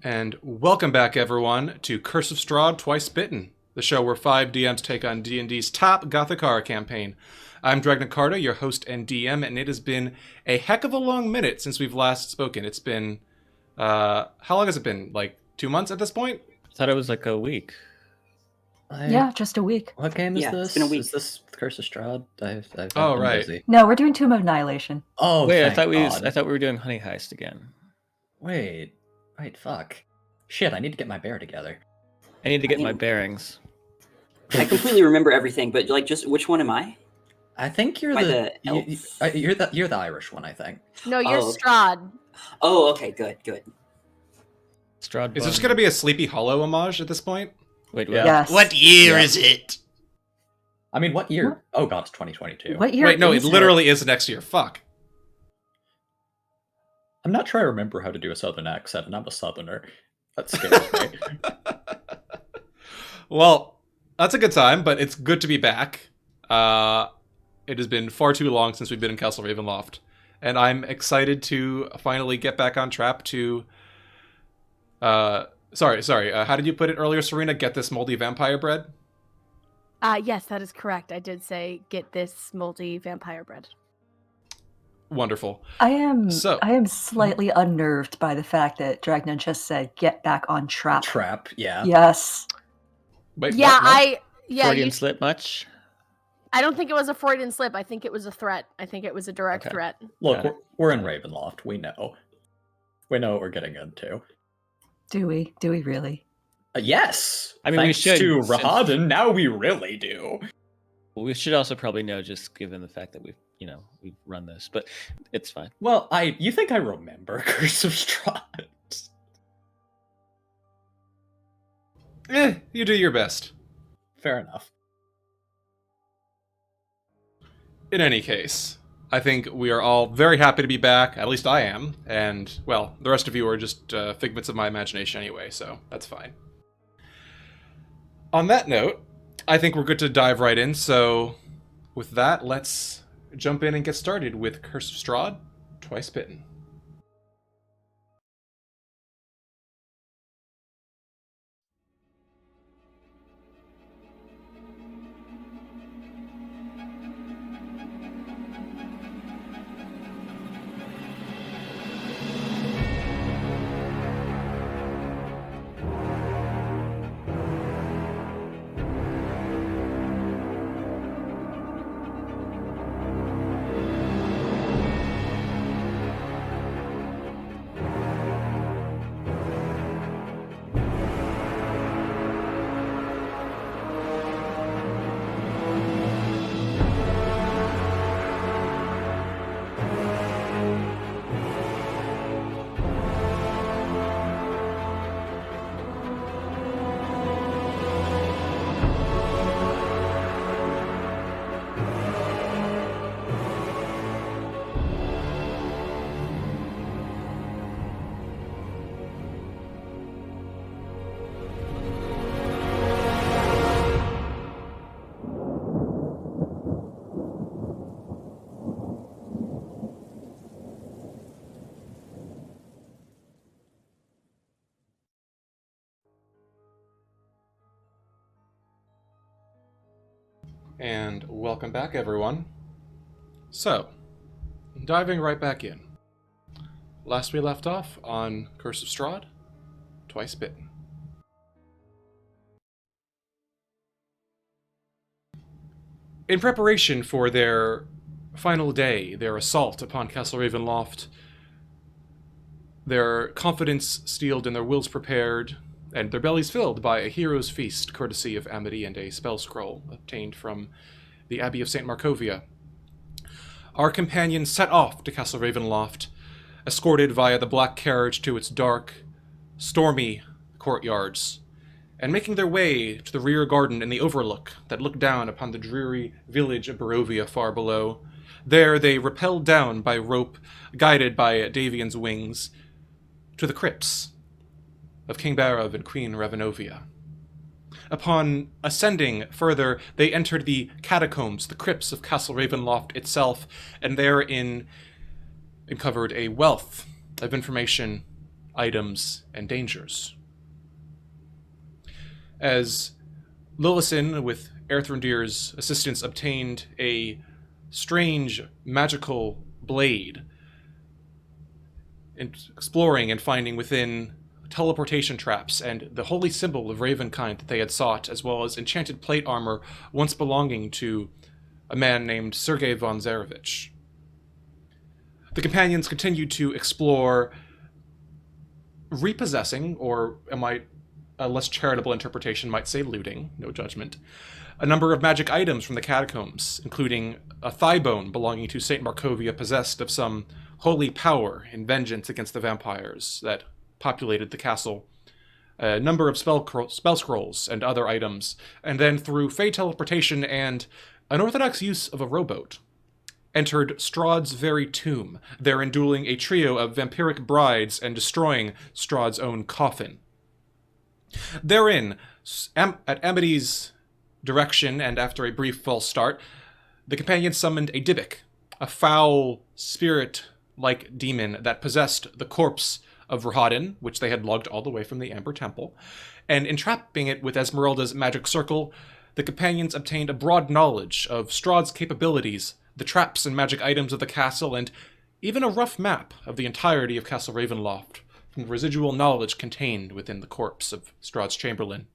And welcome back, everyone, to Curse of Strahd, Twice Bitten, the show where 5 DMs take on D&D's top Gothic horror campaign. I'm Dragna Carta, your host and DM, and it has been a heck of a long minute since we've last spoken. It's been, how long has it been? Like 2 months at this point? I thought it was like a week. Yeah, just a week. What game is this? It's been a week. Is this Curse of Strahd? I've been right. busy. No, we're doing Tomb of Annihilation. Oh, Wait, thank I God. thought we were doing Honey Heist again. Wait, fuck. Shit, I need to get my bear together. I need to get my bearings. I completely remember everything, but like, just which one am I? I think you're Am I the elf? you're the Irish one, I think. No, you're Oh. Strahd. Oh, okay, good. Strahd. Is this going to be a Sleepy Hollow homage at this point? Wait, Yeah. Yes. What year Yeah. is it? I mean, what year? Oh God, it's 2022. What year? Wait, no, it is literally is next year. Fuck. I'm not sure I remember how to do a southern accent, and I'm a southerner. That scares me. Well, that's a good time, but it's good to be back. It has been far too long since we've been in Castle Ravenloft, and I'm excited to finally get back on track to... Sorry. How did you put it earlier, Serena? Get this moldy vampire bread? Yes, that is correct. I did say get this moldy vampire bread. Wonderful. I am So- slightly unnerved by the fact that Dragna just said get back on trap. Trap, yeah. Yes. Wait, Yeah, what? No? Freudian slip much? I don't think it was a Freudian slip. I think it was a threat. I think it was a direct Okay. threat. Look, Got we're in Ravenloft. We know. We know what we're getting into. Do we? Do we really? Yes! I mean, we Thanks should, to since- Rahadan, now we really do. Well, we should also probably know, just given the fact that we've run this, but it's fine. Well, you think I remember Curse of Strahd? You do your best. Fair enough. In any case, I think we are all very happy to be back. At least I am. And, well, the rest of you are just figments of my imagination anyway, so that's fine. On that note, I think we're good to dive right in. So, with that, let's jump in and get started with Curse of Strahd, Twice Bitten. And welcome back, everyone. So, diving right back in. Last we left off on Curse of Strahd, Twice Bitten. In preparation for their final day, their assault upon Castle Ravenloft, their confidence steeled and their wills prepared, and their bellies filled by a hero's feast courtesy of Amity and a spell scroll obtained from the Abbey of St. Markovia, our companions set off to Castle Ravenloft, escorted via the black carriage to its dark, stormy courtyards, and making their way to the rear garden and the overlook that looked down upon the dreary village of Barovia far below. There they rappelled down by rope, guided by Davian's wings, to the crypts of King Barav and Queen Ravenovia. Upon ascending further, they entered the catacombs, the crypts of Castle Ravenloft itself, and therein uncovered a wealth of information items, and dangers. As Lillison, with Erthrindir's assistance, obtained a strange magical blade, exploring and finding within teleportation traps and the holy symbol of Ravenkind that they had sought, as well as enchanted plate armor once belonging to a man named Sergei von Zarevich. The companions continued to explore, repossessing, or a less charitable interpretation might say looting, no judgment, a number of magic items from the catacombs, including a thigh bone belonging to St. Markovia possessed of some holy power in vengeance against the vampires that populated the castle, a number of spell scrolls and other items, and then through fey teleportation and unorthodox use of a rowboat, entered Strahd's very tomb, there endueling a trio of vampiric brides and destroying Strahd's own coffin. Therein, at Amity's direction and after a brief false start, the companions summoned a Dybbuk, a foul spirit-like demon that possessed the corpse of Rahadin, which they had lugged all the way from the Amber Temple, and entrapping it with Esmeralda's magic circle, the companions obtained a broad knowledge of Strahd's capabilities, the traps and magic items of the castle, and even a rough map of the entirety of Castle Ravenloft, from the residual knowledge contained within the corpse of Strahd's Chamberlain.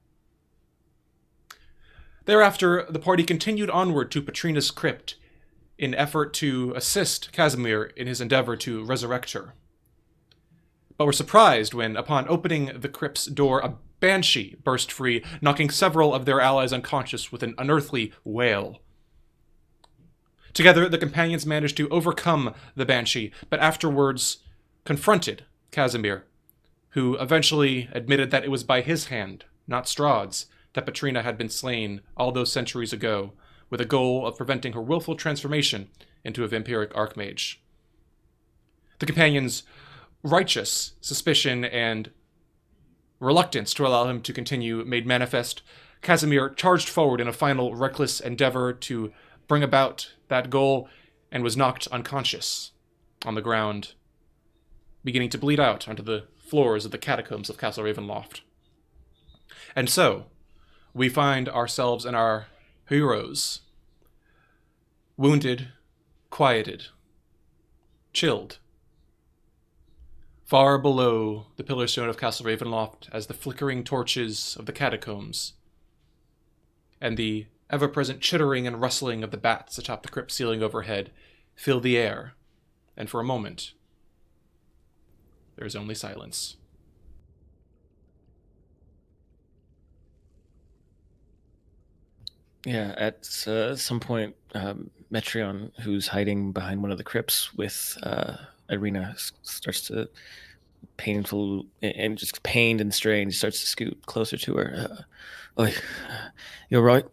Thereafter, the party continued onward to Patrina's crypt in effort to assist Casimir in his endeavor to resurrect her, but were surprised when, upon opening the crypt's door, a banshee burst free, knocking several of their allies unconscious with an unearthly wail. Together, the companions managed to overcome the banshee, but afterwards confronted Casimir, who eventually admitted that it was by his hand, not Strahd's, that Patrina had been slain all those centuries ago, with a goal of preventing her willful transformation into a vampiric archmage. The companions' righteous suspicion and reluctance to allow him to continue made manifest, Casimir charged forward in a final reckless endeavor to bring about that goal and was knocked unconscious on the ground, beginning to bleed out onto the floors of the catacombs of Castle Ravenloft. And so, we find ourselves and our heroes wounded, quieted, chilled, far below the pillar stone of Castle Ravenloft as the flickering torches of the catacombs and the ever-present chittering and rustling of the bats atop the crypt ceiling overhead fill the air, and for a moment, there is only silence. Yeah, at some point, Metreon, who's hiding behind one of the crypts with Irina, starts to painful and just pained and strange, starts to scoot closer to her. Oi, you're right.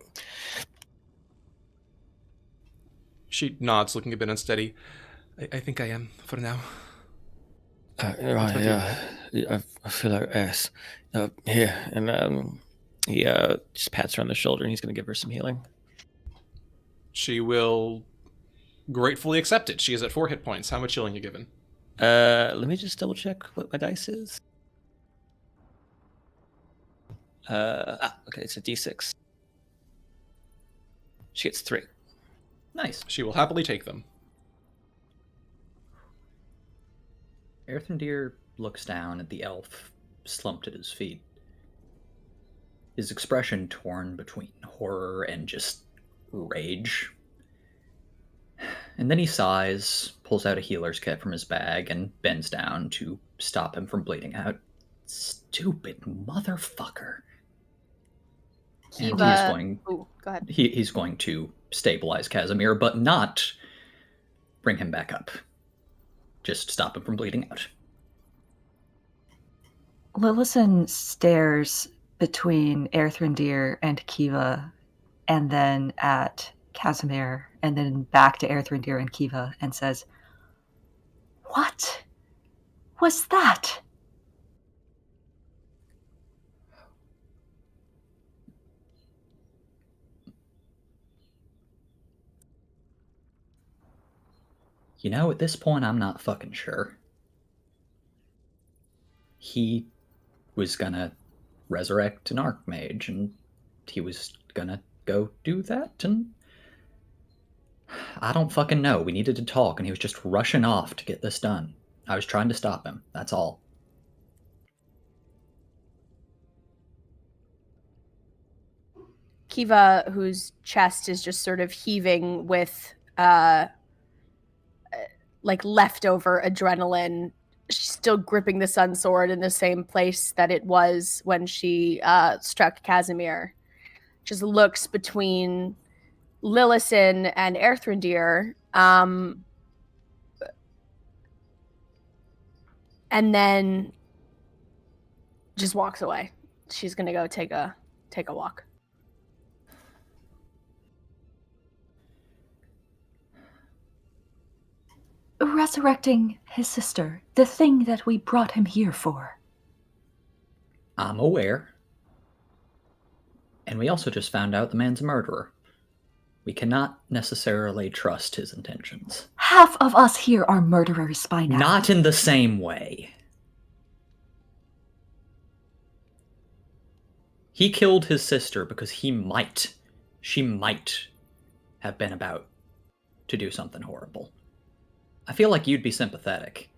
She nods, looking a bit unsteady. I think I am, for now. Right, yeah. I feel like ass. Here, and he just pats her on the shoulder, and he's going to give her some healing. She will gratefully accept it. She is at 4 hit points. How much healing are you given? Let me just double check what my dice is. Okay, it's a D6. She gets 3. Nice. She will happily take them. Erthrindir looks down at the elf slumped at his feet, his expression torn between horror and just rage. And then he sighs, pulls out a healer's kit from his bag, and bends down to stop him from bleeding out. Stupid motherfucker. And Kiva. he's going. Ooh, go ahead. He's going to stabilize Casimir, but not bring him back up. Just stop him from bleeding out. Lillison stares between Erthrindir and Kiva, and then at Casimir, and then back to Erthrindir and Kiva, and says, "What was that?" You know, at this point, I'm not fucking sure. he was gonna resurrect an archmage, and he was gonna go do that, and I don't fucking know. We needed to talk, and he was just rushing off to get this done. I was trying to stop him, that's all. Kiva, whose chest is just sort of heaving with like leftover adrenaline, she's still gripping the sun sword in the same place that it was when she struck Casimir. Just looks between Lillison and Erthrindir, and then just walks away. She's gonna go take a walk. Resurrecting his sister, the thing that we brought him here for. I'm aware. And we also just found out the man's a murderer. We cannot necessarily trust his intentions. Half of us here are murderers by now. Not in the same way. He killed his sister because she might have been about to do something horrible. I feel like you'd be sympathetic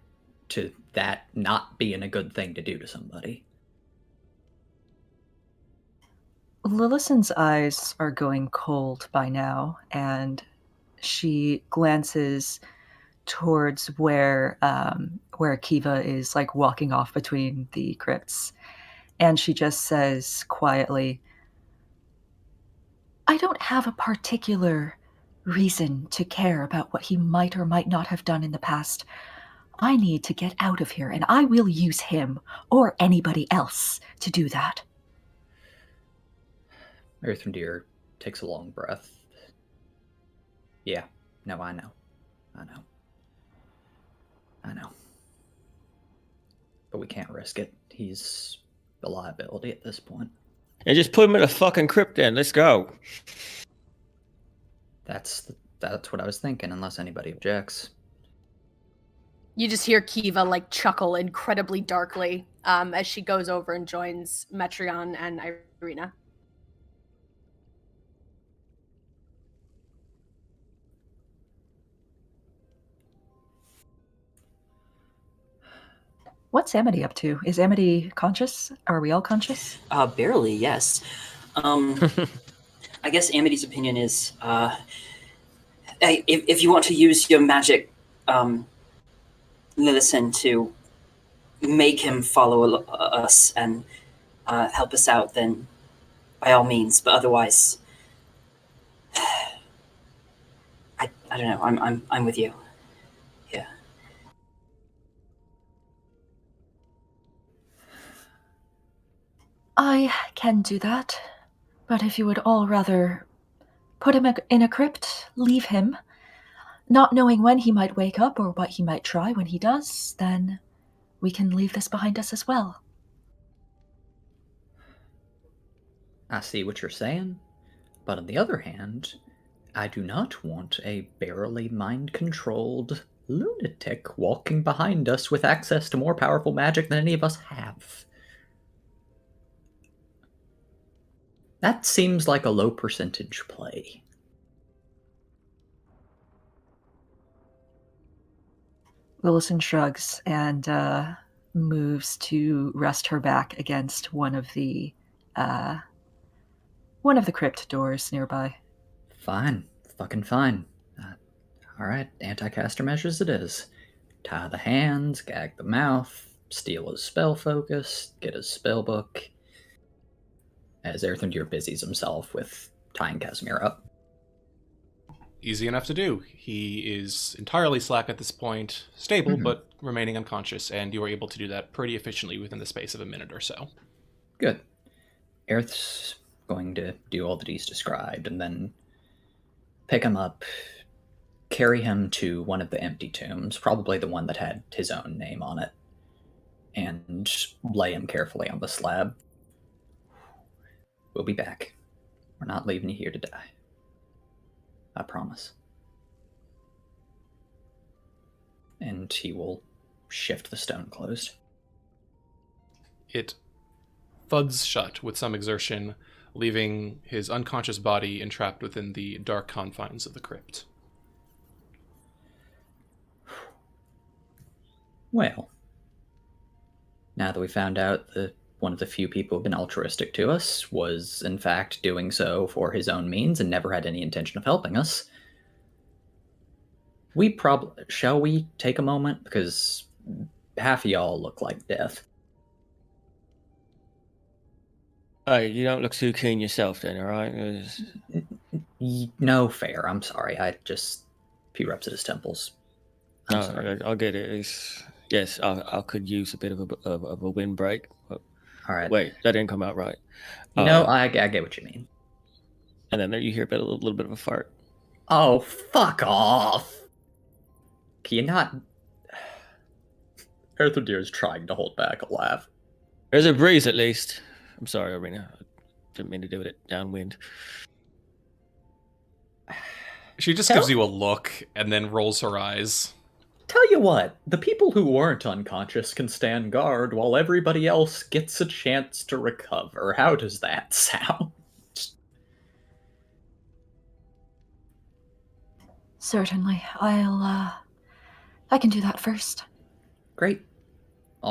to that not being a good thing to do to somebody. Lillison's eyes are going cold by now, and she glances towards where Kiva is like walking off between the crypts, and she just says quietly, I don't have a particular reason to care about what he might or might not have done in the past. I need to get out of here, and I will use him or anybody else to do that. Erthrindir takes a long breath. Yeah, no, I know. But we can't risk it. He's a liability at this point. And just put him in a fucking crypt then. Let's go. That's what I was thinking, unless anybody objects. You just hear Kiva like chuckle incredibly darkly as she goes over and joins Metreon and Irina. What's Amity up to? Is Amity conscious? Are we all conscious? Barely, yes. I guess Amity's opinion is, if you want to use your magic, Lillison, to make him follow us and help us out, then by all means. But otherwise, I don't know. I'm with you. Yeah. I can do that, but if you would all rather put him in a crypt, leave him, not knowing when he might wake up or what he might try when he does, then we can leave this behind us as well. I see what you're saying, but on the other hand, I do not want a barely mind-controlled lunatic walking behind us with access to more powerful magic than any of us have. That seems like a low percentage play. Lillison shrugs and moves to rest her back against one of the crypt doors nearby. Fine. Fucking fine. Alright, anti-caster measures it is. Tie the hands, gag the mouth, steal his spell focus, get his spell book. As Erthrindir busies himself with tying Casimir up. Easy enough to do. He is entirely slack at this point, stable, but remaining unconscious, and you are able to do that pretty efficiently within the space of a minute or so. Good. Aerth's going to do all that he's described, and then pick him up, carry him to one of the empty tombs, probably the one that had his own name on it, and lay him carefully on the slab. We'll be back. We're not leaving you here to die. I promise. And he will shift the stone closed. it thuds shut with some exertion, leaving his unconscious body entrapped within the dark confines of the crypt. Well, now that we found out that one of the few people who've been altruistic to us was, in fact, doing so for his own means and never had any intention of helping us, shall we take a moment? Because half of y'all look like death. Hey, you don't look too keen yourself then, alright? No, fair. I'm sorry. He rubs at his temples. I'm sorry. I'll get it. Yes, I could use a bit of a windbreak. All right. Wait, that didn't come out right. I get what you mean. And then there you hear a little bit of a fart. Oh, fuck off! Can you not? Earthendeer is trying to hold back a laugh. There's a breeze at least. I'm sorry, Arena. I didn't mean to do it downwind. She just gives you a look and then rolls her eyes. Tell you what, the people who weren't unconscious can stand guard while everybody else gets a chance to recover. How does that sound? Certainly. I can do that first. Great.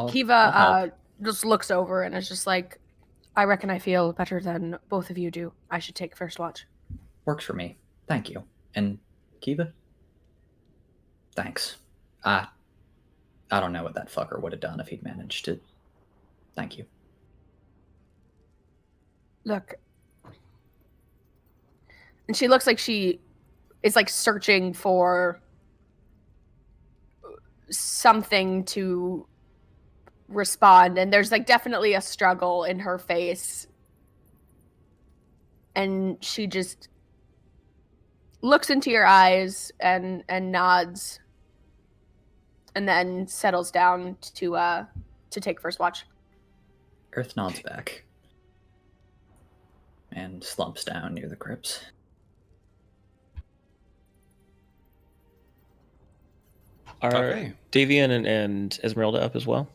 Kiva just looks over and is just like, I reckon I feel better than both of you do. I should take first watch. Works for me. Thank you. And Kiva? Thanks. I don't know what that fucker would have done if he'd managed to. Thank you. Look. And she looks like she is like searching for something to respond, and there's like definitely a struggle in her face, and she just looks into your eyes and nods, and then settles down to take first watch. Earth nods back and slumps down near the crypts. Are Davian and Esmeralda up as well?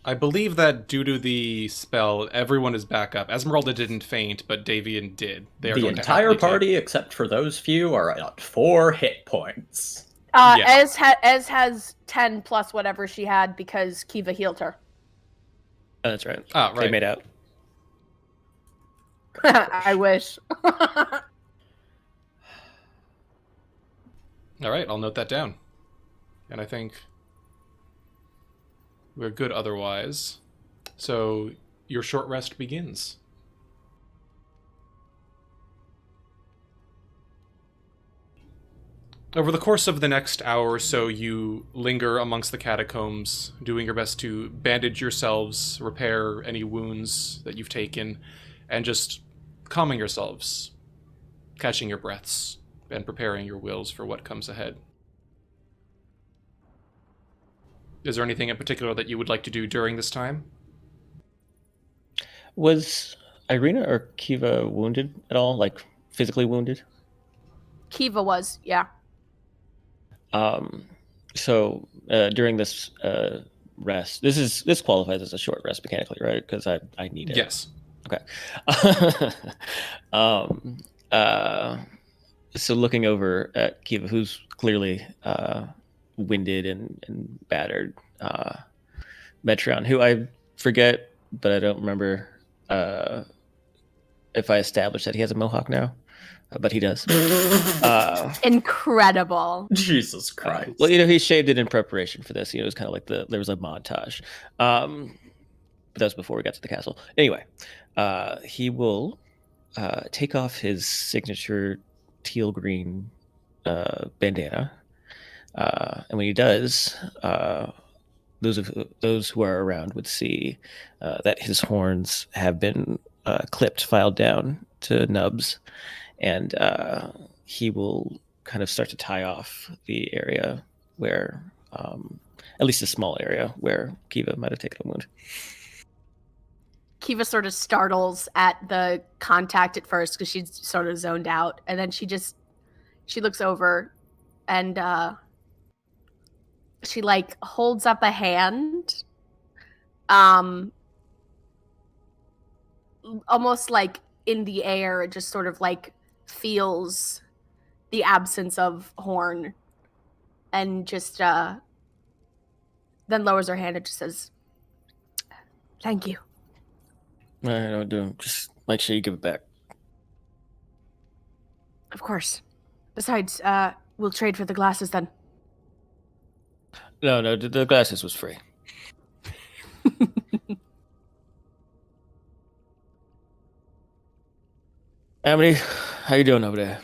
I believe that due to the spell, everyone is back up. Esmeralda didn't faint, but Davian did. The entire party, except for those few, are at 4 hit points. Yeah. Ez has 10 plus whatever she had because Kiva healed her. Oh, that's right. Ah, right. They made out. I wish. All right, I'll note that down. And I think we're good otherwise. So your short rest begins. Over the course of the next hour or so, you linger amongst the catacombs, doing your best to bandage yourselves, repair any wounds that you've taken, and just calming yourselves, catching your breaths, and preparing your wills for what comes ahead. Is there anything in particular that you would like to do during this time? Was Irina or Kiva wounded at all? Like, physically wounded? Kiva was, yeah. So during this rest, this qualifies as a short rest mechanically, right? Because I need it. Yes. Okay. So looking over at Kiva, who's clearly winded and battered, Metreon, who I forget, but I don't remember if I established that he has a mohawk now. But he does. Incredible. Jesus Christ. Well, he shaved it in preparation for this. It was kind of like there was a montage. But that was before we got to the castle. Anyway, he will take off his signature teal green bandana. And when he does, those who are around would see that his horns have been clipped, filed down to nubs. And he will kind of start to tie off the area where, at least a small area where Kiva might have taken a wound. Kiva sort of startles at the contact at first because she's sort of zoned out. And then she looks over and she like holds up a hand. almost like in the air, it just sort of like feels the absence of Horn, and just then lowers her hand and just says, "Thank you." No, don't just make sure you give it back. Of course. Besides, we'll trade for the glasses then. No, the glasses was free. Amity, how you doing over there?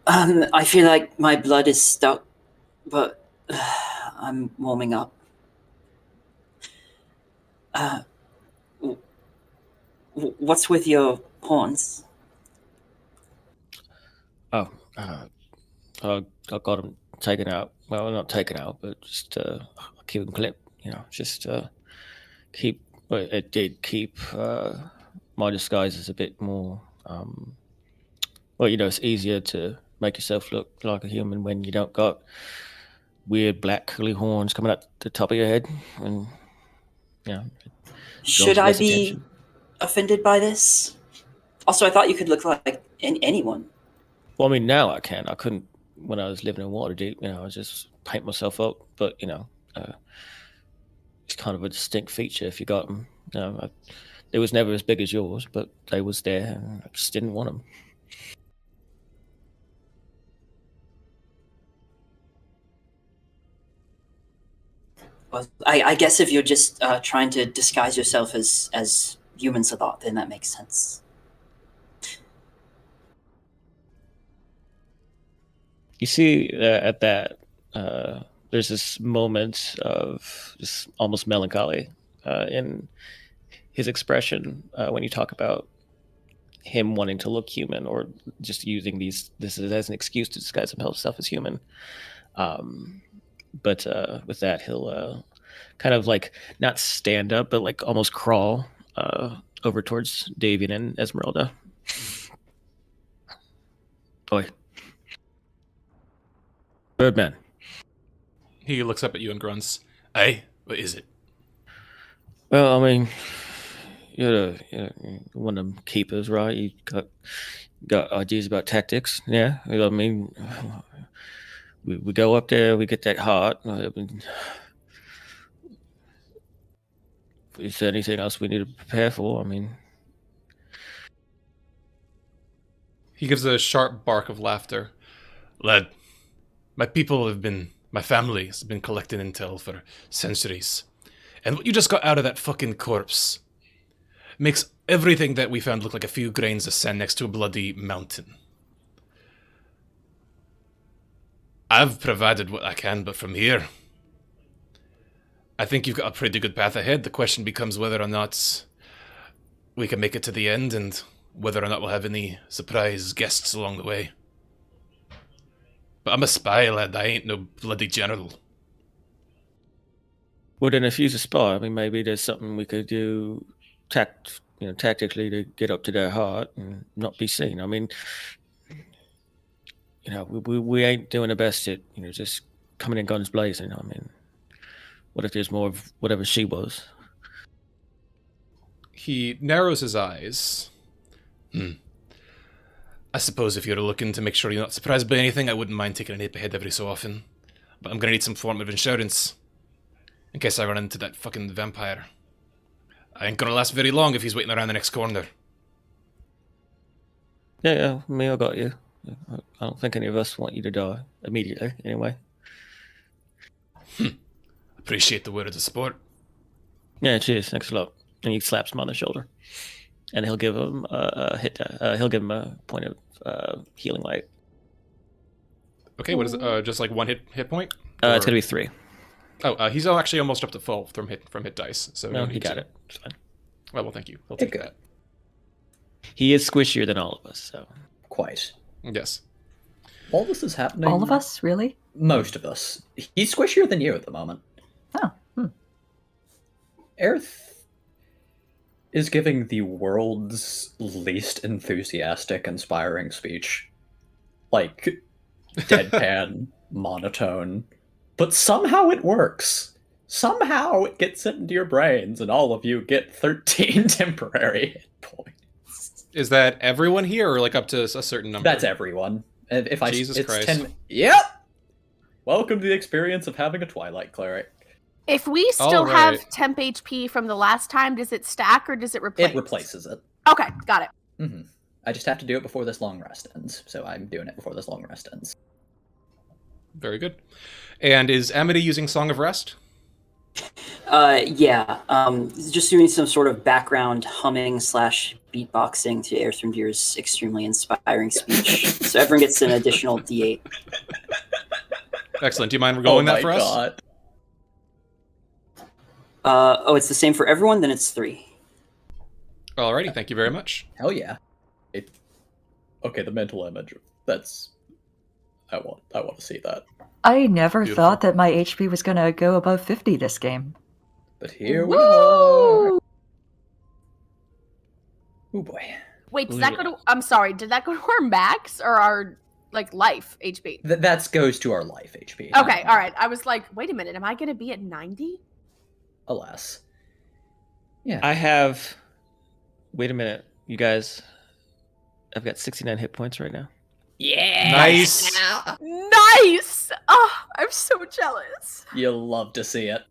I feel like my blood is stuck, but I'm warming up. What's with your horns? Oh, I got them taken out. Well, not taken out, but just keep them clipped. Just keep. Well, it did keep my disguises a bit more. Well, it's easier to make yourself look like a human when you don't got weird black curly horns coming out the top of your head, and Should I less be attention. offended by this? Also, I thought you could look like anyone. Well, I mean, now I can. I couldn't when I was living in Waterdeep. I was just paint myself up, but it's kind of a distinct feature if you got them. It was never as big as yours, but they was there, and I just didn't want them. Well, I guess if you're just trying to disguise yourself as humans a lot, then that makes sense. You see at that, there's this moment of just almost melancholy in his expression when you talk about him wanting to look human, or just using this as an excuse to disguise himself as human. But with that, he'll kind of like not stand up, but like almost crawl over towards Davian and Esmeralda. Oi. Birdman. He looks up at you and grunts. Aye, what is it? Well, I mean, you're one of them keepers, right? You got ideas about tactics, yeah? I mean, we go up there, we get that heart. I mean, is there anything else we need to prepare for? I mean... He gives a sharp bark of laughter. Lad, my family has been collecting intel for centuries. And what you just got out of that fucking corpse makes everything that we found look like a few grains of sand next to a bloody mountain. I've provided what I can, but from here, I think you've got a pretty good path ahead. The question becomes whether or not we can make it to the end, and whether or not we'll have any surprise guests along the way. But I'm a spy, lad. I ain't no bloody general. Well, then if he's a spy, I mean, maybe there's something we could do tactically to get up to their heart and not be seen. I mean, we ain't doing the best at, just coming in guns blazing. I mean, what if there's more of whatever she was? He narrows his eyes. I suppose if you're looking to make sure you're not surprised by anything, I wouldn't mind taking a nip ahead every so often. But I'm gonna need some form of insurance. In case I run into that fucking vampire. I ain't gonna last very long if he's waiting around the next corner. Yeah, me, I got you. I don't think any of us want you to die immediately, anyway. Appreciate the word of support. Yeah, cheers. Thanks a lot. And he slaps him on the shoulder, and he'll give him a hit. He'll give him a point of healing light. Okay, what is it? Just like one hit point? It's gonna be 3. Oh, he's actually almost up to full from hit dice. So no, he got it. It's fine. Oh, well, thank you. He'll take that. He is squishier than all of us, so Quite. Yes. All this is happening. All of us, really? Most of us. He's squishier than you at the moment. Oh. Aerith is giving the world's least enthusiastic, inspiring speech. Like, deadpan, monotone. But somehow it works. somehow it gets sent into your brains, and all of you get 13 temporary hit points. Is that everyone here, or like up to a certain number? That's everyone. If I Jesus it's Christ. 10. Yep. Welcome to the experience of having a Twilight Cleric. If we still have temp HP from the last time, does it stack or does it replace? It replaces it. Okay, got it. Mm-hmm. I just have to do it before this long rest ends, so I'm doing it before this long rest ends. Very good. And is Amity using Song of Rest? Yeah. Just doing some sort of background humming / beatboxing to Airthrindir's extremely inspiring speech. So everyone gets an additional D8. Excellent. Do you mind going that for God. us? It's the same for everyone. Then it's 3. Alrighty. Thank you very much. Hell yeah. Okay, the mental image. I want to see that. I never Beautiful. thought that my HP was going to go above 50 this game. But here we are. Oh boy. Wait, did that go to? I'm sorry. Did that go to our max or our life HP? That goes to our life HP. Okay, all right. I was like, wait a minute. Am I going to be at 90? Alas. Yeah. I have. Wait a minute, you guys. I've got 69 hit points right now. Yeah. Nice. Nice. Oh, I'm so jealous. You'll love to see it.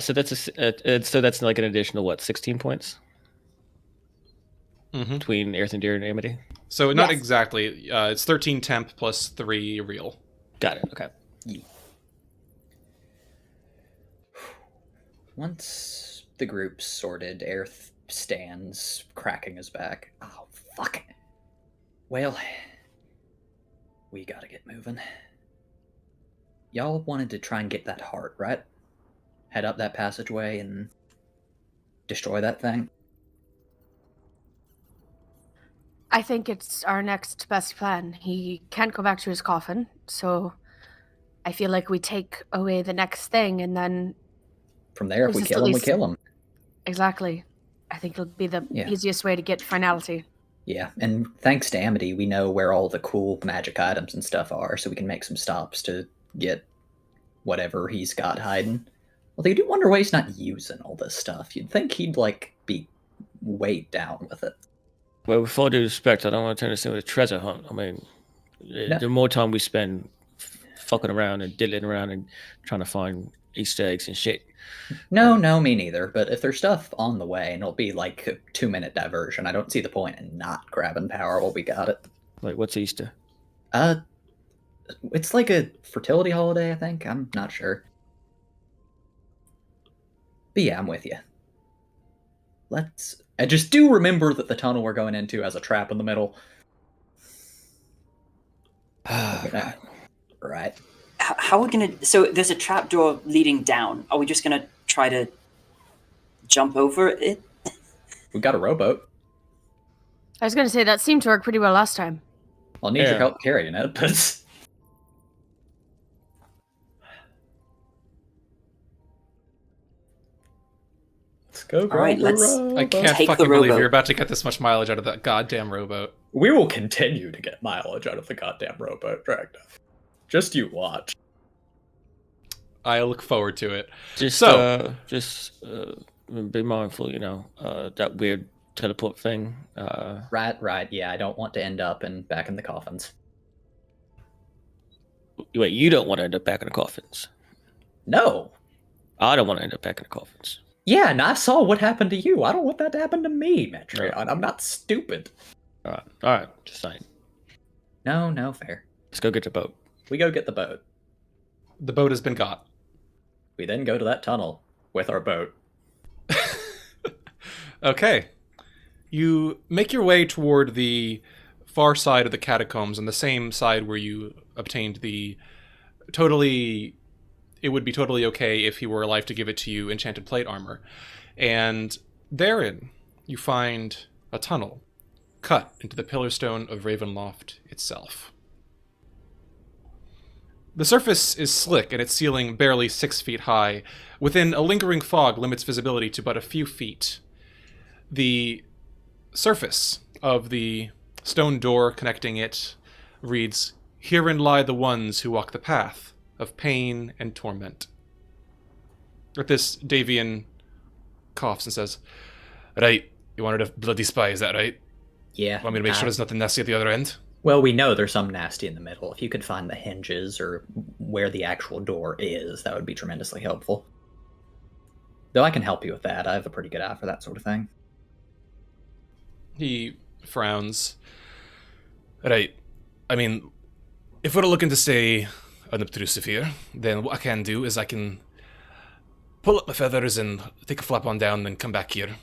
So that's like an additional 16 points Mm-hmm. between Airthrindir and Amity. So not Yes. exactly. It's 13 temp plus 3 real. Got it. Okay. Once the group's sorted, Aerth stands, cracking his back. Oh, fuck. Well, we gotta get moving. Y'all wanted to try and get that heart, right? Head up that passageway and destroy that thing? I think it's our next best plan. He can't go back to his coffin, so I feel like we take away the next thing and then... From there, if we kill him, we kill him. Exactly. I think it'll be the easiest way to get finality. Yeah, and thanks to Amity, we know where all the cool magic items and stuff are, so we can make some stops to get whatever he's got hiding. Although you do wonder why he's not using all this stuff. You'd think he'd, be weighed down with it. Well, with all due respect, I don't want to turn this into a treasure hunt. I mean, the more time we spend fucking around and diddling around and trying to find Easter eggs and shit. No, me neither. But if there's stuff on the way, and it'll be like a 2-minute diversion, I don't see the point in not grabbing power while we got it. Like, what's Easter? It's like a fertility holiday, I think. I'm not sure. But yeah, I'm with you. I just do remember that the tunnel we're going into has a trap in the middle. Right. How are we gonna? So there's a trapdoor leading down. Are we just gonna try to jump over it? We got a rowboat. I was going to say, that seemed to work pretty well last time. I'll need your help carrying it, but... Let's go grab Alright, let's rowboat. I can't Take the fucking believe rowboat. you're about to get this much mileage out of that goddamn rowboat. We will continue to get mileage out of the goddamn rowboat, Dragna. Just you watch. I look forward to it. Just be mindful, that weird teleport thing. Right. Yeah, I don't want to end up back in the coffins. Wait, you don't want to end up back in the coffins? No. I don't want to end up back in the coffins. Yeah, and I saw what happened to you. I don't want that to happen to me, Metreon. I'm not stupid. All right, just saying. No, fair. Let's go get the boat. We go get the boat. The boat has been got. We then go to that tunnel with our boat. Okay. You make your way toward the far side of the catacombs, on the same side where you obtained the it would be totally okay if he were alive to give it to you enchanted plate armor. And therein you find a tunnel cut into the pillar stone of Ravenloft itself. The surface is slick and its ceiling barely 6 feet high. Within, a lingering fog limits visibility to but a few feet. The surface of the stone door connecting it reads, "Herein lie the ones who walk the path of pain and torment." At this, Davian coughs and says, "Right, you wanted a bloody spy, is that right? Yeah. Want me to make sure there's nothing nasty at the other end?" Well, we know there's some nasty in the middle. If you could find the hinges or where the actual door is, that would be tremendously helpful. Though I can help you with that. I have a pretty good eye for that sort of thing. He frowns. "Right, I mean, if we're looking to stay unobtrusive here, then what I can do is I can pull up my feathers and take a flap on down and come back here.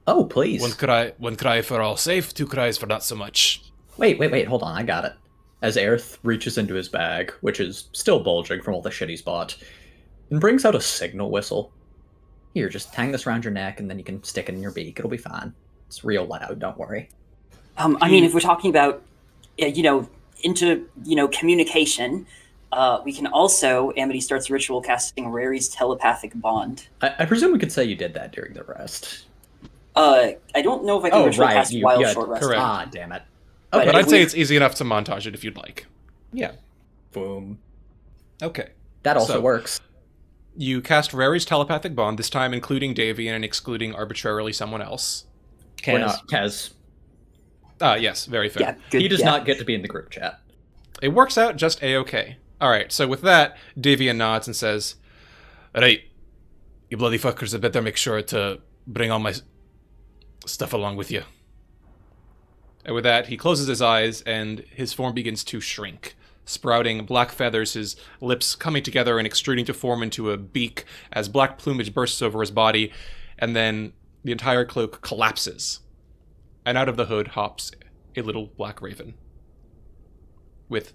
Oh, please. One cry for all safe, two cries for not so much." Wait, hold on, I got it. As Aerith reaches into his bag, which is still bulging from all the shit he's bought, and brings out a signal whistle. Here, just hang this around your neck and then you can stick it in your beak. It'll be fine. It's real loud, don't worry. I mean, if we're talking about, communication, we can also, Amity starts ritual casting Rary's telepathic bond. I presume we could say you did that during the rest. I don't know if I can ritual cast while short rest. correct. Ah, damn it. But But I'd say it's easy enough to montage it if you'd like. Yeah. Boom. Okay. That also So- works. You cast Rary's telepathic bond, this time including Davian and excluding arbitrarily someone else. We're not Kaz. Yes, very fair. Yeah, good. He does yeah. not get to be in the group chat. It works out just a-okay. Alright, so with that, Davian nods and says, "Right, you bloody fuckers had better make sure to bring all my stuff along with you." And with that, he closes his eyes and his form begins to shrink, sprouting black feathers, his lips coming together and extruding to form into a beak as black plumage bursts over his body, and then the entire cloak collapses. And out of the hood hops a little black raven with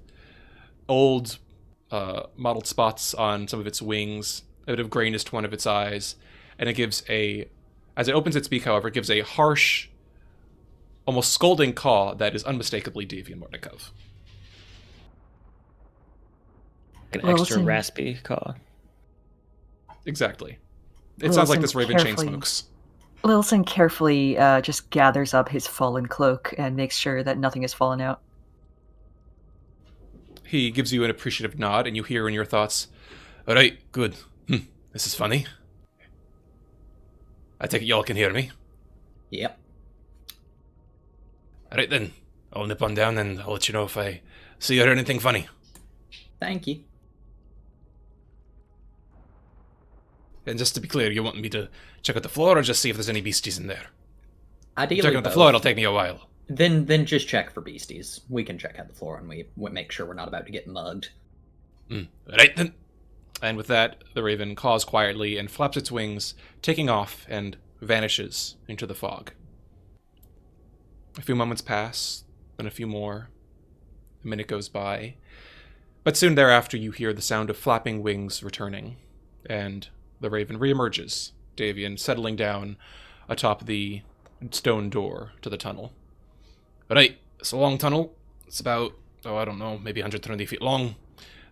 old mottled spots on some of its wings, a bit of grayness to one of its eyes, and it gives as it opens its beak, however, it gives a harsh, almost scolding caw that is unmistakably Davian Mordekov. An Well, extra listen. raspy caw. Exactly. It Well, sounds like listen this raven chain carefully. smokes. Lilson carefully just gathers up his fallen cloak and makes sure that nothing has fallen out. He gives you an appreciative nod, and you hear in your thoughts, "All right, good. This is funny. I take it y'all can hear me. Yep. All right then, I'll nip on down and I'll let you know if I see or hear anything funny." Thank you. And just to be clear, you want me to check out the floor or just see if there's any beasties in there? Ideally, Checking out the both. floor, it'll take me a while. Then just check for beasties. We can check out the floor and we make sure we're not about to get mugged. Right then. And with that, the raven caws quietly and flaps its wings, taking off and vanishes into the fog. A few moments pass, then a few more. A minute goes by. But soon thereafter, you hear the sound of flapping wings returning, and the raven reemerges, Davian settling down atop the stone door to the tunnel. Right, it's a long tunnel. It's about, I don't know, maybe 120 feet long.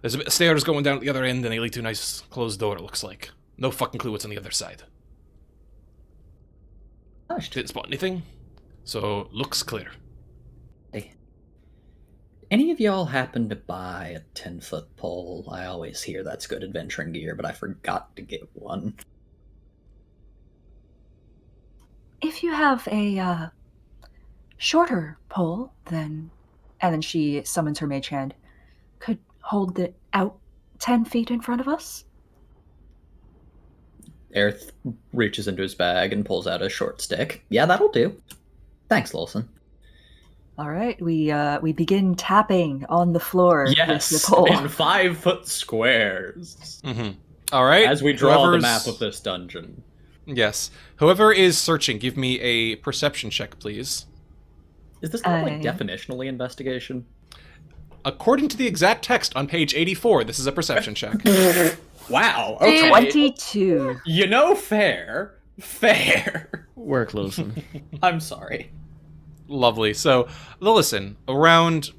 There's a bit of stairs going down at the other end, and they lead to a nice closed door, it looks like. No fucking clue what's on the other side. Hushed. Didn't spot anything, so looks clear. Hey. Any of y'all happen to buy a 10-foot pole? I always hear that's good adventuring gear, but I forgot to get one. If you have a shorter pole, then... And then she summons her mage hand. Could hold it out 10 feet in front of us? Aerith reaches into his bag and pulls out a short stick. Yeah, that'll do. Thanks, Lawson. All right, we begin tapping on the floor with Yes, the pole. in 5-foot squares. All right. As we draw the whoever's- map of this dungeon. Yes. Whoever is searching, give me a perception check, please. Is this not like I- definitionally investigation? According to the exact text on page 84, this is a perception check. Wow, okay. 22. You know, fair. Work, Lawson. I'm sorry. Lovely. So, listen, around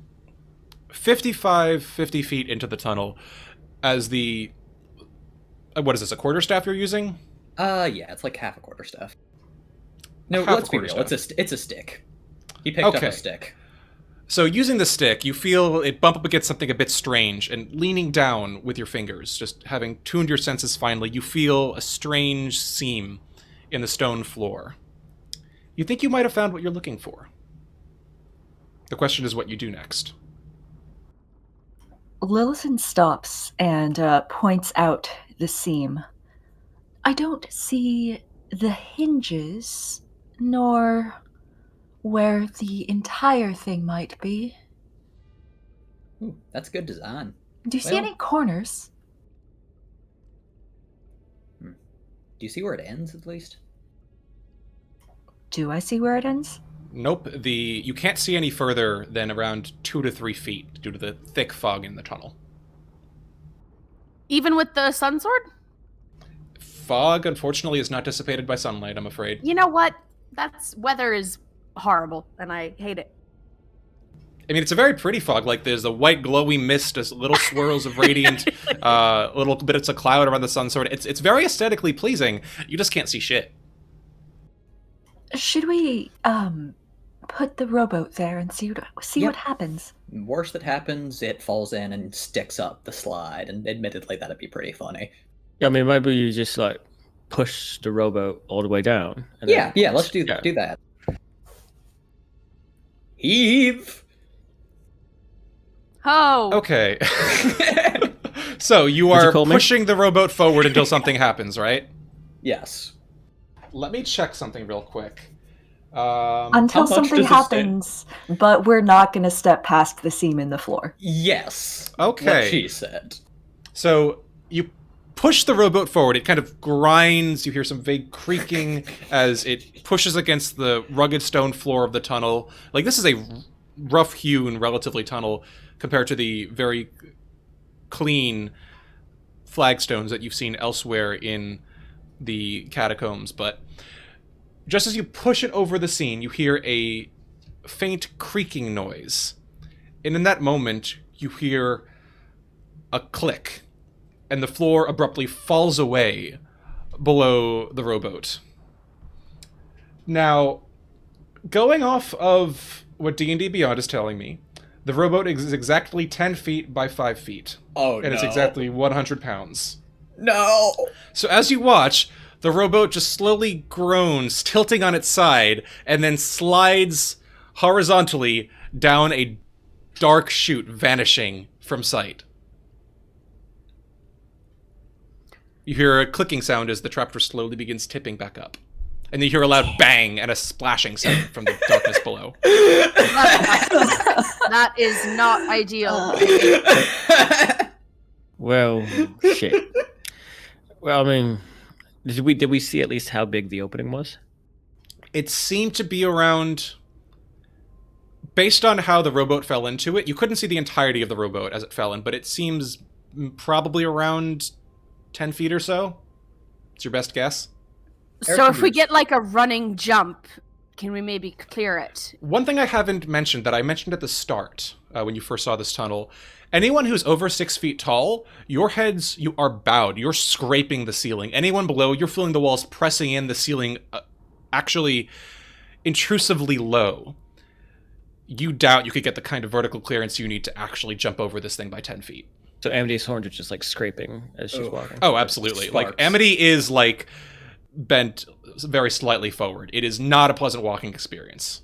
50 feet into the tunnel, as the... What is this, a quarterstaff you're using? Yeah, it's like half a quarterstaff. No, Half a let's be real. quarterstaff. It's a stick. He picked up Okay. a stick. So using the stick, you feel it bump up against something a bit strange, and leaning down with your fingers, just having tuned your senses finally, you feel a strange seam in the stone floor. You think you might have found what you're looking for. The question is what you do next. Lilithan stops and points out the seam. I don't see the hinges, nor where the entire thing might be. Ooh, that's good design. Do you see any corners? Do you see where it ends, at least? Do I see where it ends? Nope. You can't see any further than around 2 to 3 feet due to the thick fog in the tunnel. Even with the sun sword? Fog, unfortunately, is not dissipated by sunlight, I'm afraid. You know what? Weather is horrible, and I hate it. I mean, it's a very pretty fog. Like, there's a white glowy mist, as little swirls of radiant, little bits of cloud around the sun sword. It's very aesthetically pleasing. You just can't see shit. Should we put the rowboat there and see what happens? Worst that happens, it falls in and sticks up the slide, and admittedly, that'd be pretty funny. Yeah, I mean, maybe you just like push the rowboat all the way down. And Yeah, let's do that. Heave. Oh. Okay. So you are pushing the rowboat forward until something happens, right? Yes. Let me check something real quick. Until something happens, but we're not going to step past the seam in the floor. Yes. Okay. What she said. So you push the rowboat forward. It kind of grinds. You hear some vague creaking as it pushes against the rugged stone floor of the tunnel. Like, this is a rough-hewn, relatively tunnel compared to the very clean flagstones that you've seen elsewhere in the catacombs. But just as you push it over the scene, you hear a faint creaking noise. And in that moment, you hear a click, and the floor abruptly falls away below the rowboat. Now, going off of what D&D Beyond is telling me, the rowboat is exactly 10 feet by 5 feet. Oh, and it's exactly 100 pounds. No! So as you watch, the rowboat just slowly groans, tilting on its side, and then slides horizontally down a dark chute, vanishing from sight. You hear a clicking sound as the trapdoor slowly begins tipping back up. And then you hear a loud bang and a splashing sound from the darkness below. That is not ideal. Well, shit. Well, I mean, did we see at least how big the opening was? It seemed to be around... Based on how the rowboat fell into it, you couldn't see the entirety of the rowboat as it fell in, but it seems probably around 10 feet or so. It's your best guess? So if we get like a running jump, can we maybe clear it? One thing I haven't mentioned that I mentioned at the start, when you first saw this tunnel, anyone who's over 6 feet tall, you are bowed. You're scraping the ceiling. Anyone below, you're feeling the walls pressing in, the ceiling actually intrusively low. You doubt you could get the kind of vertical clearance you need to actually jump over this thing by 10 feet. So Amity's horns are just like scraping as she's walking. Oh, absolutely. Like, Amity is like bent very slightly forward. It is not a pleasant walking experience.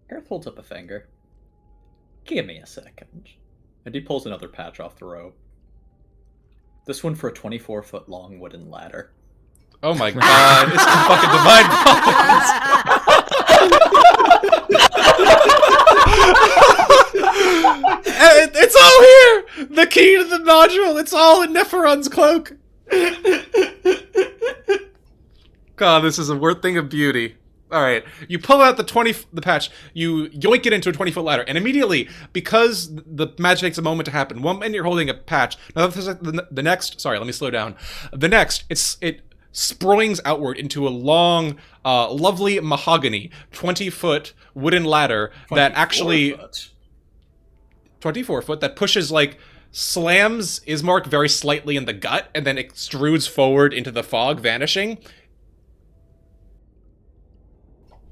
Gareth holds up a finger. Give me a second. And he pulls another patch off the rope. This one for a 24-foot long wooden ladder. Oh my god, it's the fucking divine bonds! It's all here! The key to the module, it's all in Neferon's cloak! God, this is a thing of beauty. Alright, you pull out the patch, you yoink it into a 20-foot ladder, and immediately, because the magic takes a moment to happen, one minute you're holding a patch, now the next, sorry, let me slow down. The next, it springs outward into a long, lovely mahogany 20-foot wooden ladder that actually... 24 foot, that pushes, like, slams Ismark very slightly in the gut, and then extrudes forward into the fog, vanishing.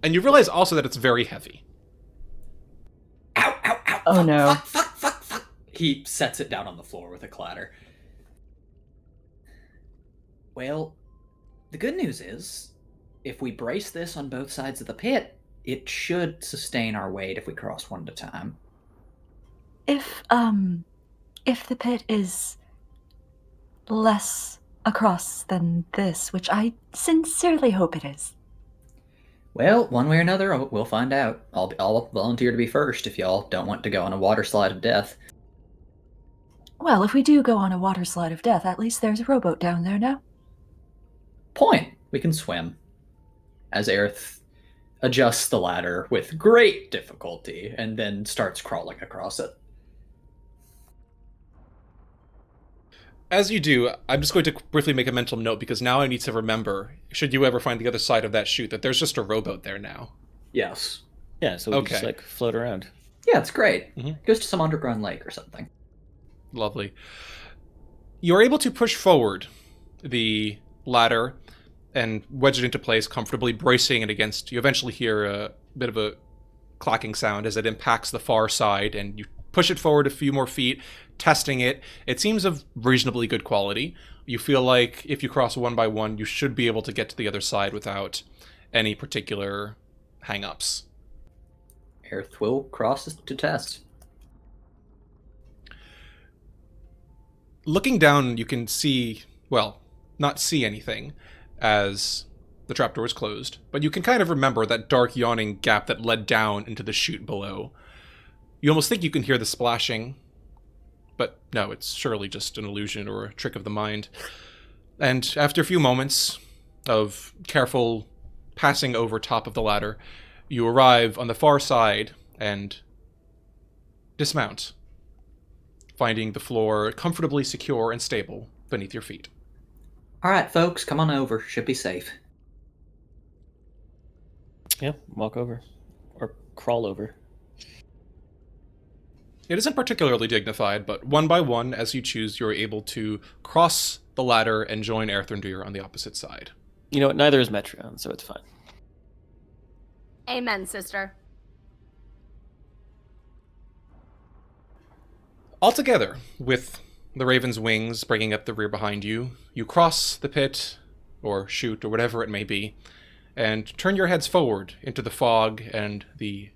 And you realize also that it's very heavy. Oh, no. Fuck. He sets it down on the floor with a clatter. Well, the good news is, if we brace this on both sides of the pit, it should sustain our weight if we cross one at a time. If the pit is less across than this, which I sincerely hope it is. Well, one way or another, we'll find out. I'll volunteer to be first if y'all don't want to go on a water slide of death. Well, if we do go on a water slide of death, at least there's a rowboat down there now. Point. We can swim. As Aerith adjusts the ladder with great difficulty and then starts crawling across it. As you do, I'm just going to briefly make a mental note because now I need to remember, should you ever find the other side of that chute, that there's just a rowboat there now. Yes. Yeah, so we can just float around. Yeah, it's great. Mm-hmm. Goes to some underground lake or something. Lovely. You're able to push forward the ladder and wedge it into place, comfortably bracing it against. You eventually hear a bit of a clacking sound as it impacts the far side, and you push it forward a few more feet, testing it. It seems of reasonably good quality. You feel like if you cross one by one, you should be able to get to the other side without any particular hang-ups. Aerith will cross to test. Looking down, you can see, well, not see anything as the trapdoor is closed, but you can kind of remember that dark yawning gap that led down into the chute below. You almost think you can hear the splashing, but no, it's surely just an illusion or a trick of the mind. And after a few moments of careful passing over top of the ladder, you arrive on the far side and dismount, finding the floor comfortably secure and stable beneath your feet. All right, folks, come on over. Should be safe. Yeah, walk over. Or crawl over. It isn't particularly dignified, but one by one, as you choose, you're able to cross the ladder and join Erthrendir on the opposite side. You know what? Neither is Metreon, so it's fine. Amen, sister. Altogether, with the raven's wings bringing up the rear behind you, you cross the pit, or chute, or whatever it may be, and turn your heads forward into the fog and the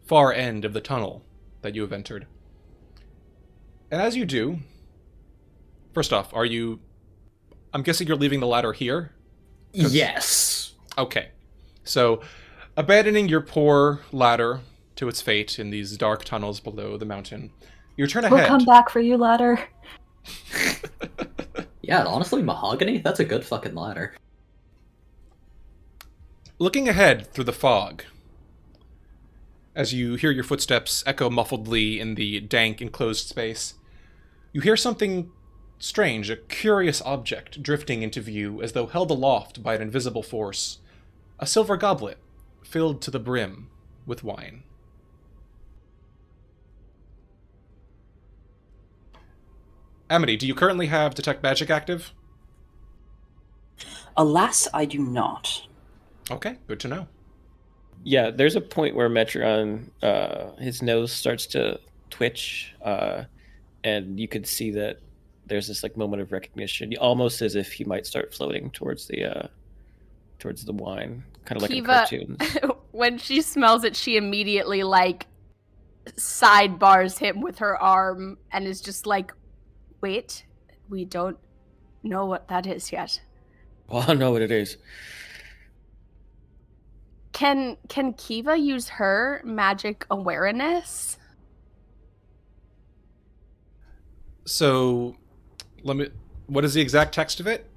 far end of the tunnel that you have entered. And as you do, first off, I'm guessing you're leaving the ladder here? Yes. Okay. So, abandoning your poor ladder to its fate in these dark tunnels below the mountain, you turn ahead. We'll come back for you, ladder. Yeah, honestly, mahogany? That's a good fucking ladder. Looking ahead through the fog, as you hear your footsteps echo muffledly in the dank, enclosed space, you hear something strange, a curious object drifting into view as though held aloft by an invisible force. A silver goblet filled to the brim with wine. Amity, do you currently have Detect Magic active? Alas, I do not. Okay, good to know. Yeah, there's a point where Metreon, his nose starts to twitch, and you could see that there's this like moment of recognition, almost as if he might start floating towards the wine, kind of like in cartoons. When she smells it, she immediately like sidebars him with her arm and is just like, "Wait, we don't know what that is yet." Well, I know what it is. Can Kiva use her magic awareness? So, what is the exact text of it?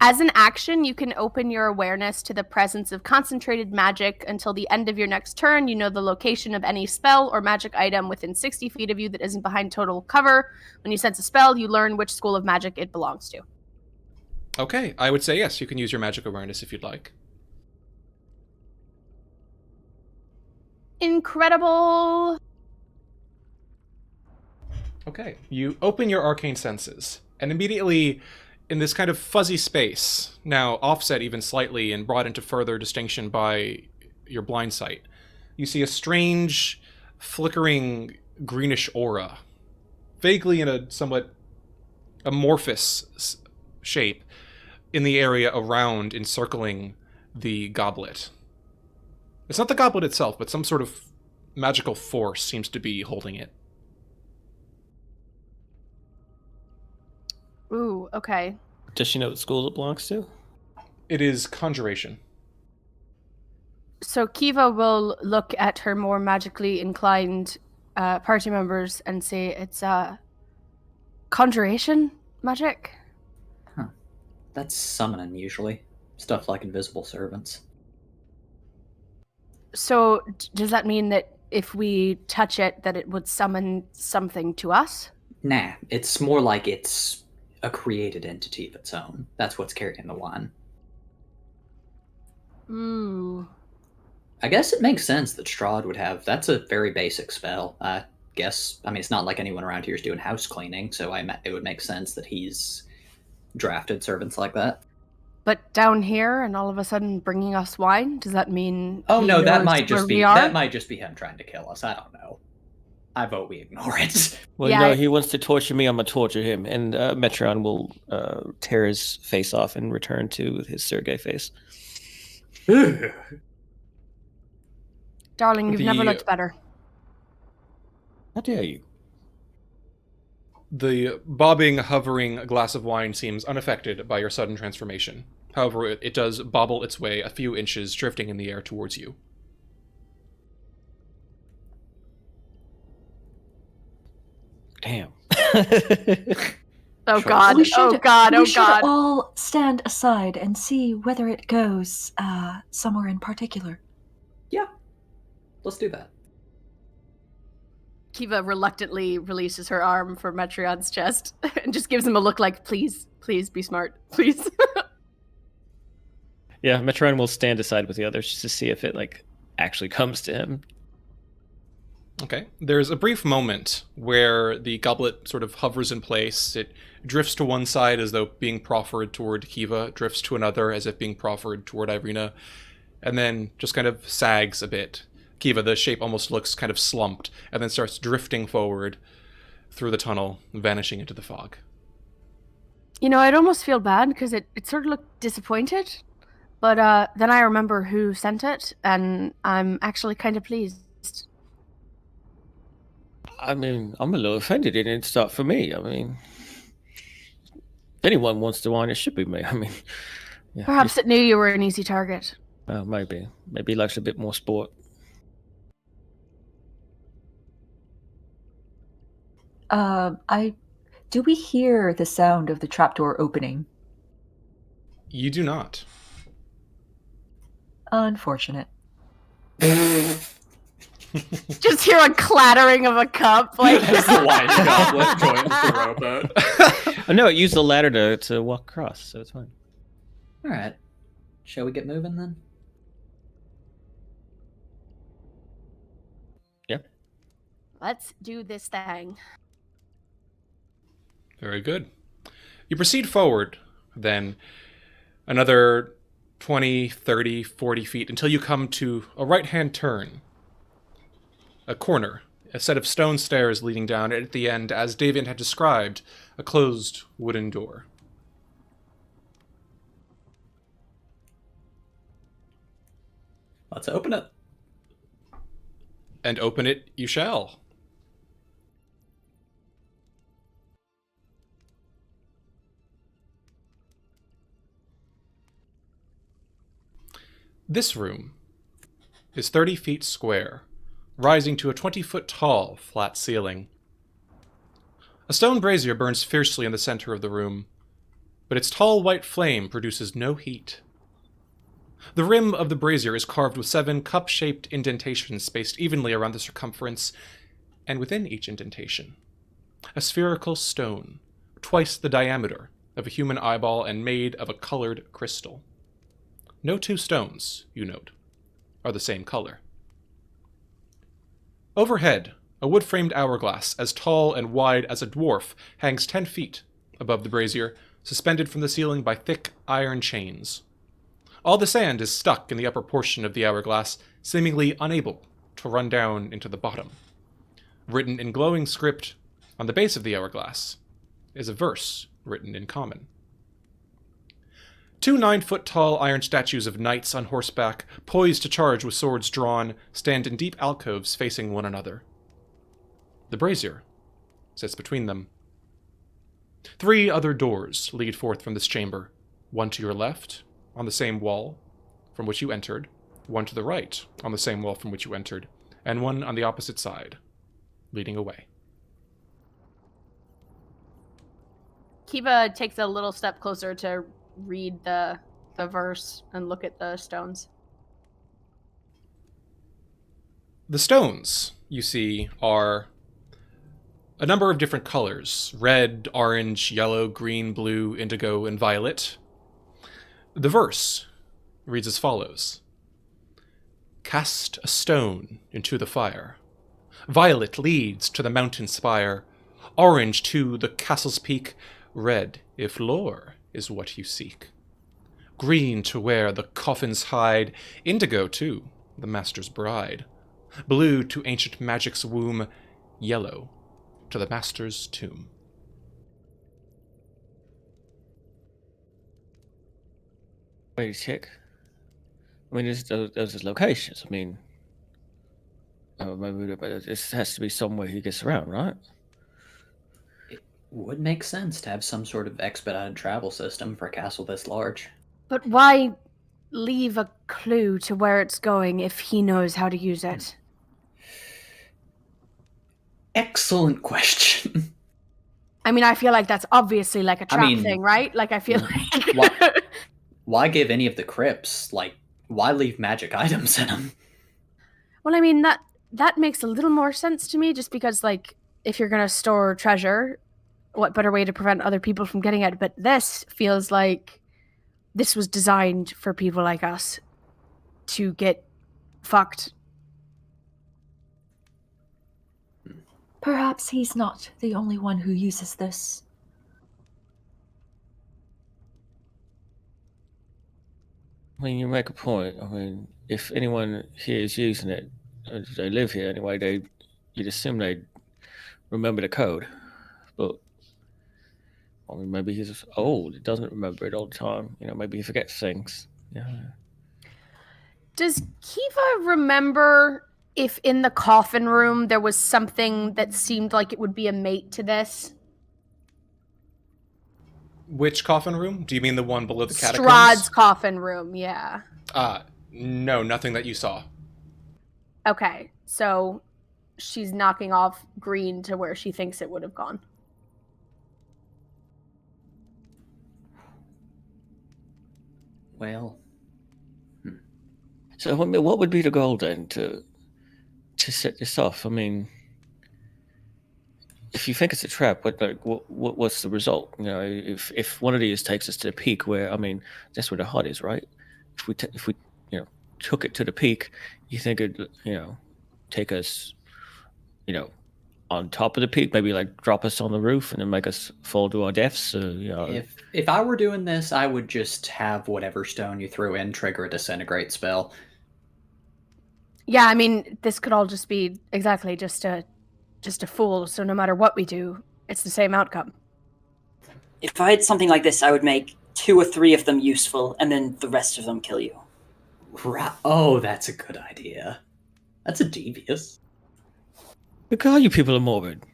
As an action, you can open your awareness to the presence of concentrated magic until the end of your next turn. You know the location of any spell or magic item within 60 feet of you that isn't behind total cover. When you sense a spell, you learn which school of magic it belongs to. Okay, I would say yes, you can use your magic awareness if you'd like. Incredible. Okay, you open your arcane senses, and immediately, in this kind of fuzzy space, now offset even slightly and brought into further distinction by your blind sight, you see a strange, flickering greenish aura, vaguely in a somewhat amorphous shape, in the area around, encircling the goblet. It's not the goblet itself, but some sort of magical force seems to be holding it. Ooh, okay. Does she know what school it belongs to? It is conjuration. So Kiva will look at her more magically inclined party members and say it's conjuration magic. That's summoning, usually. Stuff like invisible servants. So does that mean that if we touch it, that it would summon something to us? Nah, it's more like it's a created entity of its own. That's what's carrying the wine. Ooh. I guess it makes sense that Strahd would have. That's a very basic spell. I guess. I mean, it's not like anyone around here is doing house cleaning, so it would make sense that he's drafted servants like that. But down here, and all of a sudden bringing us wine, does that mean? Oh he no, that knows might just where be we are? that might just be him trying to kill us. I don't know. I vote we ignore it. Well, Yeah, you know, I- he wants to torture me, I'm going to torture him. And Metron will tear his face off and return to his Sergei face. Darling, you've never The- looked better. How dare you? The bobbing, hovering glass of wine seems unaffected by your sudden transformation. However, it does bobble its way a few inches, drifting in the air towards you. Damn. Oh Sure. god, We should, oh god, we oh should god. all stand aside and see whether it goes somewhere in particular. Yeah, let's do that. Kiva reluctantly releases her arm from Metrion's chest and just gives him a look like, please, please be smart, please. Yeah, Metron will stand aside with the others just to see if it actually comes to him. Okay. There's a brief moment where the goblet sort of hovers in place. It drifts to one side as though being proffered toward Kiva, drifts to another as if being proffered toward Irina, and then just kind of sags a bit. Kiva, the shape almost looks kind of slumped, and then starts drifting forward through the tunnel, vanishing into the fog. You know, I'd almost feel bad because it sort of looked disappointed, but then I remember who sent it, and I'm actually kind of pleased. I mean, I'm a little offended it didn't start for me. I mean, if anyone wants the wine, it should be me. I mean, yeah, Perhaps it knew you were an easy target. maybe. Maybe he likes a bit more sport. Do we hear the sound of the trapdoor opening? You do not. Unfortunate. Just hear a clattering of a cup, like As the wine goblet joins the rowboat. Oh, no, it used the ladder to walk across, so it's fine. All right, shall we get moving then? let's do this thing. Very good. You proceed forward, then another 20, 30, 40 feet until you come to a right-hand turn. A corner, a set of stone stairs leading down, and at the end, as David had described, a closed wooden door. Let's open it. And open it you shall. This room is 30 feet square, rising to a 20-foot tall, flat ceiling. A stone brazier burns fiercely in the center of the room, but its tall white flame produces no heat. The rim of the brazier is carved with 7 cup-shaped indentations spaced evenly around the circumference, and within each indentation, a spherical stone, twice the diameter of a human eyeball and made of a colored crystal. No 2 stones, you note, are the same color. Overhead, a wood-framed hourglass as tall and wide as a dwarf hangs 10 feet above the brazier, suspended from the ceiling by thick iron chains. All the sand is stuck in the upper portion of the hourglass, seemingly unable to run down into the bottom. Written in glowing script on the base of the hourglass is a verse written in common. 2 9-foot-tall iron statues of knights on horseback, poised to charge with swords drawn, stand in deep alcoves facing one another. The brazier sits between them. 3 other doors lead forth from this chamber, one to your left, on the same wall from which you entered, one to the right, on the same wall from which you entered, and one on the opposite side, leading away. Kiva takes a little step closer to read the verse and look at the stones. The stones, you see, are a number of different colors: red, orange, yellow, green, blue, indigo, and violet. The verse reads as follows: "Cast a stone into the fire. Violet leads to the mountain spire. Orange to the castle's peak. Red, if lore is what you seek. Green to where the coffins hide. Indigo to the master's bride. Blue to ancient magic's womb. Yellow to the master's tomb." Wait a check. I mean, those locations. I mean, maybe this has to be somewhere he gets around, right? It would make sense to have some sort of expedited travel system for a castle this large. But why leave a clue to where it's going if he knows how to use it? Excellent question. I mean, I feel like that's obviously like a trap mean, thing, right? Like, I feel like... Why give any of the crypts? Like, why leave magic items in them? Well, I mean, that makes a little more sense to me, just because, like, if you're going to store treasure, what better way to prevent other people from getting it? But this feels like this was designed for people like us to get fucked. Perhaps he's not the only one who uses this. I mean, you make a point. I mean, if anyone here is using it, they live here anyway, you'd assume they'd remember the code. But, I mean, maybe he's just old. He doesn't remember it all the time. You know, maybe he forgets things. Yeah. Does Kiva remember if in the coffin room there was something that seemed like it would be a mate to this? Which coffin room? Do you mean the one below the catacombs? Strahd's coffin room, yeah. No, nothing that you saw. Okay, so she's knocking off green to where she thinks it would have gone. Well, So, I mean, what would be the goal then to set this off? I mean, if you think it's a trap, what's the result? You know, if one of these takes us to the peak, where, I mean, that's where the hut is, right? If we took it to the peak, you think it'd take us on top of the peak, maybe like drop us on the roof and then make us fall to our deaths. if I were doing this, I would just have whatever stone you threw in trigger a disintegrate spell. Yeah, I mean, this could all just be exactly just a fool, so no matter what we do, it's the same outcome. If I had something like this, I would make 2 or 3 of them useful, and then the rest of them kill you. Oh, that's a good idea. That's a devious. Look how you people are morbid.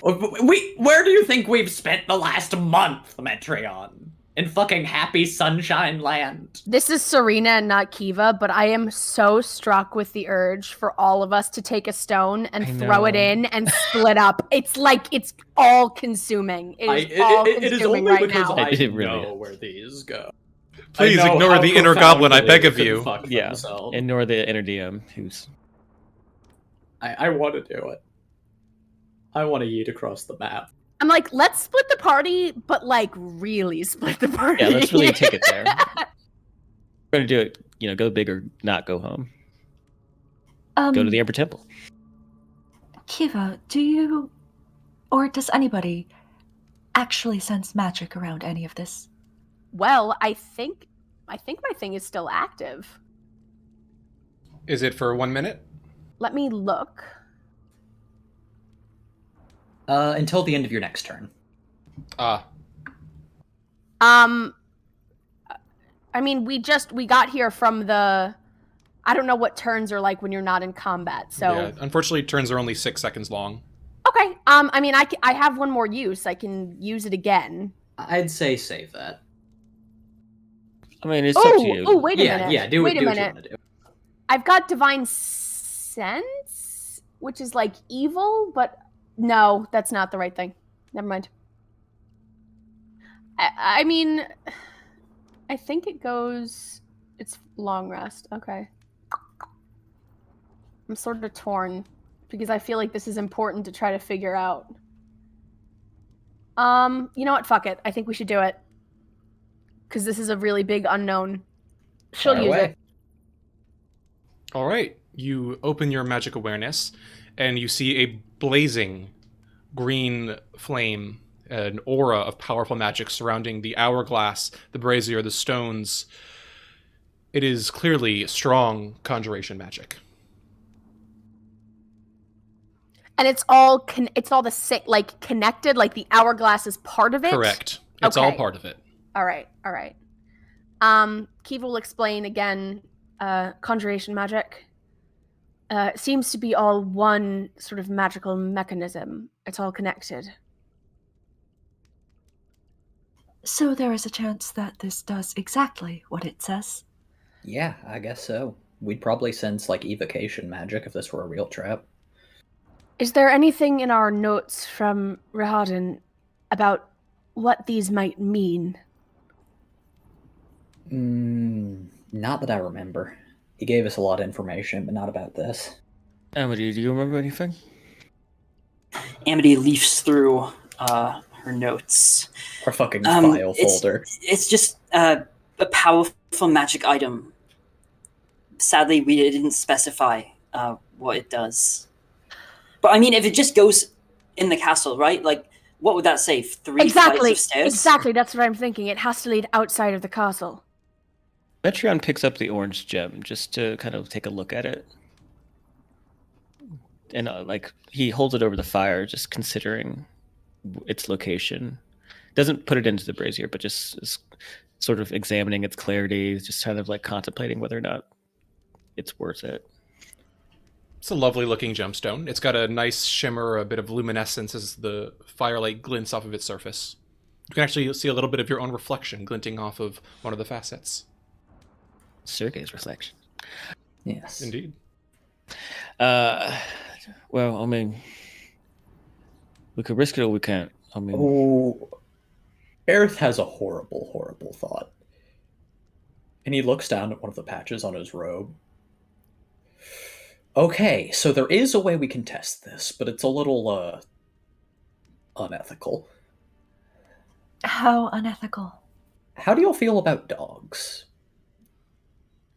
Where do you think we've spent the last month, Metreon? In fucking happy sunshine land. This is Serena and not Kiva, but I am so struck with the urge for all of us to take a stone and throw it in and split up. It's like it's all consuming. It is all consuming right now. I know where these go. Please ignore the inner goblin, I beg of you. Yeah, ignore the inner DM who's... I want to do it. I want to yeet across the map. I'm like, let's split the party, but like really split the party. Yeah, let's really take it there. We're gonna do it, go big or not go home. Go to the Emperor Temple. Kiva, do you, or does anybody actually sense magic around any of this? Well, I think my thing is still active. Is it for 1 minute? Let me look. Until the end of your next turn. I mean, we got here from the. I don't know what turns are like when you're not in combat. So yeah, unfortunately, turns are only 6 seconds long. okay. I mean, I have one more use. I can use it again. I'd say save that. I mean, it's up to you. Oh, wait a minute. Yeah, do wait what a you minute. want to do. I've got divine sense, which is like evil, but no, that's not the right thing. Never mind. I mean, I think it goes. It's long rest. Okay. I'm sort of torn because I feel like this is important to try to figure out. You know what? Fuck it. I think we should do it. Because this is a really big unknown. She'll Fire use away. it. All right, you open your magic awareness, and you see a blazing green flame, an aura of powerful magic surrounding the hourglass, the brazier, the stones. It is clearly strong conjuration magic. And it's all like connected, like the hourglass is part of it. Correct. It's all Okay. part of it. All right. Kiva will explain again. Conjuration magic seems to be all one sort of magical mechanism. It's all connected. So there is a chance that this does exactly what it says. Yeah, I guess so. We'd probably sense like evocation magic if this were a real trap. Is there anything in our notes from Rahaden about what these might mean? Not that I remember. He gave us a lot of information, but not about this. Amity, do you remember anything? Amity leafs through her notes. Our fucking file folder. It's just a powerful magic item. Sadly, we didn't specify what it does. But I mean, if it just goes in the castle, right? Like, what would that say? 3 flights of stairs? Exactly, that's what I'm thinking. It has to lead outside of the castle. Metreon picks up the orange gem just to kind of take a look at it. And he holds it over the fire, just considering its location. Doesn't put it into the brazier, but just is sort of examining its clarity, just kind of like contemplating whether or not it's worth it. It's a lovely looking gemstone. It's got a nice shimmer, a bit of luminescence as the firelight glints off of its surface. You can actually see a little bit of your own reflection glinting off of one of the facets. Sergei's reflection. Yes. Indeed. Well, I mean, we could risk it or we can't. I mean, Aerith has a horrible, horrible thought. And he looks down at one of the patches on his robe. Okay, so there is a way we can test this, but it's a little, unethical. How unethical? How do you feel about dogs?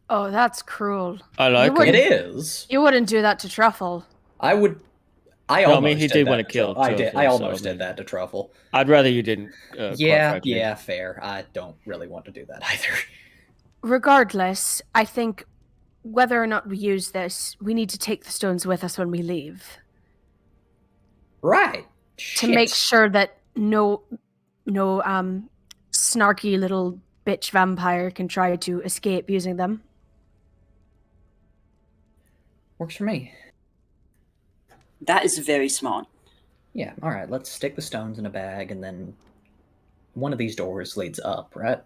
Oh, that's cruel. I like would- It it. is. You wouldn't do that to Truffle. I would. I No, I almost mean, he did that want to to kill Truffle. I did. Truffle, I so, almost I mean, did that to Truffle. I'd rather you didn't. Yeah, fair. I don't really want to do that either. Regardless, I think whether or not we use this, we need to take the stones with us when we leave. Right. To make sure that no snarky little bitch vampire can try to escape using them. Works for me. That is very smart. Yeah, alright, let's stick the stones in a bag and then one of these doors leads up, right?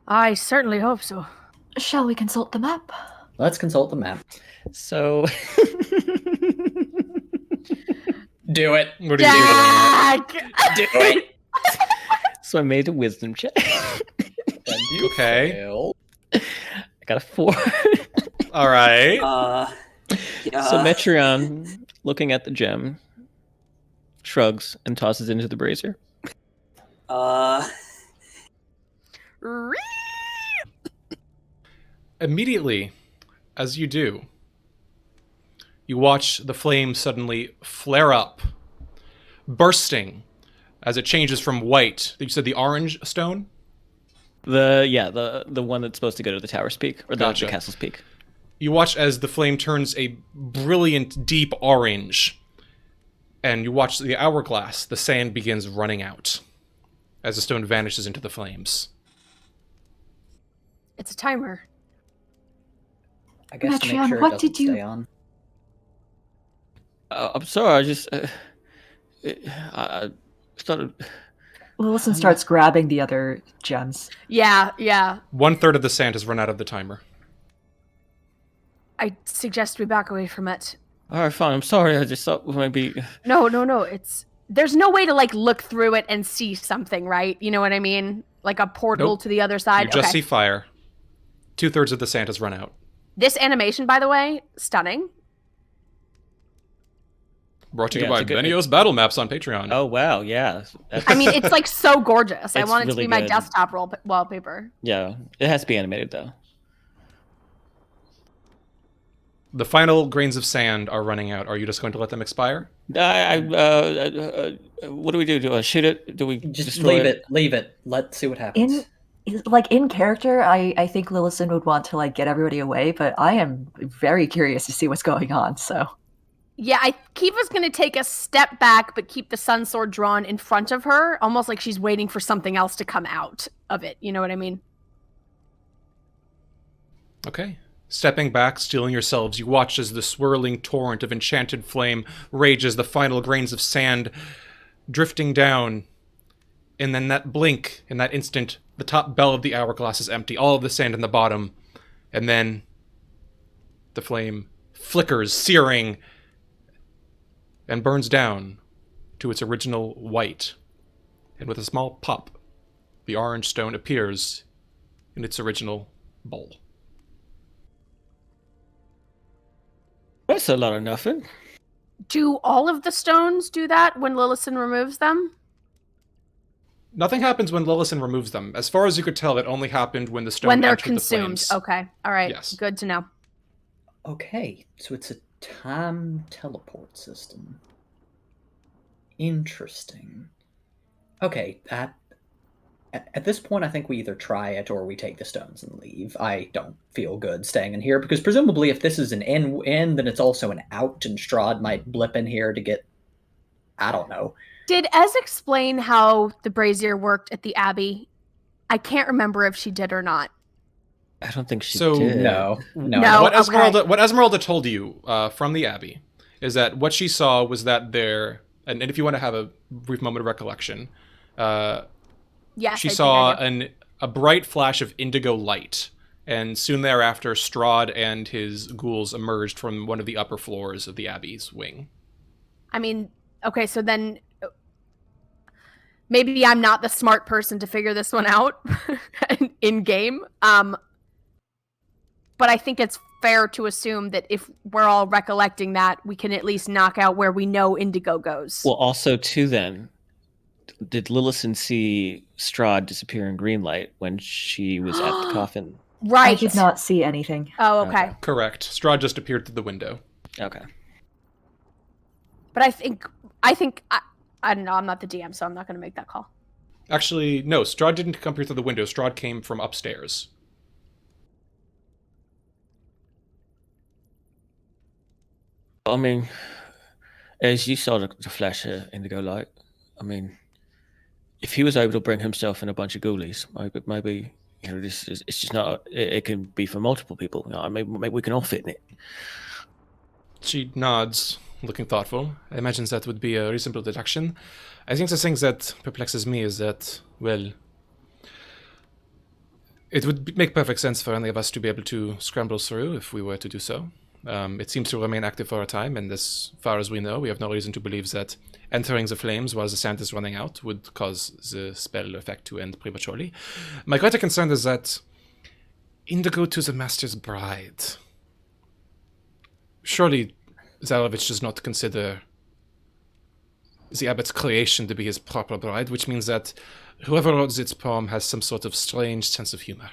I certainly hope so. Shall we consult the map? Let's consult the map. So. Do it. What are you doing? Jack! Do it. So I made a wisdom check. And you Okay. failed. I got a 4. All right. Yeah. So Metreon, looking at the gem, shrugs and tosses it into the brazier. Immediately, as you do, you watch the flame suddenly flare up, bursting as it changes from white. You said the orange stone? The one that's supposed to go to the tower's peak, or the Gotcha. castle's peak. You watch as the flame turns a brilliant, deep orange, and you watch the hourglass. The sand begins running out as the stone vanishes into the flames. It's a timer. I guess to make Metreon, sure it what doesn't did you- stay on. I'm sorry. I just I started. Lillison starts grabbing the other gems. Yeah. 1/3 of the sand has run out of the timer. I suggest we back away from it. All right, fine. I'm sorry. I just thought maybe. No. There's no way to like look through it and see something, right? You know what I mean? Like a portal Nope. to the other side. You just Okay. see fire. 2/3 of the sand has run out. This animation, by the way, stunning. Brought to you Yeah, by it's a good- Benio's Battle Maps on Patreon. Oh wow, yeah. I mean, it's like so gorgeous. I It's want it to really be my good. desktop wallpaper. Yeah, it has to be animated though. The final grains of sand are running out. Are you just going to let them expire? What do we do? Do I shoot it? Do we Just destroy leave it. Let's see what happens. In character, I think Lillison would want to like get everybody away, but I am very curious to see what's going on. So Yeah, Kiva's gonna take a step back, but keep the sun sword drawn in front of her, almost like she's waiting for something else to come out of it. You know what I mean? Okay. Stepping back, steeling yourselves, you watch as the swirling torrent of enchanted flame rages, the final grains of sand drifting down. And then that blink, in that instant, the top bell of the hourglass is empty, all of the sand in the bottom. And then the flame flickers, searing, and burns down to its original white. And with a small pop, the orange stone appears in its original bowl. That's a lot of nothing. Do all of the stones do that when Lillison removes them? Nothing happens when Lillison removes them. As far as you could tell, it only happened when the stone When they're entered consumed. the flames. Okay. All right. Yes. Good to know. Okay, so it's a time teleport system. Interesting. Okay, at this point, I think we either try it or we take the stones and leave. I don't feel good staying in here, because presumably if this is an in, then it's also an out, and Strahd might blip in here to get... I don't know. Did Ez explain how the brazier worked at the Abbey? I can't remember if she did or not. I don't think she So- did. No. No. What okay. Esmeralda told you from the Abbey is that what she saw was that there, and if you want to have a brief moment of recollection, Yes, she I think saw I do. a bright flash of indigo light, and soon thereafter, Strahd and his ghouls emerged from one of the upper floors of the Abbey's wing. I mean, okay, so then maybe I'm not the smart person to figure this one out in game. But I think it's fair to assume that if we're all recollecting that, we can at least knock out where we know indigo goes. Well, also too. Then, did Lillison see Strahd disappear in green light when she was at the coffin? right. I did not see anything. Oh, okay. Okay. Correct. Strahd just appeared through the window. Okay. But I think I don't know. I'm not the DM, so I'm not going to make that call. Actually, no, Strahd didn't come here through the window. Strahd came from upstairs. I mean, as you saw the flash of indigo light, I mean, if he was able to bring himself and a bunch of ghoulies, maybe you know, this is it's just not. It can be for multiple people. You know, maybe we can all fit in it. She nods, looking thoughtful. I imagine that would be a reasonable deduction. I think the thing that perplexes me is that, well, it would make perfect sense for any of us to be able to scramble through if we were to do so. It seems to remain active for a time, and as far as we know, we have no reason to believe that entering the flames while the sand is running out would cause the spell effect to end prematurely. My greater concern is that indigo to the Master's bride. Surely Zarovich does not consider the abbot's creation to be his proper bride, which means that whoever wrote this poem has some sort of strange sense of humor.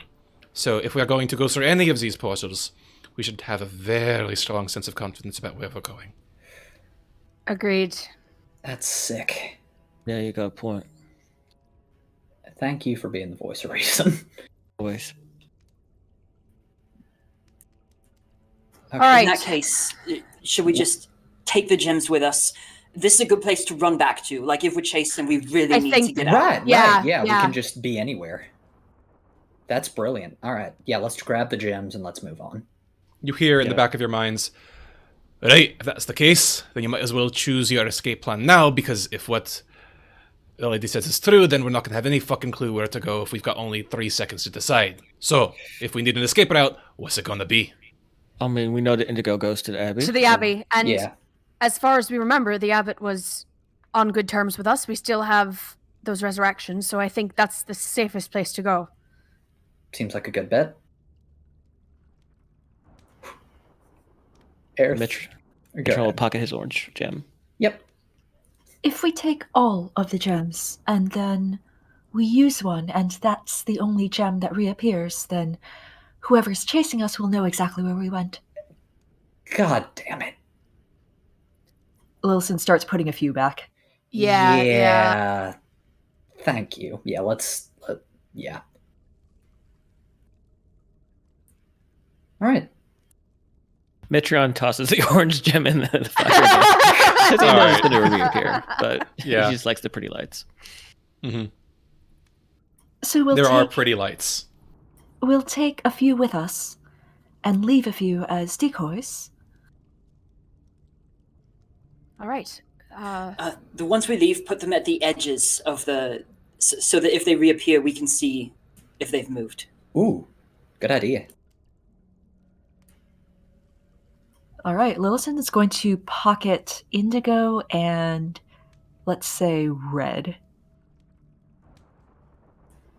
So if we are going to go through any of these portals, we should have a very strong sense of confidence about where we're going. Agreed. That's sick. Yeah, you got a point. Thank you for being the voice of reason. Always. Okay. All right. In that case, should we just take the gems with us this is a good place to run back to. Like, if we're chasing, we really I need think- to get out. Right, Yeah, right. Yeah, we yeah. can just be anywhere. That's brilliant. All right. Yeah, let's grab the gems and let's move on. You hear in the Yeah. back of your minds, right, if that's the case, then you might as well choose your escape plan now, because if what the lady says is true, then we're not going to have any fucking clue where to go if we've got only 3 seconds to decide. So, if we need an escape route, what's it going to be? I mean, we know that Indigo goes to the Abbey. To the Abbey. And Yeah. as far as we remember, the abbot was on good terms with us. We still have those resurrections, so I think that's the safest place to go. Seems like a good bet. Aerith. Go Mitchell will ahead. pocket his orange gem. Yep. If we take all of the gems and then we use one and that's the only gem that reappears, then whoever's chasing us will know exactly where we went. God damn it. Lilson starts putting a few back. Yeah. Thank you. Yeah, yeah. All right. Metreon tosses the orange gem in the fire because he knows Alright. it's going to reappear, but Yeah. he just likes the pretty lights. Mm-hmm. So There are pretty lights. We'll take a few with us and leave a few as decoys. All right. The ones we leave, put them at the edges of so that if they reappear, we can see if they've moved. Ooh, good idea. All right, Lillison is going to pocket indigo and, let's say, red.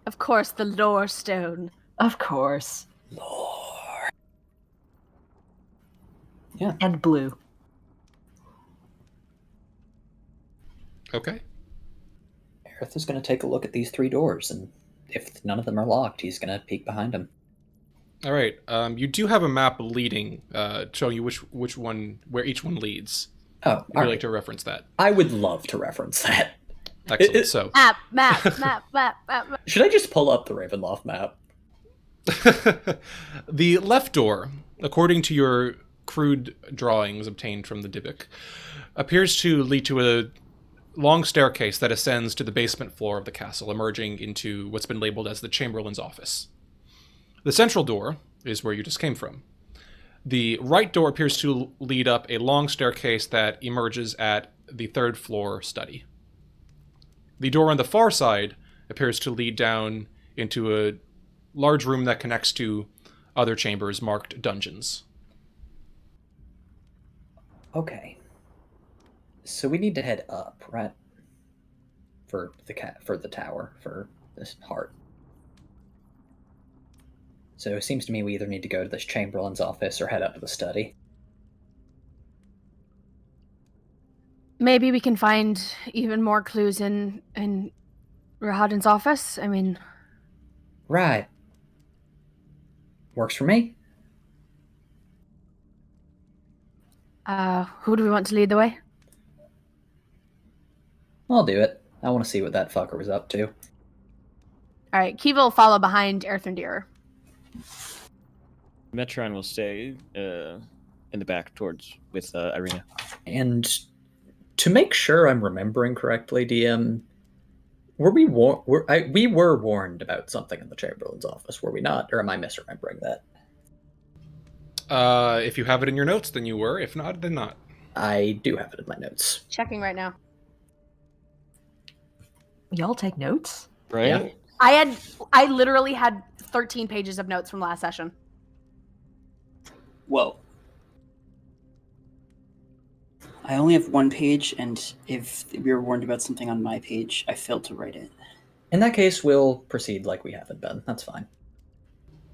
Of course, the lore stone. Of course. Lord. And blue. Okay. Aerith is going to take a look at these 3 doors, and if none of them are locked, he's going to peek behind them. All right. You do have a map leading, showing you which one, where each one leads. Oh, Would you all like right. to reference that? I would love to reference that. Excellent. So, Map. Should I just pull up the Ravenloft map? the left door, according to your crude drawings obtained from the Dybbuk, appears to lead to a long staircase that ascends to the basement floor of the castle, emerging into what's been labeled as the Chamberlain's office. The central door is where you just came from. The right door appears to lead up a long staircase that emerges at the 3rd floor study. The door on the far side appears to lead down into a large room that connects to other chambers marked dungeons. Okay. So we need to head up, right? For the tower, for this heart. So it seems to me we either need to go to this Chamberlain's office or head up to the study. Maybe we can find even more clues in Rahadin's office. I mean, Right. Works for me. who do we want to lead the way? I'll do it. I want to see what that fucker was up to. All right, Kiva will follow behind Earthendir. Metron will stay in the back with Irina. And to make sure I'm remembering correctly, DM, we were warned about something in the Chamberlain's office, were we not? Or am I misremembering that? If you have it in your notes, then you were. If not, then not. I do have it in my notes. Checking right now. Y'all take notes? Right? Yeah. I literally had 13 pages of notes from last session. Whoa. I only have 1 page, and if we were warned about something on my page, I failed to write it. In that case, we'll proceed like we haven't been. That's fine.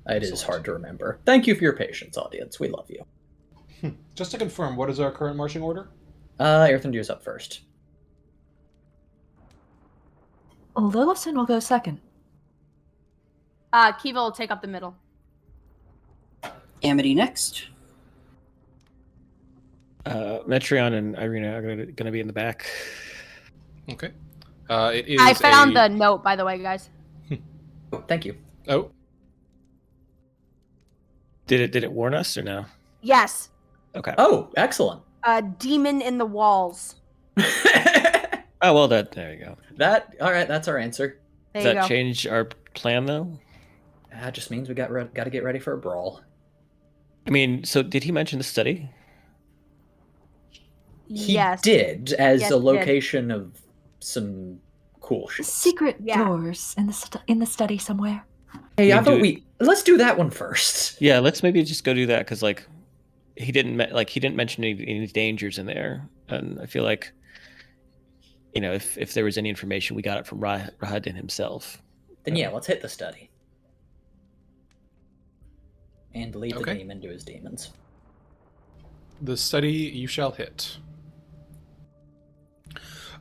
It is hard to remember. Thank you for your patience, audience. We love you. Just to confirm, what is our current marching order? Earthendir's up first. Lillison will go second. Kiva will take up the middle. Amity next. Metreon and Irina are going to be in the back. Okay. It is. I found the note, by the way, guys. Oh, thank you. Oh, Did it warn us or no? Yes, Okay. Oh, excellent. a demon in the walls. Oh well, there you go. All right, that's our answer. There Does you that go. change our plan though? That just means we got to get ready for a brawl. I mean, so did he mention the study? He Yes. did as Yes, a he did. location of some cool shit. Secret Yeah. doors in the study somewhere. Hey, I I mean, vote let's do that one first. Yeah, let's maybe just go do that because like he didn't mention any dangers in there, and I feel like if there was any information, we got it from Rahadin himself. Then yeah, let's hit the study. And leave the Okay. demon to his demons. The study you shall hit.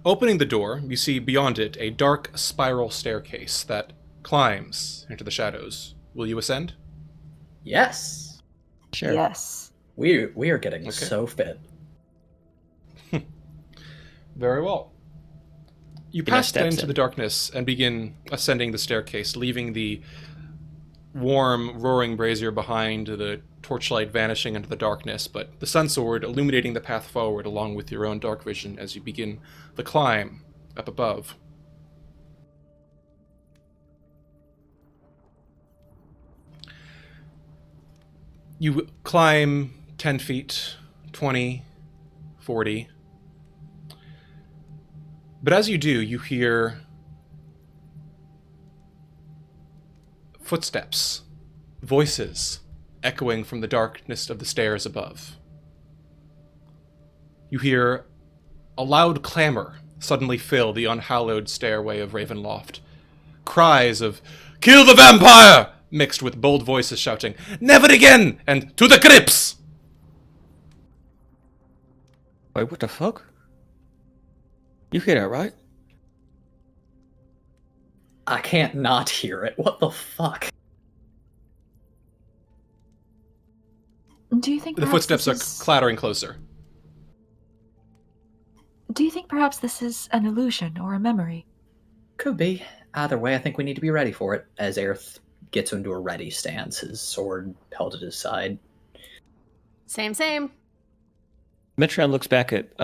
Opening the door, you see beyond it a dark spiral staircase that climbs into the shadows. Will you ascend? Yes. Sure. Yes. We are getting Okay. so fit. Very well. You know, pass then steps into in. the darkness and begin ascending the staircase, leaving the warm, roaring brazier behind, the torchlight vanishing into the darkness, but the sun sword illuminating the path forward along with your own dark vision as you begin the climb up above. You climb 10 feet, 20, 40. But as you do, you hear footsteps, voices echoing from the darkness of the stairs above. You hear a loud clamor suddenly fill the unhallowed stairway of Ravenloft. Cries of, "Kill the vampire!" mixed with bold voices shouting, "Never again!" and "To the crypts!" Wait, what the fuck? You hear that, right? I can't not hear it. What the fuck? Do you think The perhaps footsteps are this is- clattering closer. Do you think perhaps this is an illusion or a memory? Could be. Either way, I think we need to be ready for it. As Aerith gets into a ready stance, his sword held at his side. Same. Metron looks back at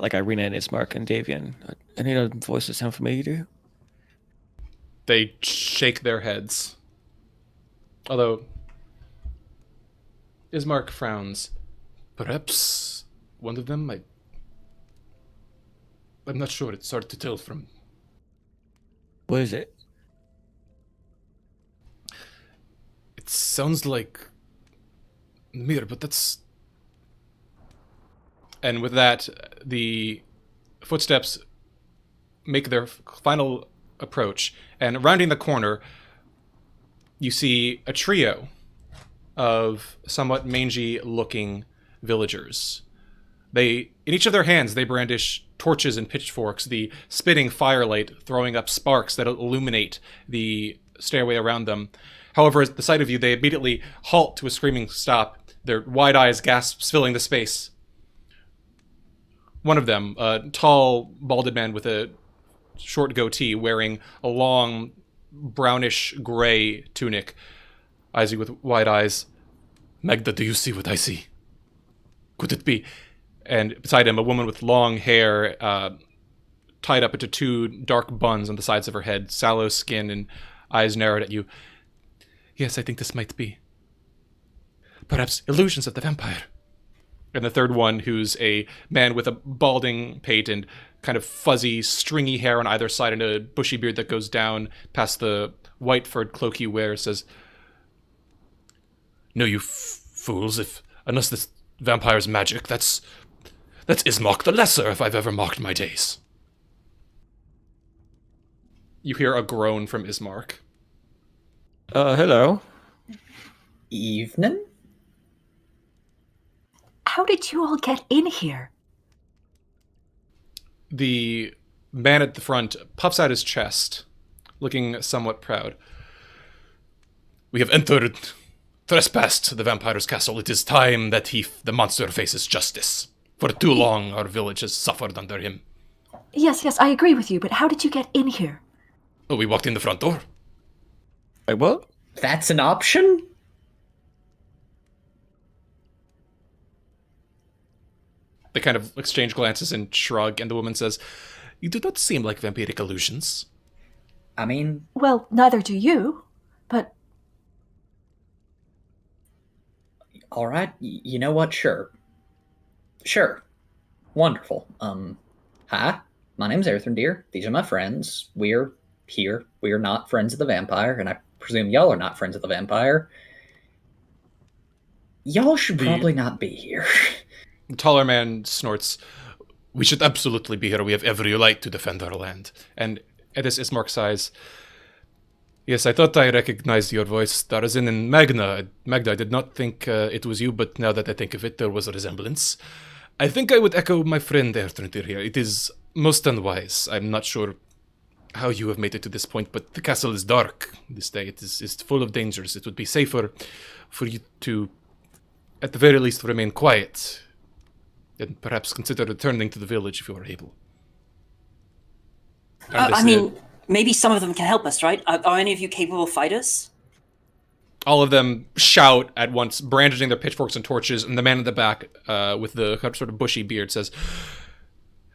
like Irina and Ismark and Davian. Any of the voices sound familiar to you? They shake their heads. Although, Ismark frowns. Perhaps one of them I'm not sure, it's hard to tell from... What is it? It sounds like... Mir, but that's... And with that, the footsteps make their final approach, and rounding the corner, you see a trio of somewhat mangy-looking villagers. In each of their hands, they brandish torches and pitchforks, the spitting firelight throwing up sparks that illuminate the stairway around them. However, at the sight of you, they immediately halt to a screaming stop, their wide eyes gasps filling the space. One of them, a tall, balded man with a short goatee, wearing a long, brownish-gray tunic, eyes you with wide eyes. "Magda, do you see what I see? Could it be?" And beside him, a woman with long hair, tied up into two dark buns on the sides of her head, sallow skin and eyes narrowed at you. "Yes, I think this might be. Perhaps illusions of the vampire." And the third one, who's a man with a balding pate and kind of fuzzy, stringy hair on either side and a bushy beard that goes down past the white furred cloak he wears, says, "No, you fools, unless this vampire's magic, that's Ismark the Lesser, if I've ever marked my days." You hear a groan from Ismark. Hello. Evening? How did you all get in here? The man at the front puffs out his chest, looking somewhat proud. "We have trespassed the vampire's castle. It is time that the monster faces justice. For too long, our village has suffered under him." Yes, I agree with you, but how did you get in here? "Oh, we walked in the front door." Wait, what? That's an option? They kind of exchange glances and shrug, and the woman says, "You do not seem like vampiric illusions." I mean, Well, neither do you, but all right. You know what? Sure. Sure. Wonderful. Hi. My name's Deer. These are my friends. We're here. We are not friends of the vampire, and I presume y'all are not friends of the vampire. Y'all should probably not be here. The taller man snorts, "We should absolutely be here. We have every right to defend our land." And at this Ismark sighs, "Yes, I thought I recognized your voice. That is in Magna. Magda, I did not think it was you, but now that I think of it, there was a resemblance. I think I would echo my friend Ertrandir here. It is most unwise. I'm not sure how you have made it to this point, but the castle is dark this day. It is full of dangers. It would be safer for you to, at the very least, remain quiet, and perhaps consider returning to the village if you are able." I mean, maybe some of them can help us, right? Are any of you capable fighters? All of them shout at once, brandishing their pitchforks and torches, and the man in the back, with the sort of bushy beard, says,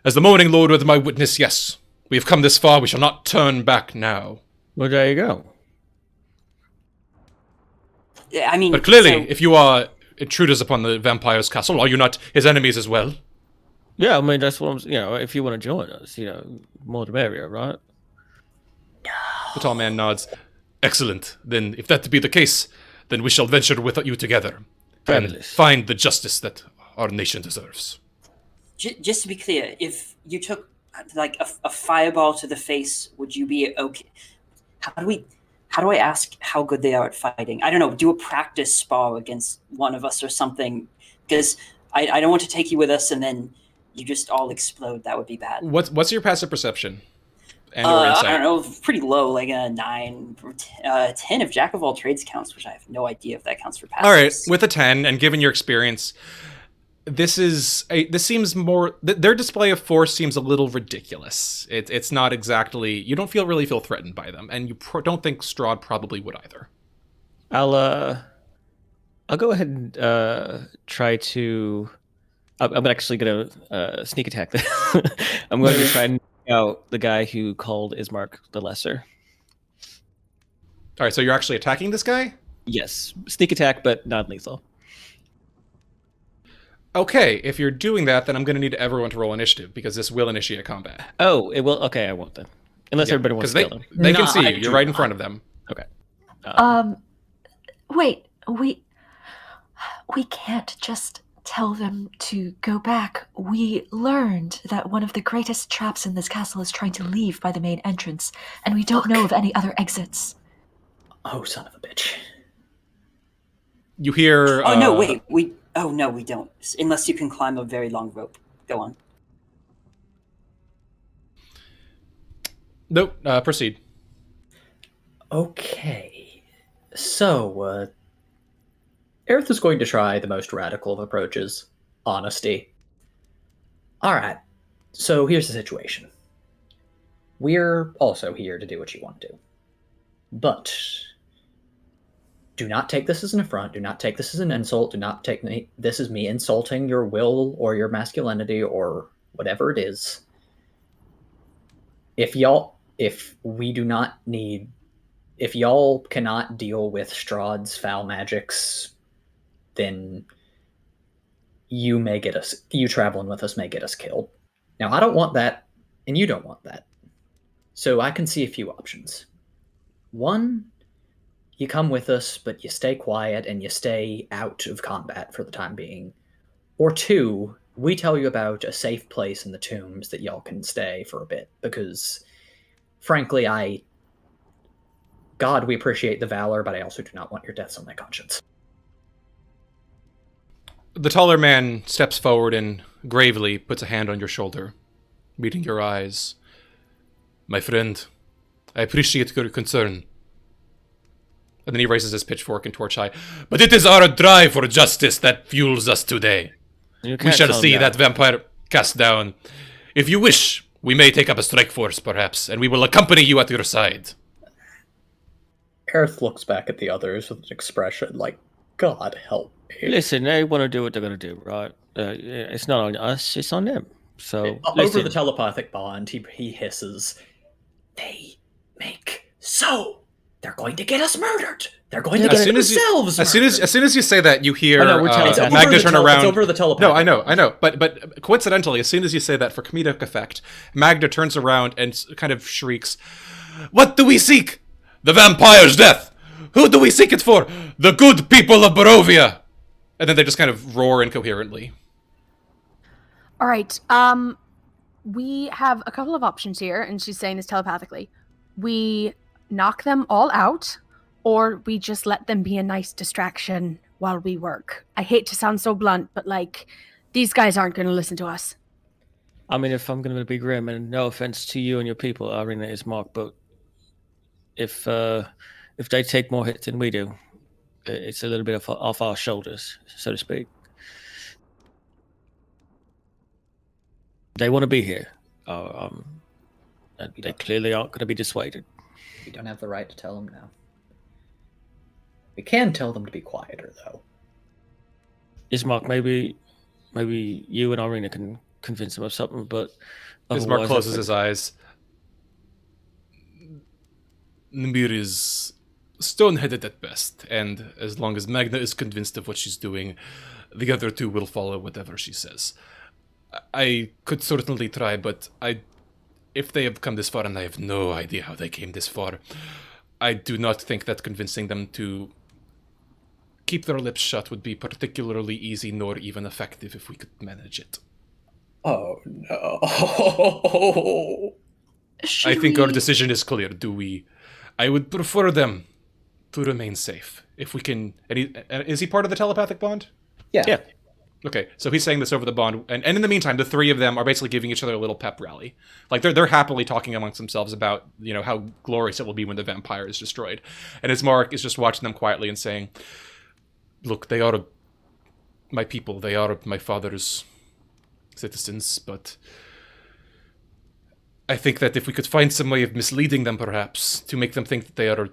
"As the Moaning Lord with my witness, yes. We have come this far, we shall not turn back now." Well, there you go. Yeah, I mean, But clearly, if you are intruders upon the vampire's castle, are you not his enemies as well? Yeah, I mean, that's what I'm, if you want to join us, more the merrier, right? The tall man nods. "Excellent. Then, if that be the case, then we shall venture with you together. Fabulous. And find the justice that our nation deserves." just to be clear, if you took like a fireball to the face, would you be okay? How do I ask how good they are at fighting? I don't know. Do a practice spar against one of us or something, because I don't want to take you with us and then you just all explode. That would be bad. What's your passive perception? And or insight? I don't know, pretty low, like a 9, 10 if Jack of all trades counts, which I have no idea if that counts for passives. All right, with a 10, and given your experience, this seems more. Their display of force seems a little ridiculous. It's not exactly. You don't really feel threatened by them, and you don't think Strahd probably would either. I'll go ahead and try to. I'm actually going to sneak attack them. I'm going to try and take out the guy who called Ismark the Lesser. All right, so you're actually attacking this guy? Yes, sneak attack, but non-lethal. Okay, if you're doing that, then I'm going to need everyone to roll initiative, because this will initiate combat. Oh, it will? Okay, I won't then. Unless everybody wants to kill them. They can see you. You're right in front of them. Okay. Wait, we can't just tell them to go back. We learned that one of the greatest traps in this castle is trying to leave by the main entrance, and we don't know of any other exits. Oh, son of a bitch. You hear... Oh, no, wait. No, we don't. Unless you can climb a very long rope. Go on. Nope, proceed. Okay. So, Aerith is going to try the most radical of approaches. Honesty. Alright. So here's the situation. We're also here to do what you want to do. But do not take this as an affront. Do not take this as an insult. Do not take this as me insulting your will or your masculinity or whatever it is. If y'all cannot deal with Strahd's foul magics, then you traveling with us may get us killed. Now, I don't want that, and you don't want that. So I can see a few options. One, you come with us, but you stay quiet and you stay out of combat for the time being. Or two, we tell you about a safe place in the tombs that y'all can stay for a bit, because, frankly, God, we appreciate the valor, but I also do not want your deaths on my conscience. The taller man steps forward and gravely puts a hand on your shoulder, meeting your eyes. "My friend, I appreciate your concern." And then he raises his pitchfork and torch high. "But it is our drive for justice that fuels us today. We shall see that vampire cast down. If you wish, we may take up a strike force, perhaps, and we will accompany you at your side." Aerith looks back at the others with an expression like, God help Listen, they want to do what they're going to do, right? It's not on us, it's on them. So, Over the telepathic bond, he hisses, "They make so. They're going to get us murdered. They're going to get themselves murdered." As soon as you say that, you hear Oh, no, we're Magda turn around. It's over the telepathic. No, I know. But coincidentally, as soon as you say that, for comedic effect, Magda turns around and kind of shrieks, "What do we seek? The vampire's death! Who do we seek it for? The good people of Barovia!" And then they just kind of roar incoherently. All right. We have a couple of options here, and she's saying this telepathically. We knock them all out, or we just let them be a nice distraction while we work. I hate to sound so blunt, but like, these guys aren't going to listen to us. I mean, if I'm going to be grim, and no offense to you and your people, Arena is Mark, but if they take more hits than we do, it's a little bit off our shoulders, so to speak. They want to be here. And they clearly aren't going to be dissuaded. We don't have the right to tell them now. We can tell them to be quieter, though. Ismark, maybe you and Arena can convince them of something, but Ismark closes his eyes. Nimir is stone-headed at best, and as long as Magna is convinced of what she's doing, the other two will follow whatever she says. I could certainly try, but if they have come this far, and I have no idea how they came this far, I do not think that convincing them to keep their lips shut would be particularly easy nor even effective if we could manage it. Oh, no. I think our decision is clear. I would prefer them to remain safe. If we can... is he part of the telepathic bond? Yeah. Okay, so he's saying this over the bond, and in the meantime, the three of them are basically giving each other a little pep rally. Like, they're happily talking amongst themselves about, how glorious it will be when the vampire is destroyed. And Ismark is just watching them quietly and saying, "Look, they are my people, they are my father's citizens, but I think that if we could find some way of misleading them, perhaps, to make them think that they are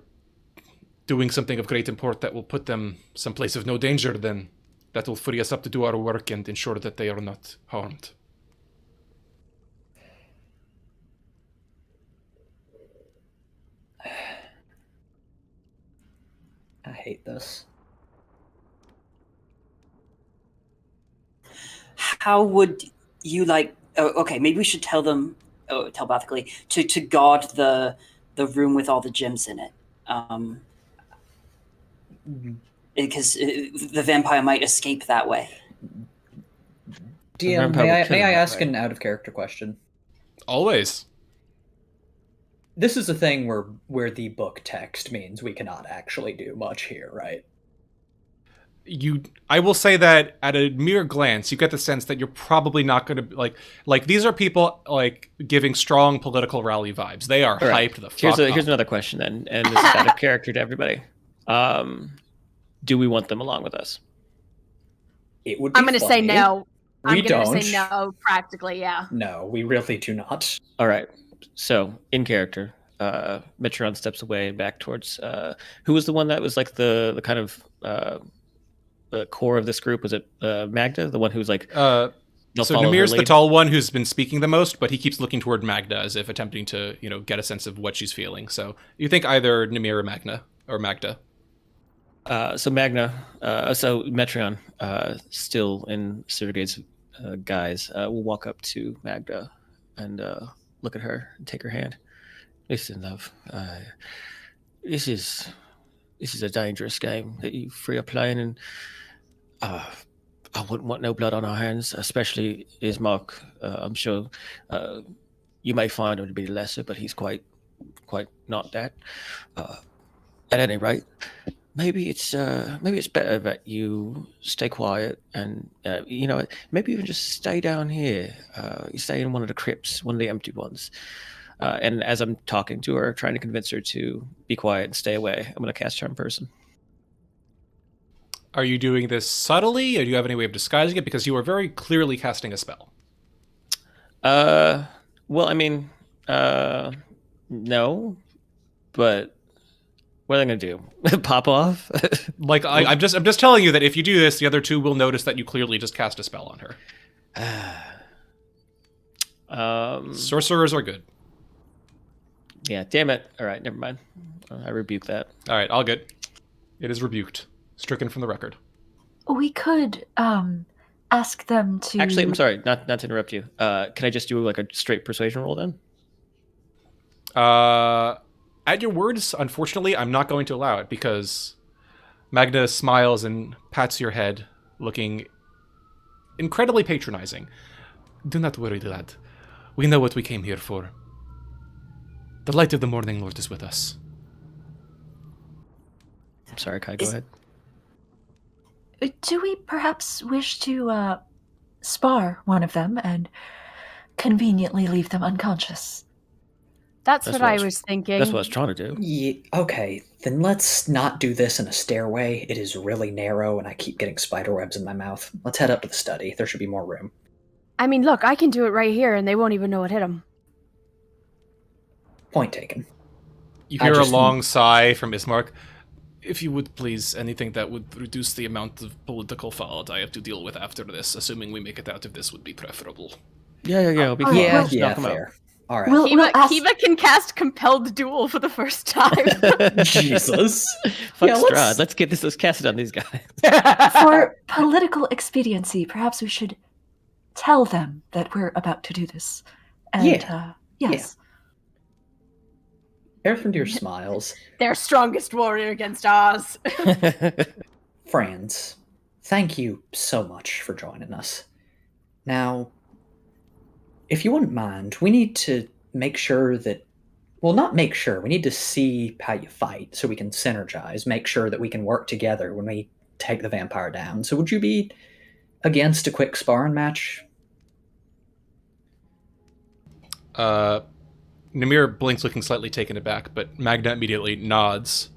doing something of great import that will put them someplace of no danger, then that will free us up to do our work and ensure that they are not harmed." I hate this. How would you like... okay, maybe we should tell them telepathically to guard the room with all the gems in it. Because the vampire might escape that way. DM, may I ask an out-of-character question? Always. This is a thing where the book text means we cannot actually do much here, right? I will say that at a mere glance, you get the sense that you're probably not going to like these are people like giving strong political rally vibes. They are hyped the fuck up. Here's another question then, and this is out of character to everybody. Do we want them along with us? It would be I'm going to say no. We don't. I'm going to say no, practically, yeah. No, we really do not. All right. So, in character, Metron steps away back towards... who was the one that was like the kind of... the core of this group? Was it Magda, the one who's like... so Nimir's the tall one who's been speaking the most, but he keeps looking toward Magda as if attempting to, get a sense of what she's feeling. So you think either Nimir or Magda. So Metron, still in Sergei's guise, will walk up to Magda and look at her and take her hand. "Listen, love, this is a dangerous game that you three are playing, and I wouldn't want no blood on our hands, especially Ismark. I'm sure you may find him to be the lesser, but he's quite not that. At any rate, maybe it's better that you stay quiet and maybe even just stay down here. You stay in one of the crypts, one of the empty ones." And as I'm talking to her, trying to convince her to be quiet and stay away, I'm going to cast Charm Person. Are you doing this subtly, or do you have any way of disguising it? Because you are very clearly casting a spell. Well, I mean, no, but What are they gonna do? Pop off? Like I'm just telling you that if you do this, the other two will notice that you clearly just cast a spell on her. Sorcerers are good. Yeah, damn it. All right, never mind. I rebuke that. All right, all good. It is rebuked, stricken from the record. We could ask them to. Actually, I'm sorry, not to interrupt you. Can I just do like a straight persuasion roll then? At your words, unfortunately, I'm not going to allow it because Magna smiles and pats your head, looking incredibly patronizing. Do not worry, lad. We know what we came here for. The light of the Morning Lord is with us. I'm sorry, Kai, go ahead. Do we perhaps wish to spar one of them and conveniently leave them unconscious? That's what I was thinking. That's what I was trying to do. Yeah, okay, then let's not do this in a stairway. It is really narrow, and I keep getting spider webs in my mouth. Let's head up to the study. There should be more room. I mean, look, I can do it right here, and they won't even know what hit them. Point taken. You hear a long sigh from Ismark. If you would please, anything that would reduce the amount of political fallout I have to deal with after this, assuming we make it out of this, would be preferable. Yeah. It'll be fine. Yeah, fair. All right. Kiva can cast Compelled Duel for the first time. Jesus. Fuck Strahd. Let's cast it on these guys. For political expediency, perhaps we should tell them that we're about to do this. And, yes. Erthendir smiles. Their strongest warrior against ours. Friends, thank you so much for joining us. Now, if you wouldn't mind, we need to make sure that... Well, not make sure. We need to see how you fight so we can synergize, make sure that we can work together when we take the vampire down. So would you be against a quick sparring match? Namir blinks, looking slightly taken aback, but Magna immediately nods.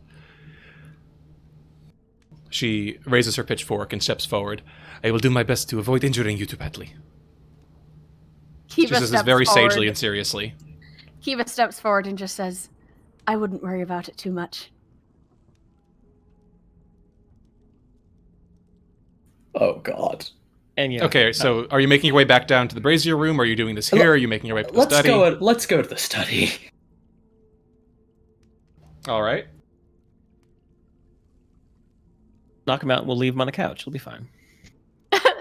She raises her pitchfork and steps forward. I will do my best to avoid injuring you too badly. She says this very sagely and seriously. Kiva steps forward and just says, I wouldn't worry about it too much. Oh, God. And yeah. Okay, so are you making your way back down to the brazier room? Or are you doing this here? Are you making your way up to the study? Let's go to the study. All right. Knock him out and we'll leave him on the couch. It'll be fine.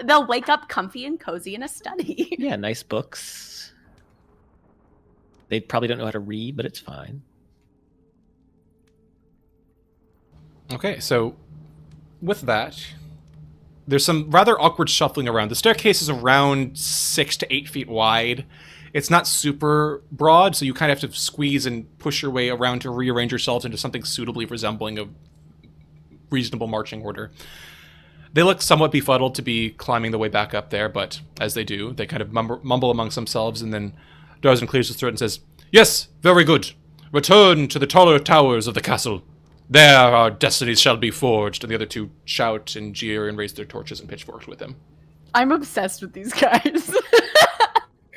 They'll wake up comfy and cozy in a study. Yeah, nice books. They probably don't know how to read, but it's fine. Okay, so with that, there's some rather awkward shuffling around. The staircase is around 6 to 8 feet wide. It's not super broad, so you kind of have to squeeze and push your way around to rearrange yourselves into something suitably resembling a reasonable marching order. They look somewhat befuddled to be climbing the way back up there, but as they do, they kind of mumble amongst themselves, and then Darzen clears his throat and says, Yes, very good. Return to the taller towers of the castle. There our destinies shall be forged. And the other two shout and jeer and raise their torches and pitchforks with him. I'm obsessed with these guys.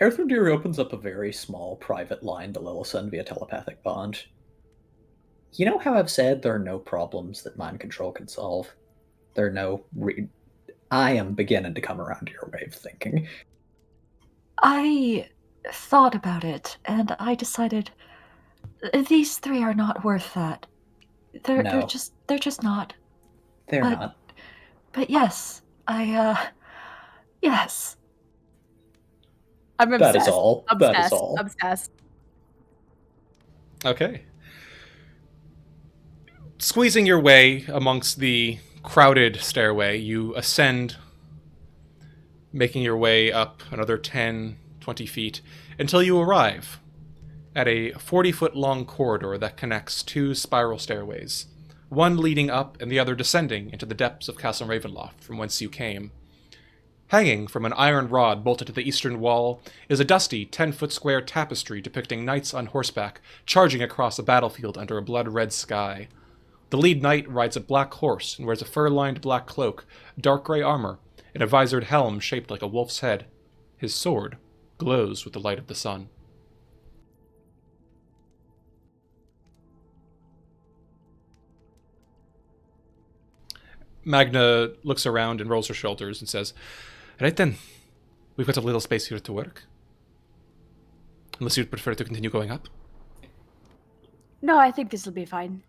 Erthendir opens up a very small private line to Lillison via telepathic bond. You know how I've said there are no problems that mind control can solve? There are no... I am beginning to come around to your way of thinking. I thought about it, and I decided these three are not worth that. They're just not. They're not. But yes, yes. I'm obsessed. That is all. Obsessed. That is all. Obsessed. Okay. Squeezing your way amongst the crowded stairway, you ascend, making your way up another 10, 20 feet, until you arrive at a 40-foot long corridor that connects two spiral stairways, one leading up and the other descending into the depths of Castle Ravenloft, from whence you came. Hanging from an iron rod bolted to the eastern wall is a dusty 10-foot square tapestry depicting knights on horseback charging across a battlefield under a blood-red sky. The lead knight rides a black horse and wears a fur-lined black cloak, dark gray armor, and a visored helm shaped like a wolf's head. His sword glows with the light of the sun. Magna looks around and rolls her shoulders and says, "Right then, we've got a little space here to work. Unless you'd prefer to continue going up." No, I think this will be fine.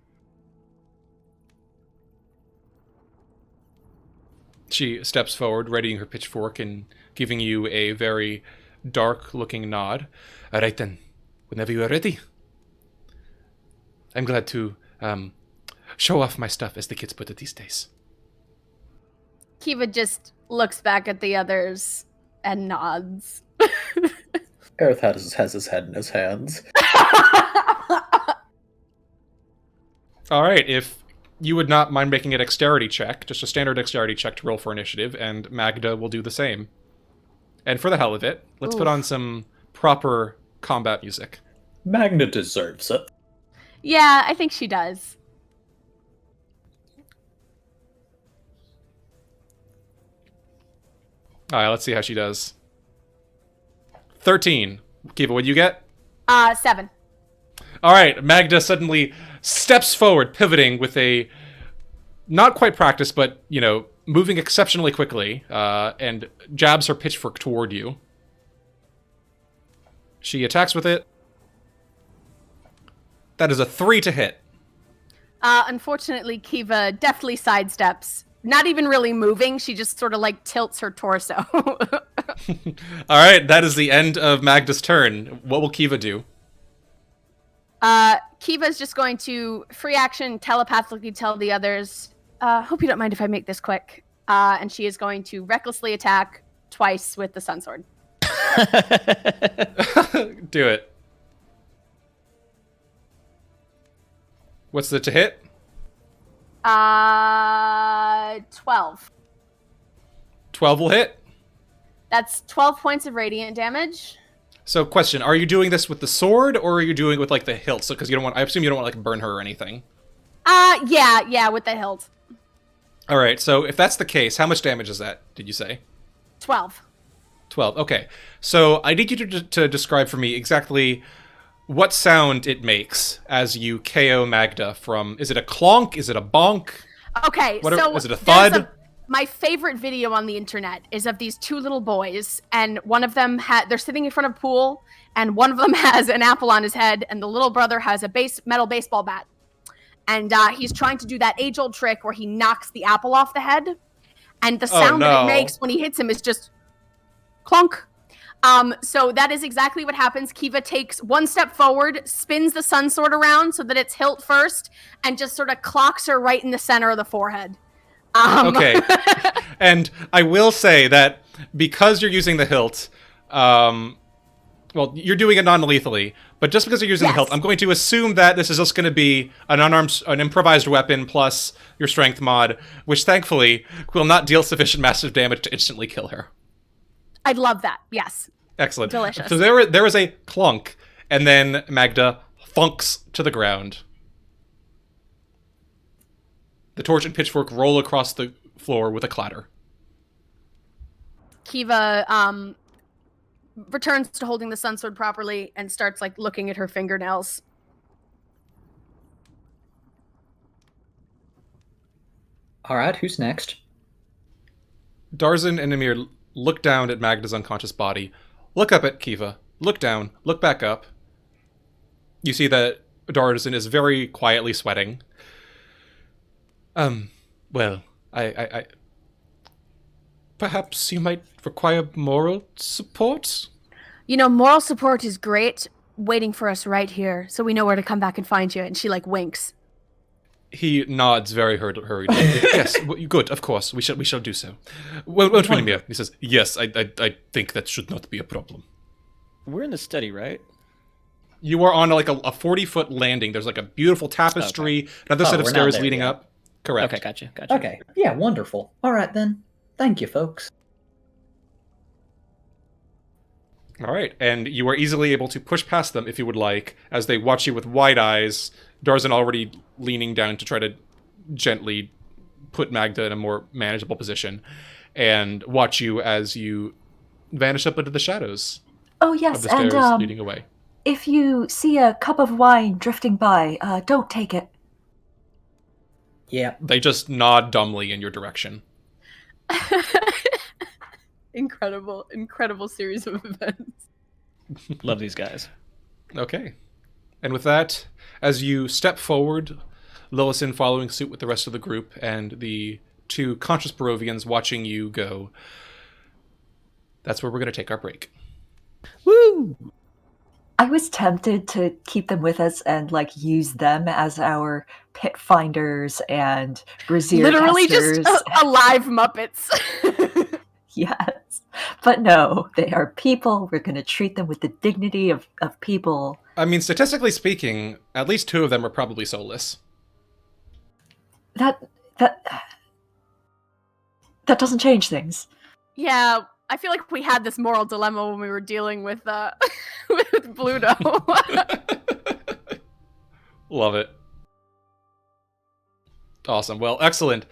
She steps forward, readying her pitchfork and giving you a very dark-looking nod. "All right then, whenever you are ready. I'm glad to show off my stuff, as the kids put it these days." Kiva just looks back at the others and nods. Aerith has his head in his hands. All right, if you would not mind making a dexterity check, just a standard dexterity check to roll for initiative, and Magda will do the same. And for the hell of it, let's put on some proper combat music. Magna deserves it. Yeah, I think she does. All right, let's see how she does. 13. Kiva, what'd you get? 7. All right, Magda suddenly steps forward, pivoting with a not quite practiced, but, moving exceptionally quickly, and jabs her pitchfork toward you. She attacks with it. That is a 3 to hit. Unfortunately, Kiva deftly sidesteps. Not even really moving, she just sort of tilts her torso. All right, that is the end of Magda's turn. What will Kiva do? Kiva's just going to free action telepathically tell the others, hope you don't mind if I make this quick. And she is going to recklessly attack twice with the Sun Sword. Do it. What's the to hit? 12. 12 will hit. That's 12 points of radiant damage. So, question: are you doing this with the sword, or are you doing it with the hilt? So, because I assume you don't want burn her or anything. Yeah, with the hilt. All right. So, if that's the case, how much damage is that? Did you say? 12. 12. Okay. So, I need you to describe for me exactly what sound it makes as you KO Magda from. Is it a clonk? Is it a bonk? Okay. Is it a thud? My favorite video on the internet is of these two little boys, and one of them they're sitting in front of a pool, and one of them has an apple on his head, and the little brother has a metal baseball bat. And he's trying to do that age-old trick where he knocks the apple off the head, and the sound that it makes when he hits him is just clunk. So that is exactly what happens. Kiva takes one step forward, spins the sun sword around so that it's hilt first, and just sort of clocks her right in the center of the forehead. Okay. And I will say that because you're using the hilt, you're doing it non-lethally, but just because you're using the hilt, I'm going to assume that this is just going to be an improvised weapon plus your strength mod, which thankfully will not deal sufficient massive damage to instantly kill her. I'd love that. Yes. Excellent. Delicious. So there is a clunk, and then Magda thunks to the ground. The torch and pitchfork roll across the floor with a clatter. Kiva returns to holding the sun sword properly and starts looking at her fingernails. All right, who's next? Darzan and Amir look down at Magda's unconscious body, look up at Kiva, look down, look back up. You see that Darzan is very quietly sweating. Well, I perhaps you might require moral support? Moral support is great, waiting for us right here, so we know where to come back and find you. And she winks. He nods very hurriedly. Yes, good, of course, we shall do so. Won't we, Amir? He says, yes, I think that should not be a problem. We're in the study, right? You are on a 40-foot landing. There's a beautiful tapestry, another set of stairs leading up. Correct. Okay, gotcha. Okay, yeah, wonderful. All right, then. Thank you, folks. All right, and you are easily able to push past them if you would like, as they watch you with wide eyes, Darzan already leaning down to try to gently put Magda in a more manageable position, and watch you as you vanish up into the shadows Oh, yes, of the stairs and leading away. if you see a cup of wine drifting by, don't take it. Yeah. They just nod dumbly in your direction. Incredible series of events. Love these guys. Okay. And with that, as you step forward, Lillison following suit with the rest of the group, and the two conscious Barovians watching you go, that's where we're going to take our break. Woo! I was tempted to keep them with us and use them as our pit finders and brazier Literally casters. just alive Muppets. Yes. But no, they are people. We're going to treat them with the dignity of people. I mean, statistically speaking, at least two of them are probably soulless. That doesn't change things. Yeah, I feel like we had this moral dilemma when we were dealing with with Bluto. Love it. Awesome. Well, excellent.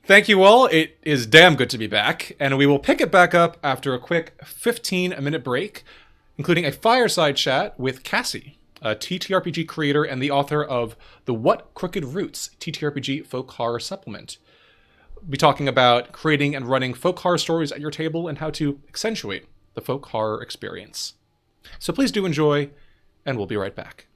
Thank you all. It is damn good to be back, and we will pick it back up after a quick 15-minute break, including a fireside chat with Cassie, a TTRPG creator and the author of the What Crooked Roots TTRPG Folk Horror Supplement. We'll be talking about creating and running folk horror stories at your table and how to accentuate the folk horror experience. So please do enjoy, and we'll be right back.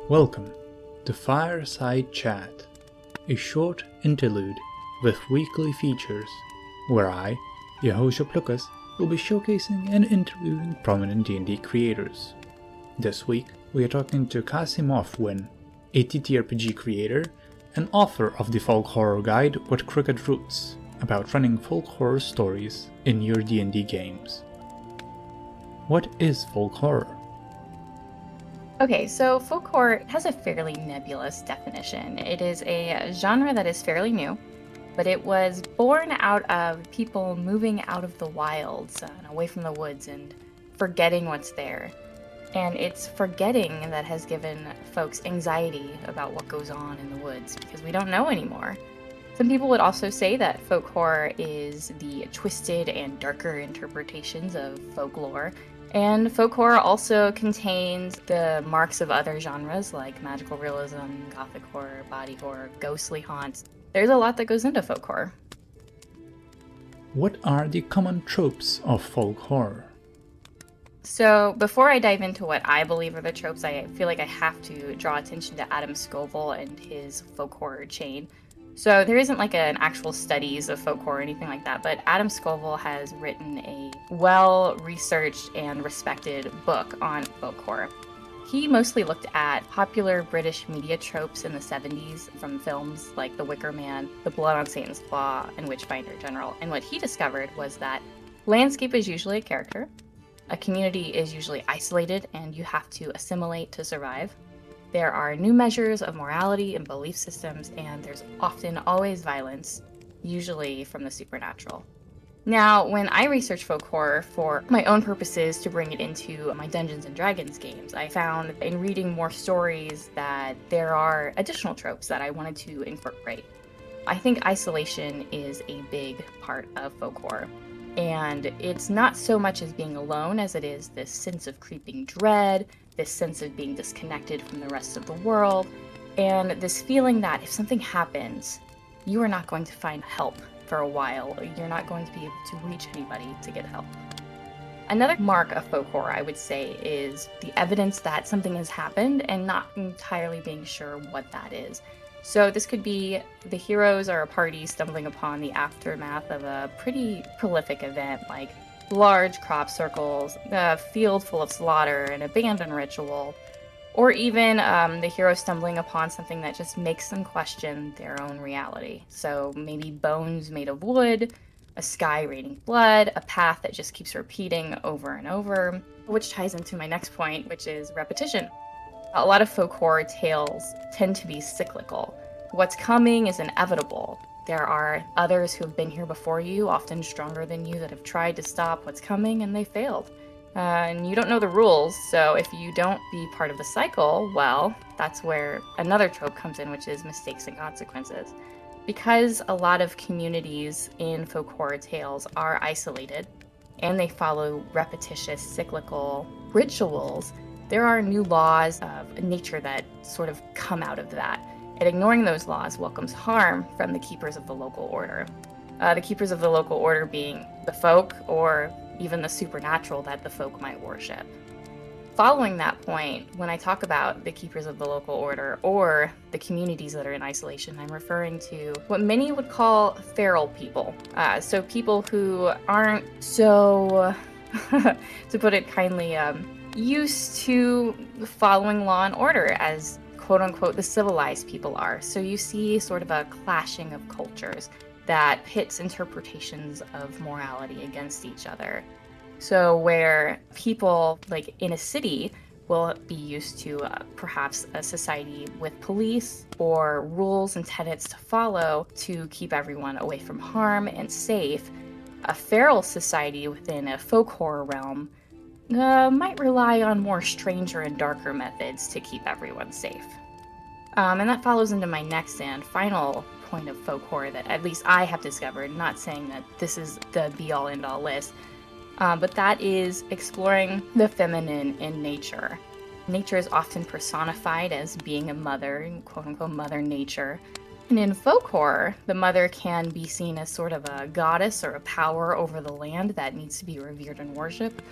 Welcome to Fireside Chat, a short interlude with weekly features, where I, your host Lucas, will be showcasing and interviewing prominent D&D creators. This week, we are talking to Cassie Mothwin, a TTRPG creator and author of the folk horror guide What Crooked Roots, about running folk horror stories in your D&D games. What is folk horror? Okay, so folk horror has a fairly nebulous definition. It is a genre that is fairly new, but it was born out of people moving out of the wilds and away from the woods and forgetting what's there. And it's forgetting that has given folks anxiety about what goes on in the woods, because we don't know anymore. Some people would also say that folk horror is the twisted and darker interpretations of folklore. And folk horror also contains the marks of other genres like magical realism, gothic horror, body horror, ghostly haunts. There's a lot that goes into folk horror. What are the common tropes of folk horror? So before I dive into what I believe are the tropes, I feel like I have to draw attention to Adam Scoville and his folk horror chain. So there isn't an actual studies of folk horror or anything like that, but Adam Scoville has written a well-researched and respected book on folk horror. He mostly looked at popular British media tropes in the 70s from films like The Wicker Man, The Blood on Satan's Claw, and Witchfinder General. And what he discovered was that landscape is usually a character, a community is usually isolated, and you have to assimilate to survive. There are new measures of morality and belief systems, and there's often always violence, usually from the supernatural. Now, when I research folk horror for my own purposes to bring it into my Dungeons & Dragons games, I found in reading more stories that there are additional tropes that I wanted to incorporate. I think isolation is a big part of folk horror. And it's not so much as being alone as it is this sense of creeping dread, this sense of being disconnected from the rest of the world, and this feeling that if something happens, you are not going to find help for a while. You're not going to be able to reach anybody to get help. Another mark of folk horror, I would say, is the evidence that something has happened and not entirely being sure what that is. So this could be the heroes or a party stumbling upon the aftermath of a pretty prolific event, like large crop circles, a field full of slaughter, an abandoned ritual, or even the hero stumbling upon something that just makes them question their own reality. So maybe bones made of wood, a sky raining blood, a path that just keeps repeating over and over, which ties into my next point, which is repetition. A lot of folk horror tales tend to be cyclical. What's coming is inevitable. There are others who have been here before you, often stronger than you, that have tried to stop what's coming and they failed. And you don't know the rules, so if you don't be part of the cycle, well, that's where another trope comes in, which is mistakes and consequences. Because a lot of communities in folk horror tales are isolated and they follow repetitious, cyclical rituals, there are new laws of nature that sort of come out of that. And ignoring those laws welcomes harm from the keepers of the local order. The keepers of the local order being the folk or even the supernatural that the folk might worship. Following that point, when I talk about the keepers of the local order or the communities that are in isolation, I'm referring to what many would call feral people. So people who aren't so, to put it kindly, used to following law and order as quote-unquote the civilized people are. So you see sort of a clashing of cultures that pits interpretations of morality against each other. So where people like in a city will be used to perhaps a society with police or rules and tenets to follow to keep everyone away from harm and safe, a feral society within a folk horror realm might rely on more stranger and darker methods to keep everyone safe. And that follows into my next and final point of folk horror that at least I have discovered, not saying that this is the be-all end-all list, but that is exploring the feminine in nature. Nature is often personified as being a mother, quote-unquote mother nature. And in folk horror, the mother can be seen as sort of a goddess or a power over the land that needs to be revered and worshipped,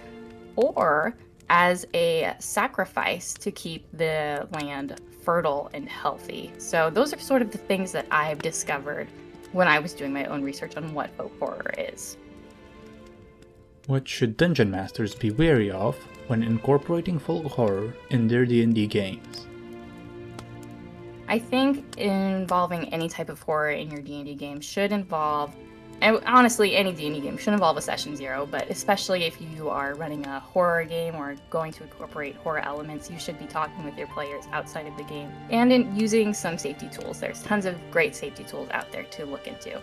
or as a sacrifice to keep the land fertile and healthy. So those are sort of the things that I've discovered when I was doing my own research on what folk horror is. What should dungeon masters be wary of when incorporating folk horror in their D&D games? I think involving any type of horror in your D&D game should involve, and honestly, any D&D game should involve a session zero, but especially if you are running a horror game or going to incorporate horror elements, you should be talking with your players outside of the game and in using some safety tools. There's tons of great safety tools out there to look into.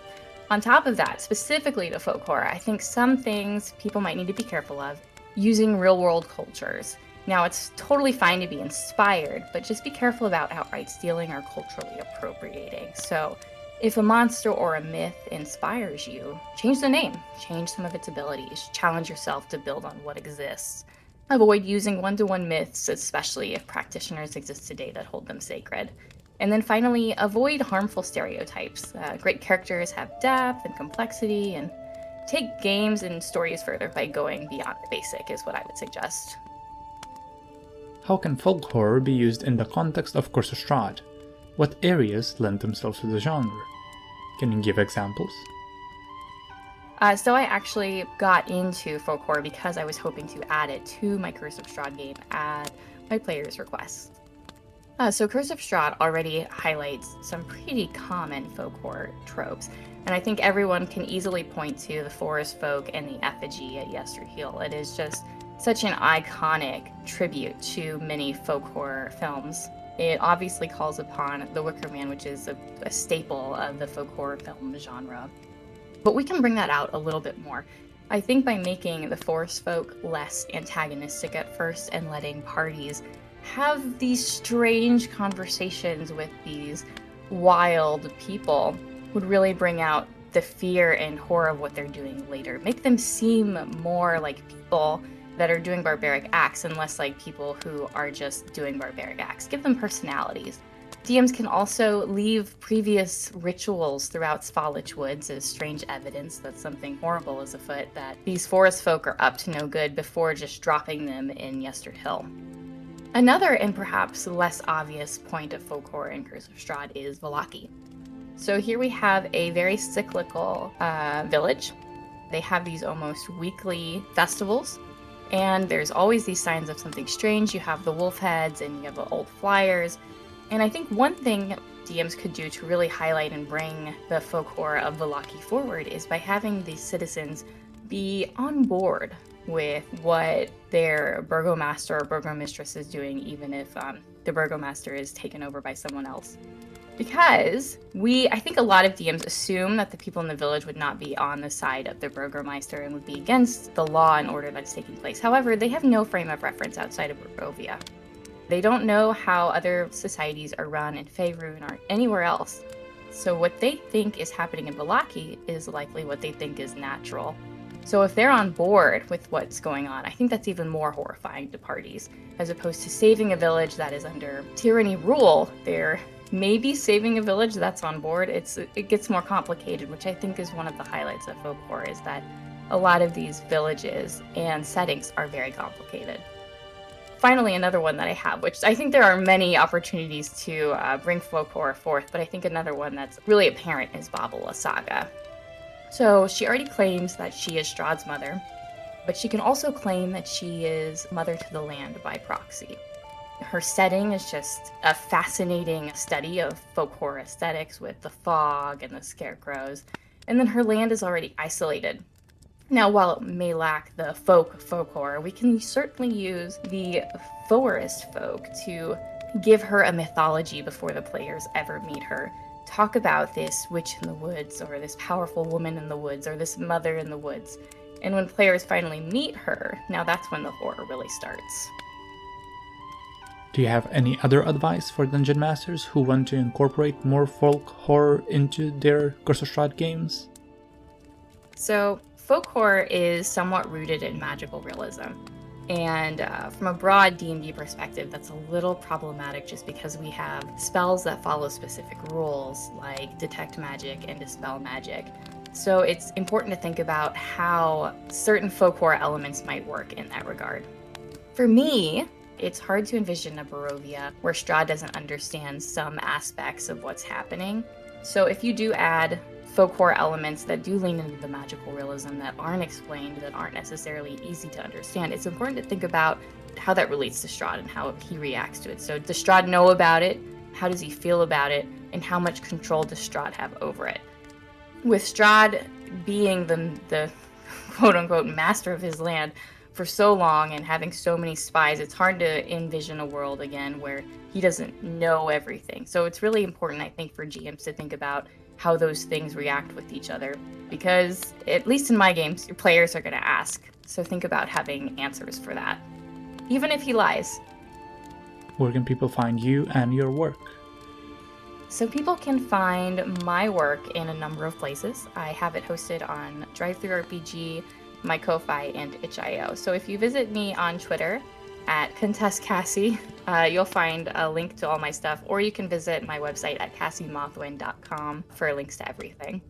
On top of that, specifically to folk horror, I think some things people might need to be careful of, using real-world cultures. Now, it's totally fine to be inspired, but just be careful about outright stealing or culturally appropriating. So, if a monster or a myth inspires you, change the name, change some of its abilities, challenge yourself to build on what exists. Avoid using one-to-one myths, especially if practitioners exist today that hold them sacred. And then finally, avoid harmful stereotypes. Great characters have depth and complexity, and take games and stories further by going beyond the basic is what I would suggest. How can folk horror be used in the context of Curse of Strahd? What areas lend themselves to the genre? Can you give examples? So I actually got into folk horror because I was hoping to add it to my Curse of Strahd game at my players' request. So Curse of Strahd already highlights some pretty common folk horror tropes, and I think everyone can easily point to the forest folk and the effigy at Yesterhill. It is just such an iconic tribute to many folk horror films. It obviously calls upon the Wicker Man, which is a staple of the folk horror film genre. But we can bring that out a little bit more. I think by making the forest folk less antagonistic at first and letting parties have these strange conversations with these wild people would really bring out the fear and horror of what they're doing later. Make them seem more like people that are doing barbaric acts and less like people who are just doing barbaric acts. Give them personalities. DMs can also leave previous rituals throughout Svalich Woods as strange evidence that something horrible is afoot, that these forest folk are up to no good before just dropping them in Yesterhill. Another and perhaps less obvious point of folk horror in Curse of Strahd is Vallaki. So here we have a very cyclical village. They have these almost weekly festivals, and there's always these signs of something strange. You have the wolf heads and you have the old flyers. And I think one thing DMs could do to really highlight and bring the folk horror of Vallaki forward is by having the citizens be on board with what their burgomaster or burgomistress is doing, even if the burgomaster is taken over by someone else. Because I think a lot of DMs assume that the people in the village would not be on the side of the burgomaster and would be against the law and order that's taking place. However, they have no frame of reference outside of Barovia. They don't know how other societies are run in Faerun or anywhere else. So what they think is happening in Vallaki is likely what they think is natural. So if they're on board with what's going on, I think that's even more horrifying to parties. As opposed to saving a village that is under tyranny rule, they're maybe saving a village that's on board. It gets more complicated, which I think is one of the highlights of folk horror, is that a lot of these villages and settings are very complicated. Finally, another one that I have, which I think there are many opportunities to bring folk horror forth, but I think another one that's really apparent is Babala Saga. So she already claims that she is Strahd's mother, but she can also claim that she is mother to the land by proxy. Her setting is just a fascinating study of folk horror aesthetics with the fog and the scarecrows, and then her land is already isolated. Now, while it may lack the folk horror, we can certainly use the forest folk to give her a mythology before the players ever meet her. Talk about this witch in the woods, or this powerful woman in the woods, or this mother in the woods. And when players finally meet her, now that's when the horror really starts. Do you have any other advice for dungeon masters who want to incorporate more folk horror into their Curse of Strahd games? So, folk horror is somewhat rooted in magical realism. And from a broad D&D perspective, that's a little problematic just because we have spells that follow specific rules, like detect magic and dispel magic. So it's important to think about how certain folk horror elements might work in that regard. For me, it's hard to envision a Barovia where Strahd doesn't understand some aspects of what's happening. So if you do add folk horror elements that do lean into the magical realism that aren't explained, that aren't necessarily easy to understand, it's important to think about how that relates to Strahd and how he reacts to it. So does Strahd know about it? How does he feel about it? And how much control does Strahd have over it? With Strahd being the quote-unquote master of his land for so long and having so many spies, it's hard to envision a world again where he doesn't know everything. So it's really important, I think, for GMs to think about how those things react with each other, because at least in my games, your players are going to ask. So think about having answers for that, even if he lies. Where can people find you and your work? So people can find my work in a number of places. I have it hosted on DriveThruRPG, my Ko-Fi, and itch.io. So if you visit me on Twitter at ContestCassie, you'll find a link to all my stuff, or you can visit my website at CassieMothwin.com for links to everything.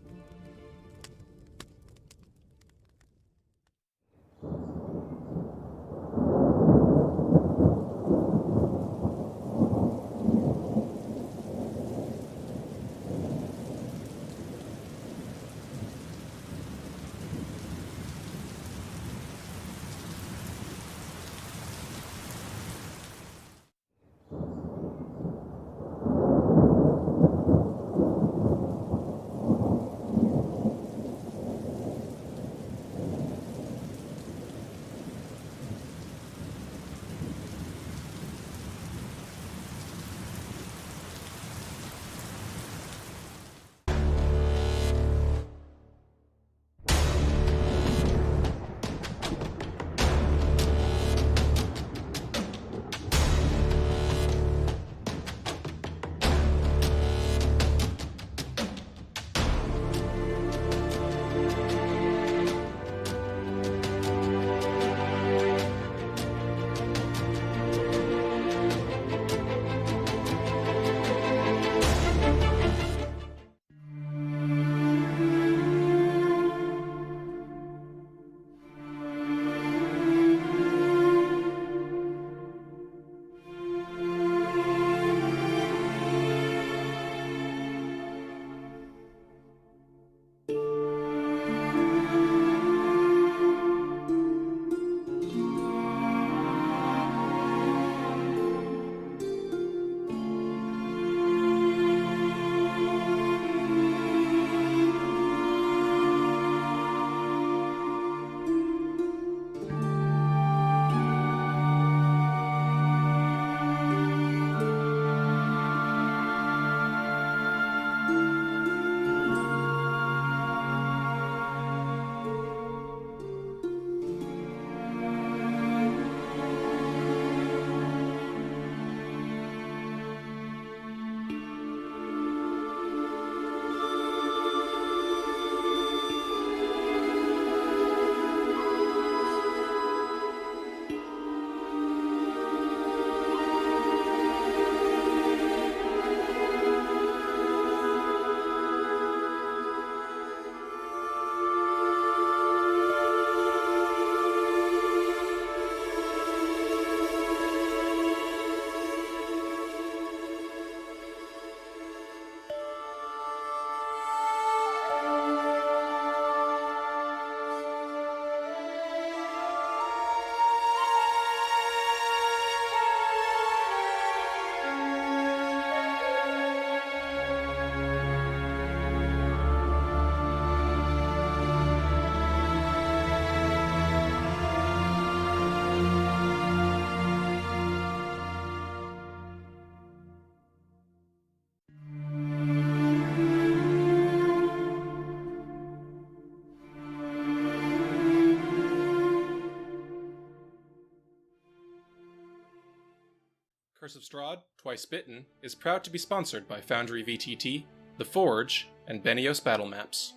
Curse of Strahd, Twice Bitten, is proud to be sponsored by Foundry VTT, The Forge, and Benios Battle Maps.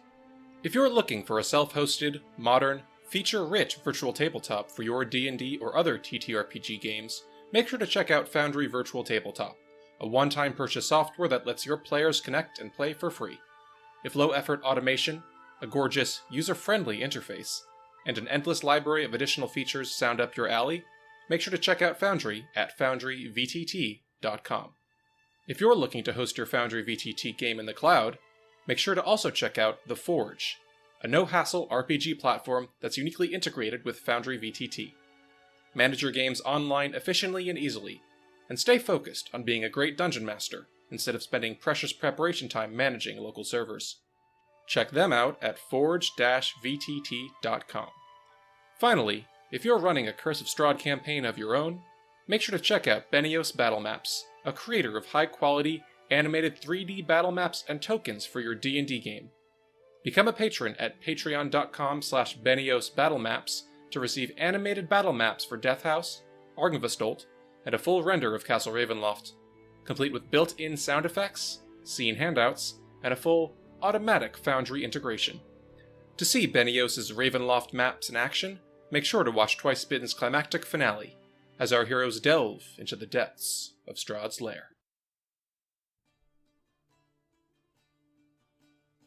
If you're looking for a self-hosted, modern, feature-rich virtual tabletop for your D&D or other TTRPG games, make sure to check out Foundry Virtual Tabletop, a one-time purchase software that lets your players connect and play for free. If low-effort automation, a gorgeous, user-friendly interface, and an endless library of additional features sound up your alley, make sure to check out Foundry at foundryvtt.com. If you're looking to host your Foundry VTT game in the cloud, make sure to also check out The Forge, a no-hassle RPG platform that's uniquely integrated with Foundry VTT. Manage your games online efficiently and easily, and stay focused on being a great dungeon master instead of spending precious preparation time managing local servers. Check them out at forge-vtt.com. Finally, if you're running a Curse of Strahd campaign of your own, make sure to check out Benios Battle Maps, a creator of high-quality, animated 3D battle maps and tokens for your D&D game. Become a patron at patreon.com/BeniosBattleMaps to receive animated battle maps for Death House, Argynvostolt, and a full render of Castle Ravenloft, complete with built-in sound effects, scene handouts, and a full automatic Foundry integration. To see Benios' Ravenloft maps in action, make sure to watch Twice Bitten's climactic finale, as our heroes delve into the depths of Strahd's lair.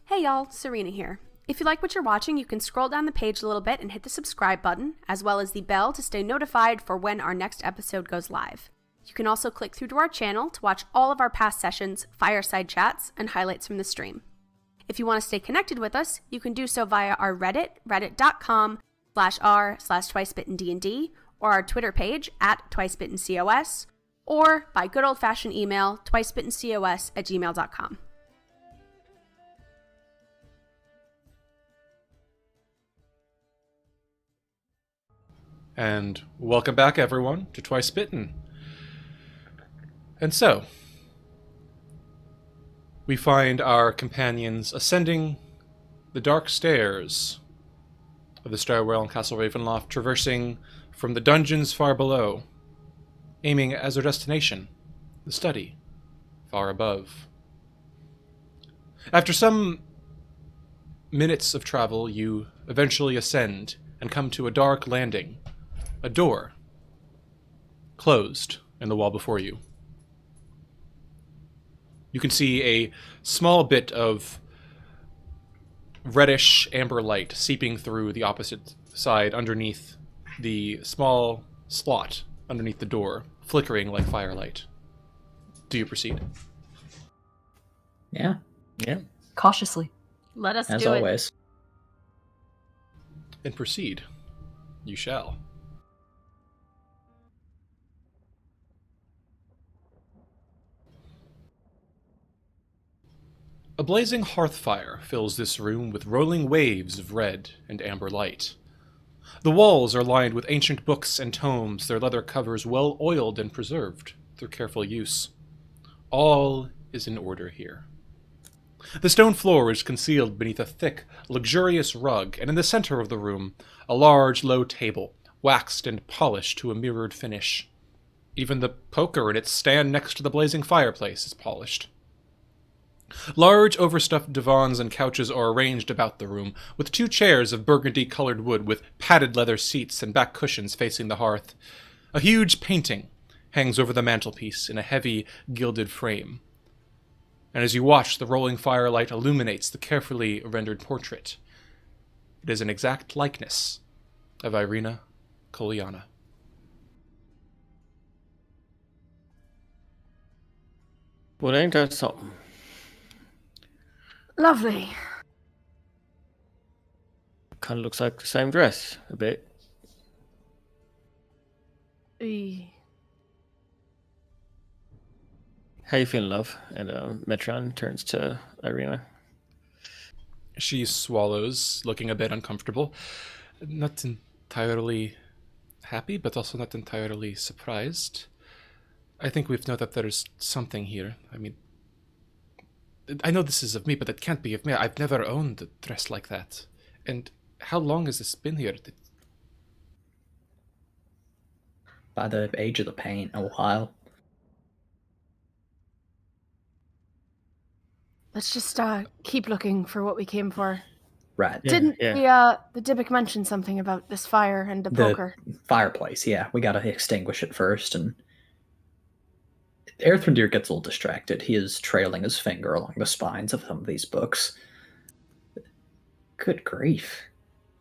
Hey y'all, Serena here. If you like what you're watching, you can scroll down the page a little bit and hit the subscribe button, as well as the bell to stay notified for when our next episode goes live. You can also click through to our channel to watch all of our past sessions, fireside chats, and highlights from the stream. If you want to stay connected with us, you can do so via our Reddit, reddit.com/r/twicebittendnd, or our Twitter page at twicebittencos, or by good old-fashioned email, twicebittencos@gmail.com. And welcome back, everyone, to Twice Bitten. And so, we find our companions ascending the dark stairs of the stairwell in Castle Ravenloft, traversing from the dungeons far below, aiming as their destination, the study, far above. After some minutes of travel, you eventually ascend and come to a dark landing, a door closed in the wall before you. You can see a small bit of reddish amber light seeping through the opposite side underneath the small slot underneath the door, flickering like firelight. Do you proceed? Yeah, Cautiously. Let us as do it. always. Then proceed. You shall. A blazing hearth fire fills this room with rolling waves of red and amber light. The walls are lined with ancient books and tomes, their leather covers well oiled and preserved through careful use. All is in order here. The stone floor is concealed beneath a thick, luxurious rug, and in the center of the room, a large, low table, waxed and polished to a mirrored finish. Even the poker in its stand next to the blazing fireplace is polished. Large, overstuffed divans and couches are arranged about the room, with 2 chairs of burgundy-colored wood with padded leather seats and back cushions facing the hearth. A huge painting hangs over the mantelpiece in a heavy, gilded frame. And as you watch, the rolling firelight illuminates the carefully rendered portrait. It is an exact likeness of Irina Koliana. Well, ain't that something? Lovely. Kind of looks like the same dress, a bit. How you feeling, love? And Metron turns to Irina. She swallows, looking a bit uncomfortable. Not entirely happy, but also not entirely surprised. I think we've known that there's something here. I mean, I know this is of me, but it can't be of me. I've never owned a dress like that. And how long has this been here? By the age of the paint, a while. Let's just keep looking for what we came for. Right. Yeah, Didn't yeah. the Dybbuk mention something about this fire and the The poker? fireplace, yeah. We gotta extinguish it first, and Erthrindir gets a little distracted. He is trailing his finger along the spines of some of these books. Good grief.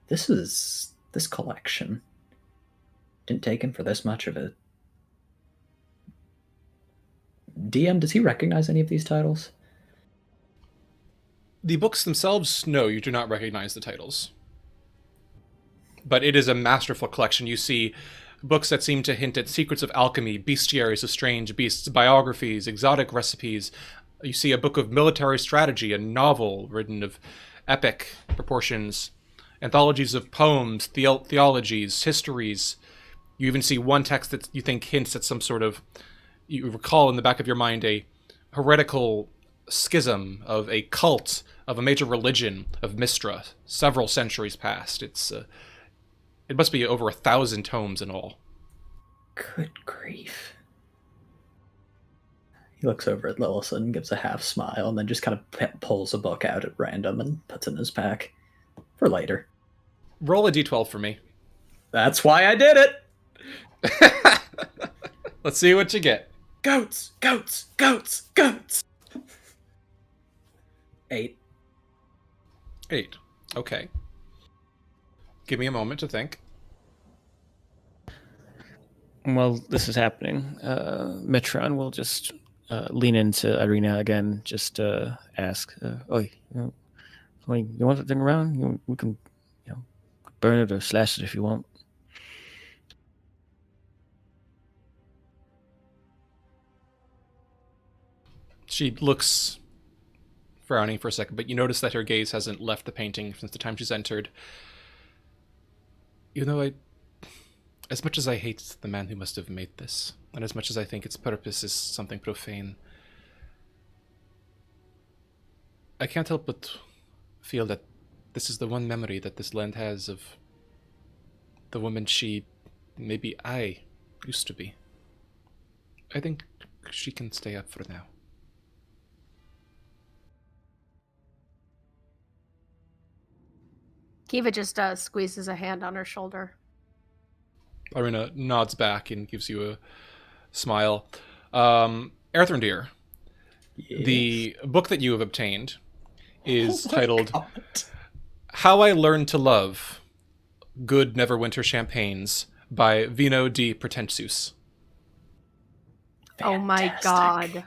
This collection didn't take him for this much of it. DM, does he recognize any of these titles? The books themselves, no, you do not recognize the titles. But it is a masterful collection. You see books that seem to hint at secrets of alchemy, bestiaries of strange beasts, biographies, exotic recipes. You see a book of military strategy, a novel written of epic proportions, anthologies of poems, theologies, histories. You even see one text that you think hints at some sort of, you recall in the back of your mind, a heretical schism of a cult of a major religion of Mistra, several centuries past. It must be over 1,000 tomes in all. Good grief. He looks over at Lillison, gives a half smile, and then just kind of pulls a book out at random and puts it in his pack for later. Roll a d12 for me. That's why I did it! Let's see what you get. Goats! Goats! Goats! Goats! 8. 8. Okay. Give me a moment to think. While this is happening, Metron will just lean into Irina again, just ask, "Oi, you want that thing around? We can, burn it or slash it if you want." She looks frowning for a second, but you notice that her gaze hasn't left the painting since the time she's entered. You know, as much as I hate the man who must have made this, and as much as I think its purpose is something profane, I can't help but feel that this is the one memory that this land has of the woman maybe I, used to be. I think she can stay up for now. Kiva just squeezes a hand on her shoulder. Irina nods back and gives you a smile. Erthrindir, Yes. the book that you have obtained is titled How I Learned to Love Good Neverwinter Champagnes by Vino di Pretensus. Oh my god.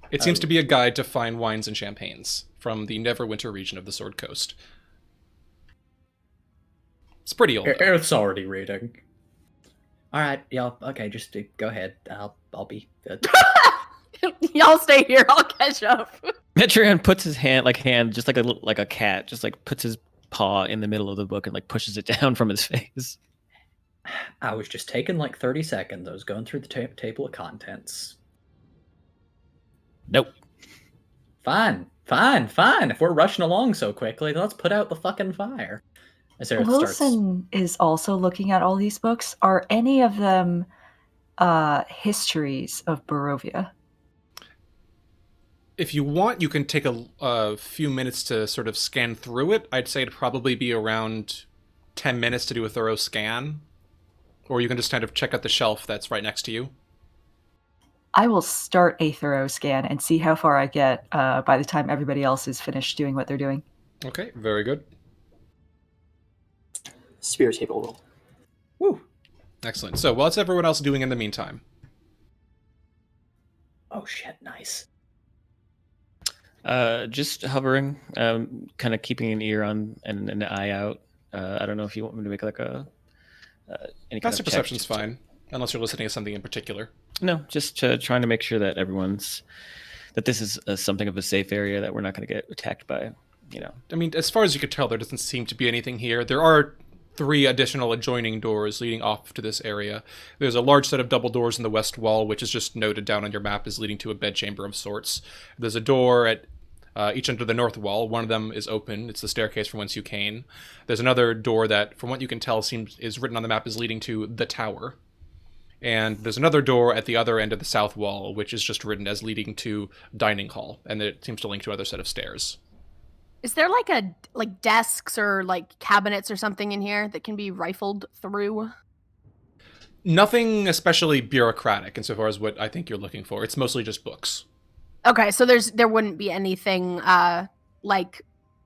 It seems to be a guide to fine wines and champagnes from the Neverwinter region of the Sword Coast. It's pretty old. Aerith's already reading. Alright, y'all, okay, just go ahead. I'll be... Y'all stay here, I'll catch up. Metron puts his hand just like a cat, just like puts his paw in the middle of the book and like pushes it down from his face. I was just taking like 30 seconds. I was going through the table of contents. Nope. Fine. If we're rushing along so quickly, then let's put out the fucking fire. As Aerith starts... Wilson is also looking at all these books. Are any of them histories of Barovia? If you want, you can take a few minutes to sort of scan through it. I'd say it'd probably be around 10 minutes to do a thorough scan. Or you can just kind of check out the shelf that's right next to you. I will start a thorough scan and see how far I get by the time everybody else is finished doing what they're doing. Okay, very good. Spirit table roll. Woo. Excellent. So, what's everyone else doing in the meantime? Oh shit, nice. Just hovering, kind of keeping an ear on and an eye out. I don't know if you want me to make like any kind Passive of perception's check. fine, unless you're listening to something in particular. No, just trying to make sure that that this is something of a safe area, that we're not going to get attacked by, I mean, as far as you could tell, there doesn't seem to be anything here. There are 3 additional adjoining doors leading off to this area. There's a large set of double doors in the west wall, which is just noted down on your map as leading to a bedchamber of sorts. There's a door at each end of the north wall. One of them is open. It's the staircase from whence you came. There's another door that, from what you can tell, is written on the map as leading to the tower. And there's another door at the other end of the south wall, which is just written as leading to dining hall, and it seems to link to another set of stairs. Is there like desks or like cabinets or something in here that can be rifled through? Nothing especially bureaucratic insofar as what I think you're looking for. It's mostly just books. Okay, so there wouldn't be anything like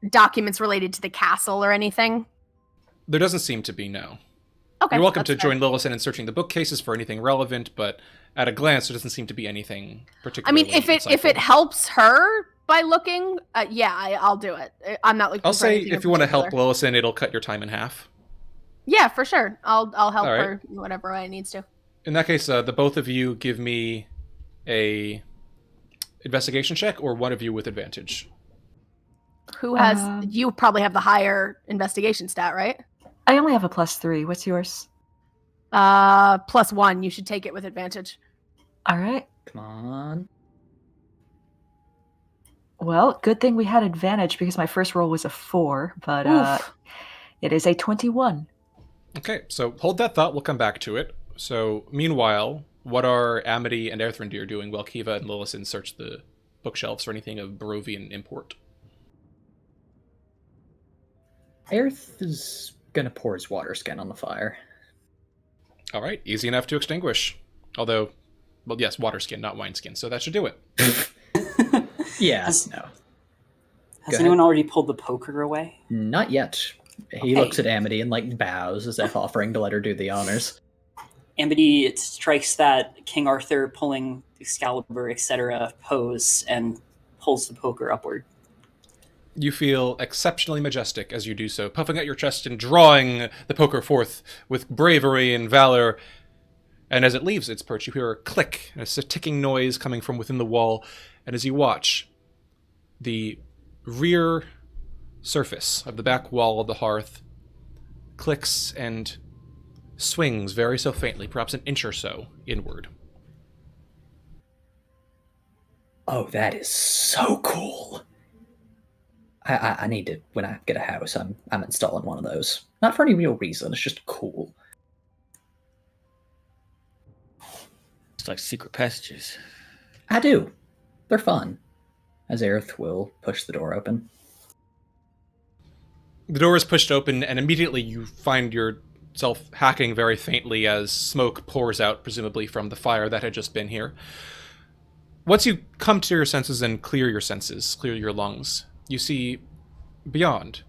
documents related to the castle or anything? There doesn't seem to be, no. Okay. You're welcome to that's fair. join Lillison in searching the bookcases for anything relevant, but at a glance, there doesn't seem to be anything particularly I mean, if it insightful. helps her by looking, yeah, I'll do it. I'm not looking I'll for say anything if in you want to help particular. Lillison, it'll cut your time in half. Yeah, for sure. I'll help All right. her in whatever way it needs to. In that case, the both of you give me a investigation check, or one of you with advantage. Who has you probably have the higher investigation stat, right? I only have a +3. What's yours? +1. You should take it with advantage. All right. Come on. Well, good thing we had advantage because my first roll was a 4, but Oof. it is a 21. Okay, so hold that thought. We'll come back to it. So, meanwhile, what are Amity and Erthrindir doing while Kiva and Lillison search the bookshelves for anything of Barovian import? Aerith is gonna pour his water skin on the fire. All right, easy enough to extinguish. Although, well, yes, water skin, not wineskin, so that should do it. Yeah, Has- no. Has Go anyone already pulled the poker away? Not yet. He Okay. looks at Amity and like bows as if offering to let her do the honors. Amity, it strikes that King Arthur pulling Excalibur, etc. pose and pulls the poker upward. You feel exceptionally majestic as you do so, puffing out your chest and drawing the poker forth with bravery and valor. And as it leaves its perch, you hear a click, and it's a ticking noise coming from within the wall. And as you watch, the rear surface of the back wall of the hearth clicks and swings very so faintly, perhaps an inch or so inward. Oh, that is so cool. I need to, when I get a house, I'm installing one of those. Not for any real reason, it's just cool. It's like secret passages. I do. They're fun. As Aerith will push the door open. The door is pushed open, and immediately you find yourself hacking very faintly as smoke pours out, presumably from the fire that had just been here. Once you come to your senses and clear your lungs, you see beyond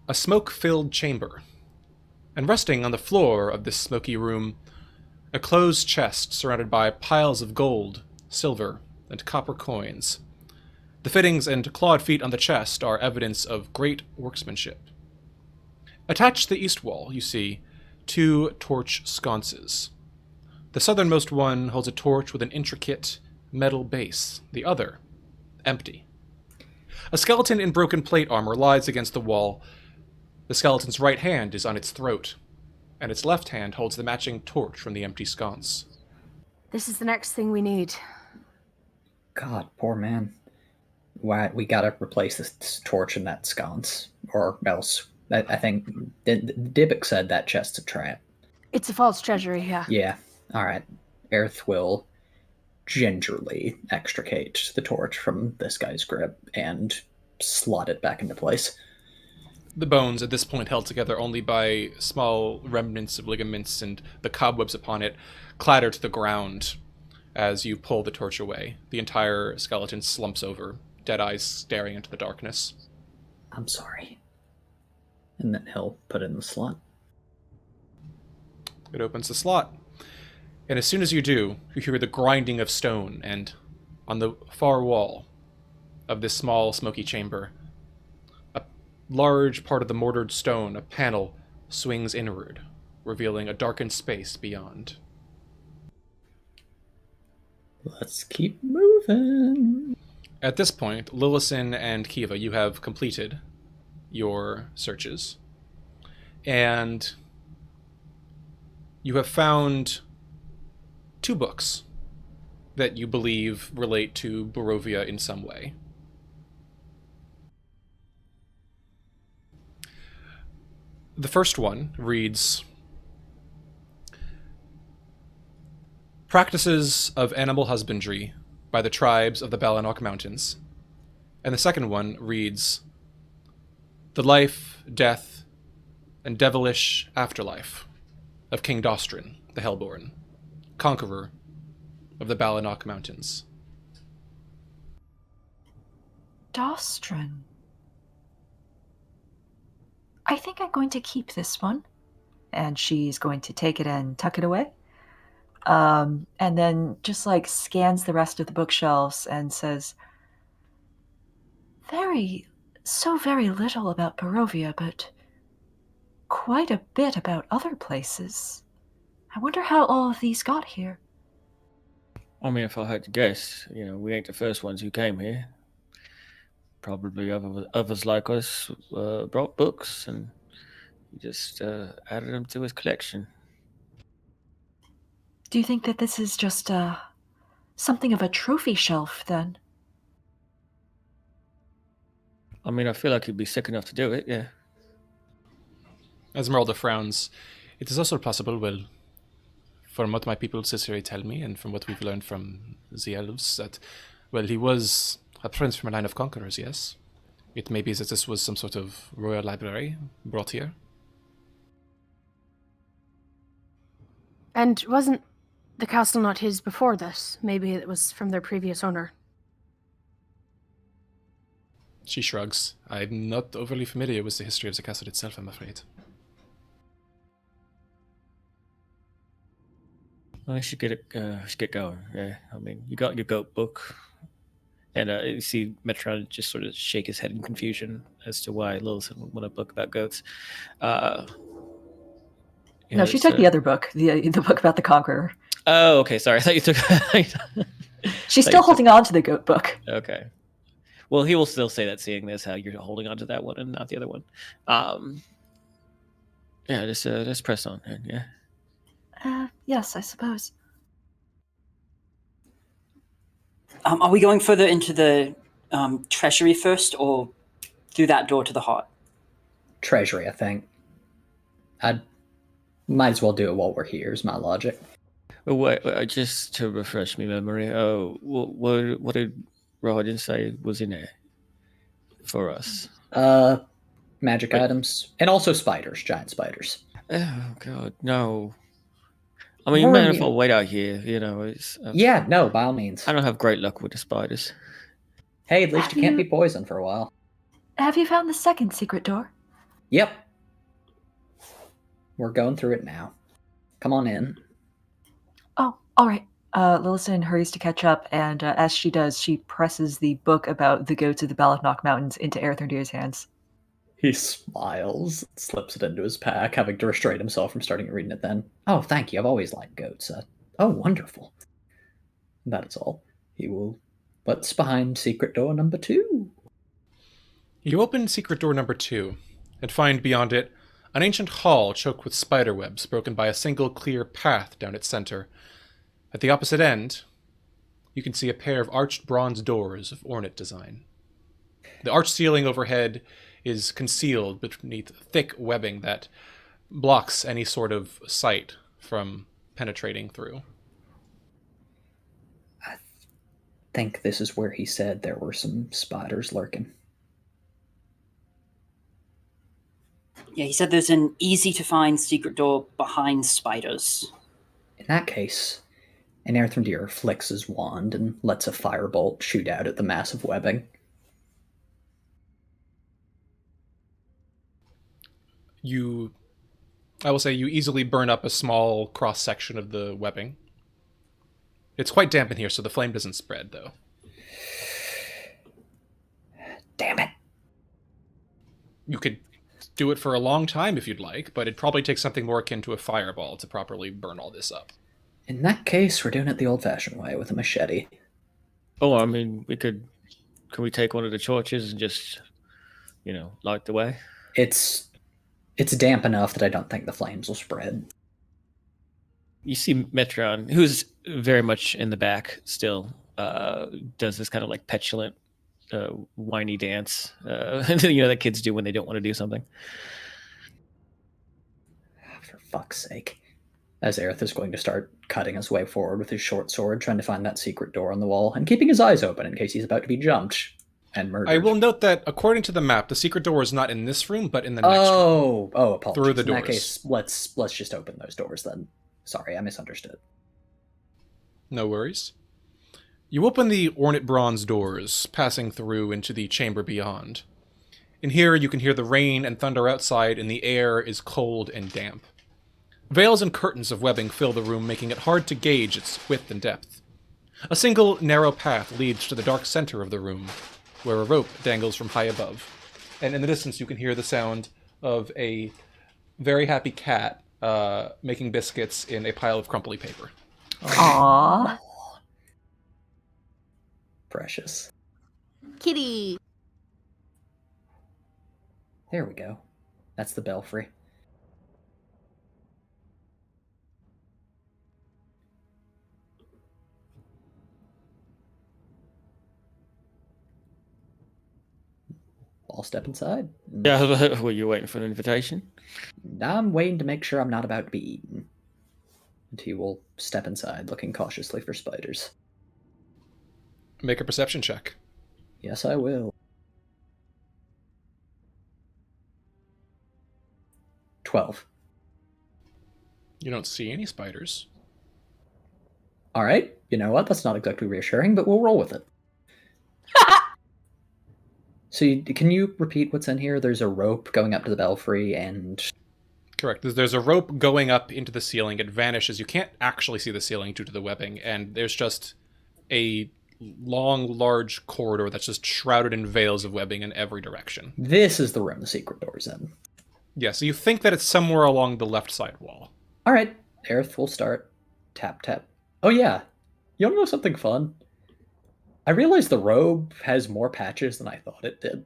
a smoke-filled chamber. And resting on the floor of this smoky room, a closed chest surrounded by piles of gold, silver, and copper coins. The fittings and clawed feet on the chest are evidence of great workmanship. Attached to the east wall, you see 2 torch sconces. The southernmost one holds a torch with an intricate metal base, the other empty. A skeleton in broken plate armor lies against the wall. The skeleton's right hand is on its throat, and its left hand holds the matching torch from the empty sconce. This is the next thing we need. God, poor man. Why we gotta replace this torch and that sconce, or else. I think Dybbuk said that chest's a trap. It's a false treasury, yeah. Yeah. All right. Aerith will gingerly extricate the torch from this guy's grip and slot it back into place. The bones, at this point held together only by small remnants of ligaments and the cobwebs upon it, clatter to the ground as you pull the torch away. The entire skeleton slumps over, dead eyes staring into the darkness. I'm sorry. And then he'll put it in the slot. It opens the slot. And as soon as you do, you hear the grinding of stone, and on the far wall of this small, smoky chamber, a large part of the mortared stone, a panel, swings inward, revealing a darkened space beyond. Let's keep moving. At this point, Lillison and Kiva, you have completed your searches. And you have found 2 books that you believe relate to Barovia in some way. The first one reads, Practices of animal husbandry by the tribes of the Balanok Mountains. And the second one reads, The life, death, and devilish afterlife of King Dostrin, the Hellborn, conqueror of the Balanok Mountains. Dostrin. I think I'm going to keep this one. And she's going to take it and tuck it away. And then just like scans the rest of the bookshelves and says, so very little about Barovia, but quite a bit about other places. I wonder how all of these got here. I mean, if I had to guess, we ain't the first ones who came here. Probably others like us brought books and he just added them to his collection. Do you think that this is just something of a trophy shelf, then? I mean, I feel like he'd be sick enough to do it, yeah. Esmeralda frowns. It is also possible, well, from what my people Cicere tell me, and from what we've learned from the elves, that, well, he was a prince from a line of conquerors, yes? It may be that this was some sort of royal library brought here. And wasn't the castle not his before this? Maybe it was from their previous owner. She shrugs. I'm not overly familiar with the history of the castle itself, I'm afraid. Well, I should get going. Yeah, I mean, you got your goat book, and you see Metron just sort of shake his head in confusion as to why Lilith would want a book about goats. No, she took the other book, the book about the Conqueror. Oh, okay. Sorry, I thought you took. She's still holding on to the goat book. Okay. Well, he will still say that, seeing this, how you're holding on to that one and not the other one. Yeah, just press on, yeah. Yes, I suppose. Are we going further into the treasury first, or through that door to the heart? Treasury, I think. I might as well do it while we're here, is my logic. Wait, just to refresh my memory, what did Rodin say was in there for us? Magic items, and also spiders, giant spiders. Oh, God, no. I mean, man, if I'll wait out here, it's... yeah, no, by all means. I don't have great luck with the spiders. Hey, at least you can't be poisoned for a while. Have you found the second secret door? Yep. We're going through it now. Come on in. Oh, all right. Lillison hurries to catch up, and as she does, she presses the book about the goats of the Balanok Mountains into Erthrendir's hands. He smiles, slips it into his pack, having to restrain himself from starting reading it then. Oh, thank you. I've always liked goats. Oh, wonderful. That is all. He will... What's behind secret door number 2? You open secret door number 2, and find beyond it an ancient hall choked with spider webs broken by a single clear path down its center. At the opposite end, you can see a pair of arched bronze doors of ornate design. The arched ceiling overhead is concealed beneath thick webbing that blocks any sort of sight from penetrating through. I think this is where he said there were some spiders lurking. Yeah, he said there's an easy-to-find secret door behind spiders. In that case, an Erthrendir flicks his wand and lets a firebolt shoot out at the massive webbing. I will say you easily burn up a small cross-section of the webbing. It's quite damp in here, so the flame doesn't spread, though. Damn it. You could do it for a long time if you'd like, but it'd probably take something more akin to a fireball to properly burn all this up. In that case, we're doing it the old-fashioned way with a machete. Oh, I mean, can we take one of the torches and just, light the way? It's damp enough that I don't think the flames will spread. You see Metron, who's very much in the back still, does this kind of like petulant, whiny dance, that kids do when they don't want to do something. For fuck's sake. As Aerith is going to start cutting his way forward with his short sword, trying to find that secret door on the wall, and keeping his eyes open in case he's about to be jumped and murdered. I will note that, according to the map, the secret door is not in this room, but in the next room. Oh, apologies. Through the In that doors. case, let's just open those doors then. Sorry, I misunderstood. No worries. You open the ornate bronze doors, passing through into the chamber beyond. In here, you can hear the rain and thunder outside, and the air is cold and damp. Veils and curtains of webbing fill the room, making it hard to gauge its width and depth. A single narrow path leads to the dark center of the room, where a rope dangles from high above. And in the distance, you can hear the sound of a very happy cat making biscuits in a pile of crumply paper. Aww. Precious. Kitty. There we go. That's the belfry. I'll step inside. Yeah, were you waiting for an invitation? I'm waiting to make sure I'm not about to be eaten. And he will step inside, looking cautiously for spiders. Make a perception check. Yes, I will. 12. You don't see any spiders. All right. You know what? That's not exactly reassuring, but we'll roll with it. So can you repeat what's in here? There's a rope going up to the belfry and... Correct. There's a rope going up into the ceiling. It vanishes. You can't actually see the ceiling due to the webbing, and there's just a long, large corridor that's just shrouded in veils of webbing in every direction. This is the room the secret door's in. Yeah, so you think that it's somewhere along the left side wall. All right. Aerith will start. Tap, tap. Oh, yeah. You want to know something fun? I realized the robe has more patches than I thought it did.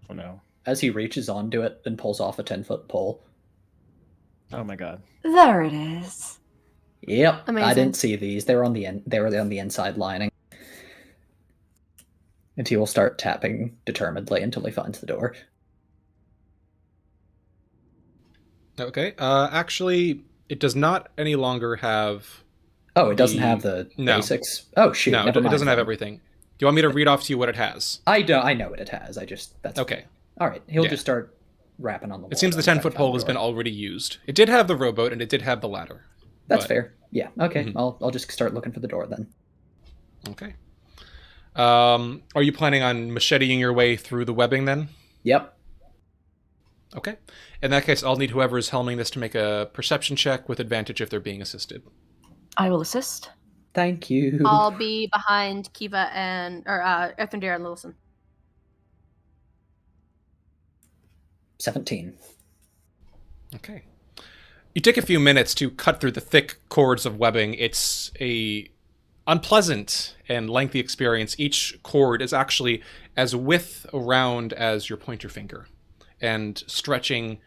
Oh no. As he reaches onto it and pulls off a 10-foot pole. Oh my god. There it is. Yep. Amazing. I didn't see these. They were on the inside lining. And he will start tapping determinedly until he finds the door. Okay. Actually, it does not any longer have... Oh, it doesn't have the basics? Oh, shoot. No, never it mind doesn't have then. everything. Do you want me to read off to you what it has? I know what it has. That's Okay. All right. He'll Yeah. just start rapping on the wall. It seems the then, 10-foot trying to pole find has the been door. already used. It did have the rowboat, and it did have the ladder. That's but- fair. Yeah. Okay. Mhm. I'll just start looking for the door then. Okay. Are you planning on macheteing your way through the webbing then? Yep. Okay. In that case, I'll need whoever's helming this to make a perception check with advantage if they're being assisted. I will assist. Thank you. I'll be behind Kiva and Ethandir and Lilson. 17. Okay. You take a few minutes to cut through the thick cords of webbing. It's a unpleasant and lengthy experience. Each cord is actually as width around as your pointer finger and stretching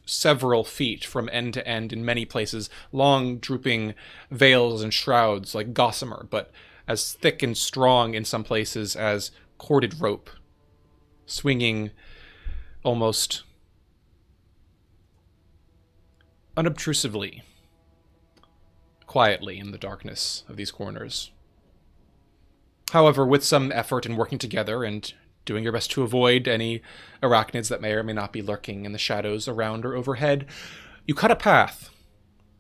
several feet from end to end in many places, long drooping veils and shrouds like gossamer, but as thick and strong in some places as corded rope, swinging almost unobtrusively, quietly in the darkness of these corners. However, with some effort and working together and doing your best to avoid any arachnids that may or may not be lurking in the shadows around or overhead, you cut a path,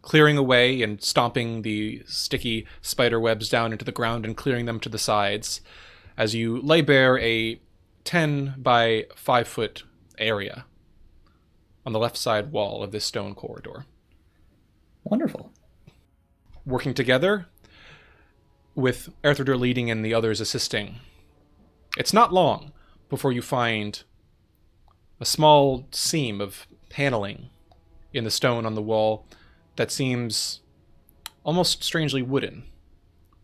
clearing away and stomping the sticky spider webs down into the ground and clearing them to the sides as you lay bare a 10 by 5 foot area on the left side wall of this stone corridor. Wonderful. Working together, with Erthrider leading and the others assisting, it's not long before you find a small seam of paneling in the stone on the wall that seems almost strangely wooden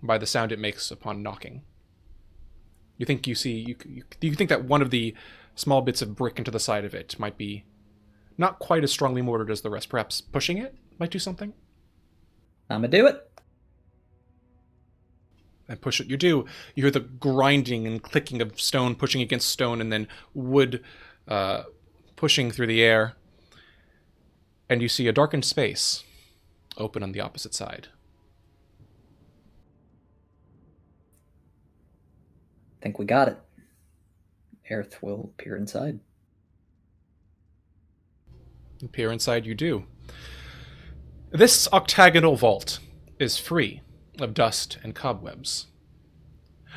by the sound it makes upon knocking. You think you see, you think that one of the small bits of brick into the side of it might be not quite as strongly mortared as the rest. Perhaps pushing it might do something? I'ma do it. And push it. You do. You hear the grinding and clicking of stone pushing against stone and then wood pushing through the air. And you see a darkened space open on the opposite side. Think we got it. Aerith will peer inside. Peer inside you do. This octagonal vault is free of dust and cobwebs.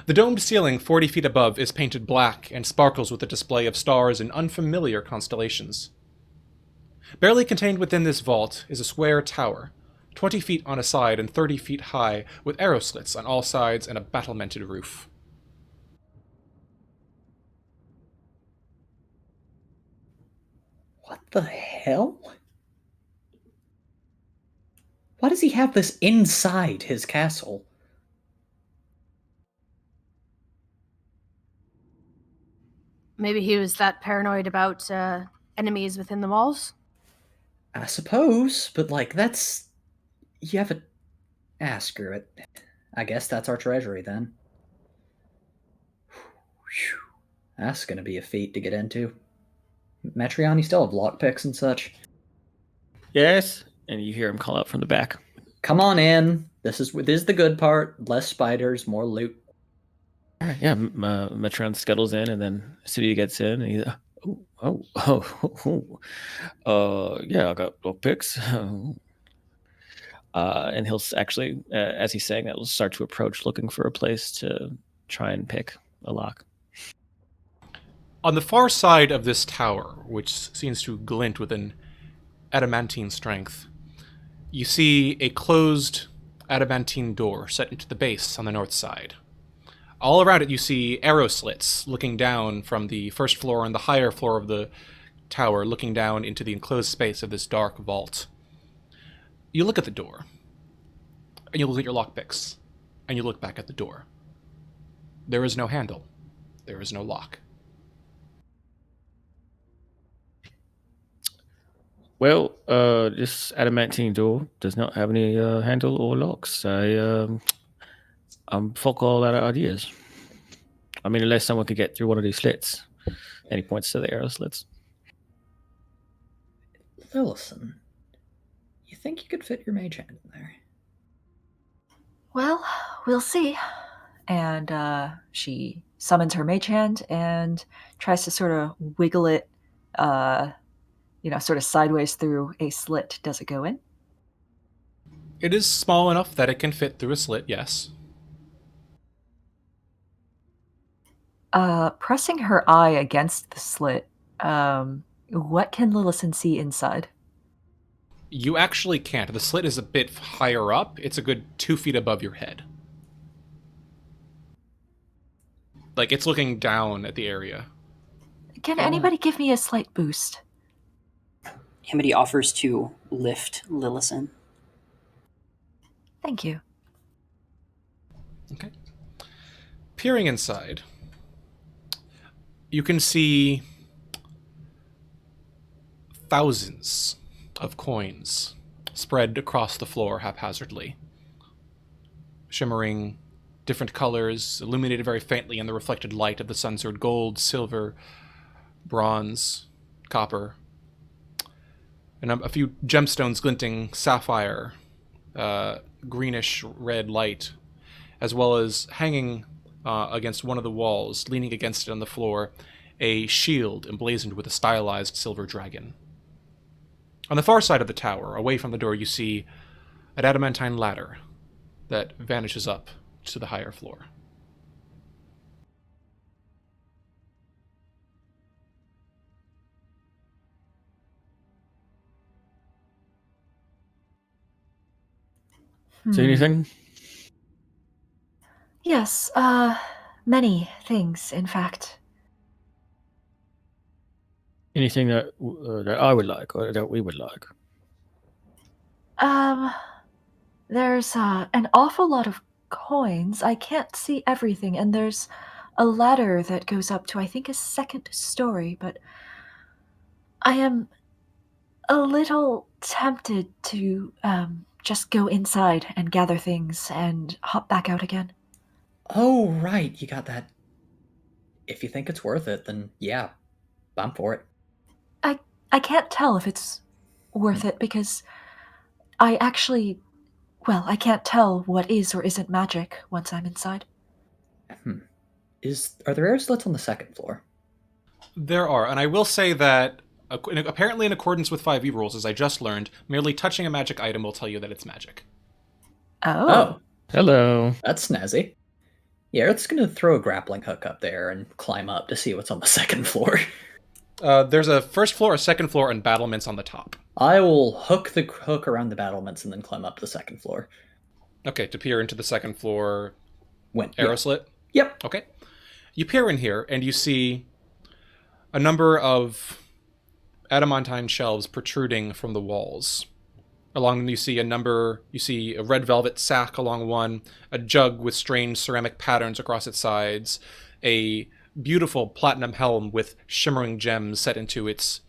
The domed ceiling 40 feet above is painted black and sparkles with a display of stars in unfamiliar constellations. Barely contained within this vault is a square tower, 20 feet on a side and 30 feet high, with arrow slits on all sides and a battlemented roof. What the hell? Why does he have this inside his castle? Maybe he was that paranoid about enemies within the walls. I suppose, but that's... You have a... screw it. I guess that's our treasury then. Whew. That's gonna be a feat to get into. Metreon, you still have lockpicks and such? Yes. And you hear him call out from the back. Come on in. This is the good part. Less spiders, more loot. All right, yeah, Metron scuttles in, and then City gets in, and he's yeah, I got lockpicks. And he'll actually, as he's saying that, will start to approach, looking for a place to try and pick a lock. On the far side of this tower, which seems to glint with an adamantine strength, you see a closed adamantine door set into the base on the north side. All around it you see arrow slits looking down from the first floor and the higher floor of the tower, looking down into the enclosed space of this dark vault. You look at the door, and you look at your lockpicks, and you look back at the door. There is no handle. There is no lock. Well, this adamantine door does not have any handle or locks. I'm fuck all out of ideas. I mean, unless someone could get through one of these slits. And he points to the arrow slits. Lillison, you think you could fit your mage hand in there? Well, we'll see. And she summons her mage hand and tries to sort of wiggle it, sort of sideways through a slit. Does it go in? It is small enough that it can fit through a slit, yes. Pressing her eye against the slit, what can Lillison see inside? You actually can't. The slit is a bit higher up. It's a good 2 feet above your head. It's looking down at the area. Can anybody give me a slight boost? Amity offers to lift Lillison. Thank you. Okay. Peering inside, you can see thousands of coins spread across the floor haphazardly, shimmering different colors, illuminated very faintly in the reflected light of the sun sword: gold, silver, bronze, copper, and a few gemstones glinting sapphire, greenish red light, as well as hanging against one of the walls, leaning against it on the floor, a shield emblazoned with a stylized silver dragon. On the far side of the tower, away from the door, you see an adamantine ladder that vanishes up to the higher floor. See anything? Yes, many things, in fact. Anything that I would like, or that we would like? There's an awful lot of coins. I can't see everything, and there's a ladder that goes up to, I think, a second story, but I am a little tempted to just go inside and gather things and hop back out again. Oh, right, you got that. If you think it's worth it, then yeah, I'm for it. I can't tell if it's worth it because I actually, well, I can't tell what is or isn't magic once I'm inside. Are there air slits on the second floor? There are, and I will say that apparently in accordance with 5e rules, as I just learned, merely touching a magic item will tell you that it's magic. Oh. Hello. That's snazzy. Yeah, Earth's gonna throw a grappling hook up there and climb up to see what's on the second floor. There's a first floor, a second floor, and battlements on the top. I will hook the hook around the battlements and then climb up to the second floor. Okay, to peer into the second floor Yeah. arrow slit? Yep. Okay. You peer in here, and you see a number of adamantine shelves protruding from the walls. Along them you see a red velvet sack along one, a jug with strange ceramic patterns across its sides, a beautiful platinum helm with shimmering gems set into its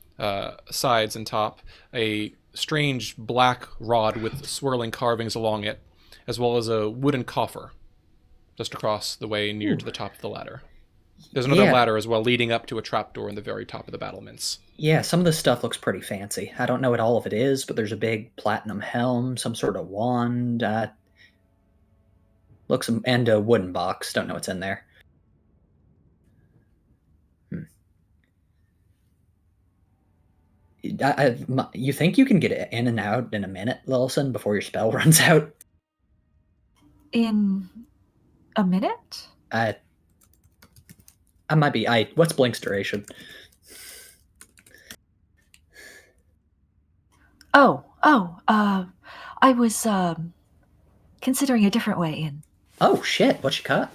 sides and top, a strange black rod with swirling carvings along it, as well as a wooden coffer just across the way near to the top of the ladder. There's another ladder as well leading up to a trapdoor in the very top of the battlements. Yeah, some of this stuff looks pretty fancy. I don't know what all of it is, but there's a big platinum helm, some sort of wand, and a wooden box. Don't know what's in there. You think you can get in and out in a minute, Lillison, before your spell runs out? In a minute? I might be. What's Blink's duration? I was considering a different way in. Oh shit! What you cut?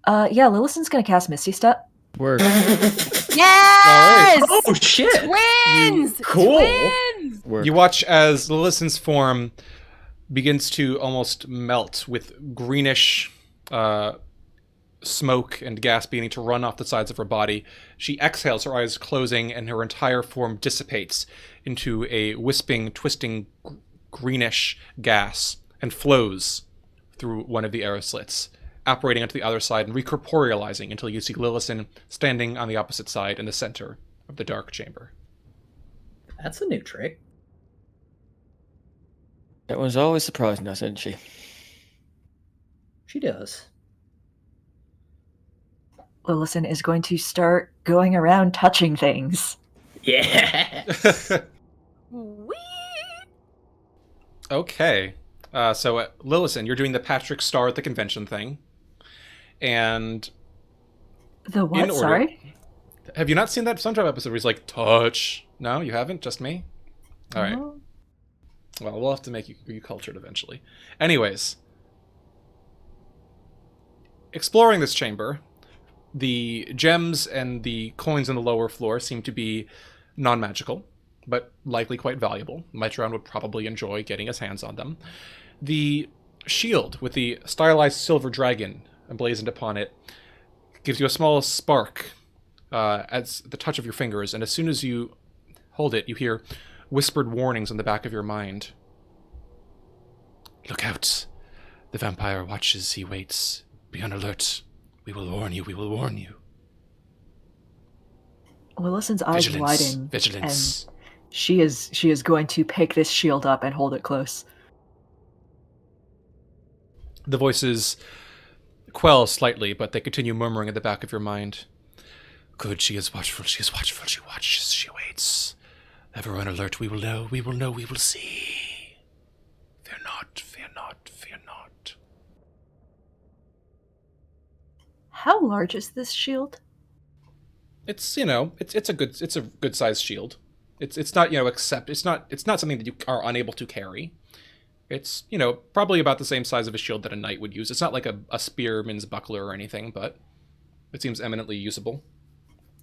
Yeah, Lillison's gonna cast Misty Step. Work. Yes! All right. Oh shit! Twins! Cool. Twins! Work. You watch as Lillison's form begins to almost melt with greenish smoke and gas beginning to run off the sides of her body. She exhales, her eyes closing, and her entire form dissipates into a wisping, twisting, greenish gas and flows through one of the arrow slits, apparating onto the other side and recorporealizing until you see Lillison standing on the opposite side in the center of the dark chamber. That's a new trick. That was always surprising us, isn't she? She does. Lillison is going to start going around touching things. Yeah. Whee! Okay. So Lillison, you're doing the Patrick Star at the convention thing. And The what? in order, Sorry? have you not seen that SpongeBob episode where he's like, touch? No, you haven't? Just me? All right. Oh. Well, we'll have to make you cultured eventually. Anyways. Exploring this chamber, the gems and the coins on the lower floor seem to be non-magical, but likely quite valuable. Mitron would probably enjoy getting his hands on them. The shield with the stylized silver dragon emblazoned upon it gives you a small spark at the touch of your fingers, and as soon as you hold it, you hear whispered warnings on the back of your mind. Look out. The vampire watches, he waits. Be on alert. We will warn you, we will warn you. Lillison's eyes widen. Vigilance. And she is going to pick this shield up and hold it close. The voices quell slightly, but they continue murmuring at the back of your mind. Good, she is watchful, she is watchful, she watches, she waits. Everyone alert, we will know, we will know, we will see. Fear not, fear not, fear not. How large is this shield? It's it's a good sized shield. It's not it's not something that you are unable to carry. It's probably about the same size of a shield that a knight would use. It's not like a spearman's buckler or anything, but it seems eminently usable.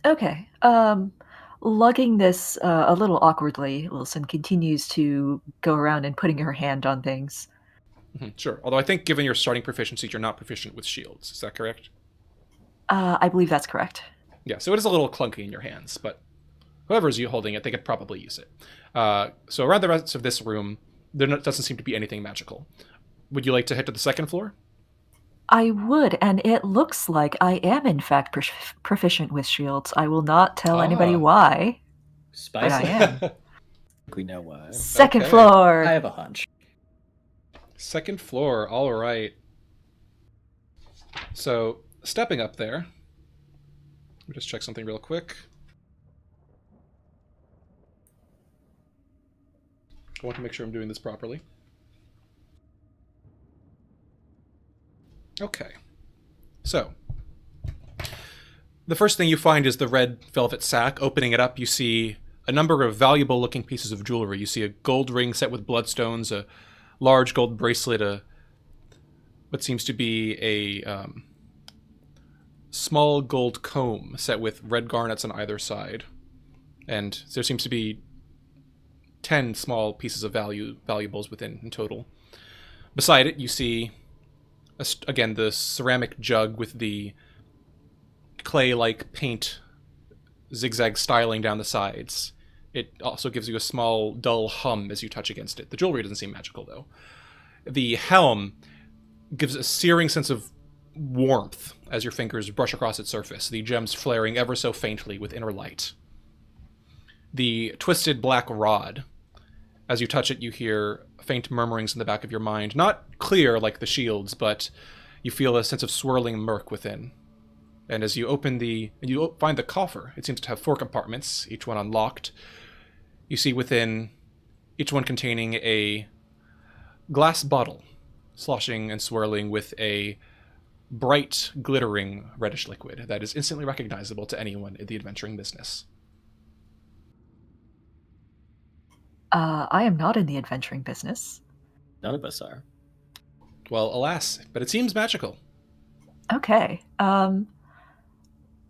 Okay. Lugging this a little awkwardly, Lillison continues to go around and putting her hand on things. Mm-hmm, sure. Although I think given your starting proficiency, you're not proficient with shields. Is that correct? I believe that's correct. Yeah, so it is a little clunky in your hands, but whoever's you holding it, they could probably use it. So around the rest of this room, there doesn't seem to be anything magical. Would you like to head to the second floor? I would, and it looks like I am in fact proficient with shields. I will not tell anybody why, but I Spicy. am. We know why. Second Okay. floor. I have a hunch. Second floor. All right. So, stepping up there. Let me just check something real quick. I want to make sure I'm doing this properly. Okay. So, the first thing you find is the red velvet sack. Opening it up, you see a number of valuable-looking pieces of jewelry. You see a gold ring set with bloodstones, a large gold bracelet, what seems to be a small gold comb set with red garnets on either side. And there seems to be 10 small pieces of valuables within in total. Beside it, you see, again, the ceramic jug with the clay-like paint zigzag styling down the sides. It also gives you a small, dull hum as you touch against it. The jewelry doesn't seem magical, though. The helm gives a searing sense of warmth as your fingers brush across its surface, the gems flaring ever so faintly with inner light. The twisted black rod, as you touch it, you hear faint murmurings in the back of your mind. Not clear like the shields, but you feel a sense of swirling murk within. And as you you find the coffer, it seems to have 4 compartments, each one unlocked. You see within each one containing a glass bottle, sloshing and swirling with a bright, glittering reddish liquid that is instantly recognizable to anyone in the adventuring business. I am not in the adventuring business. None of us are. Well, alas, but it seems magical. Okay.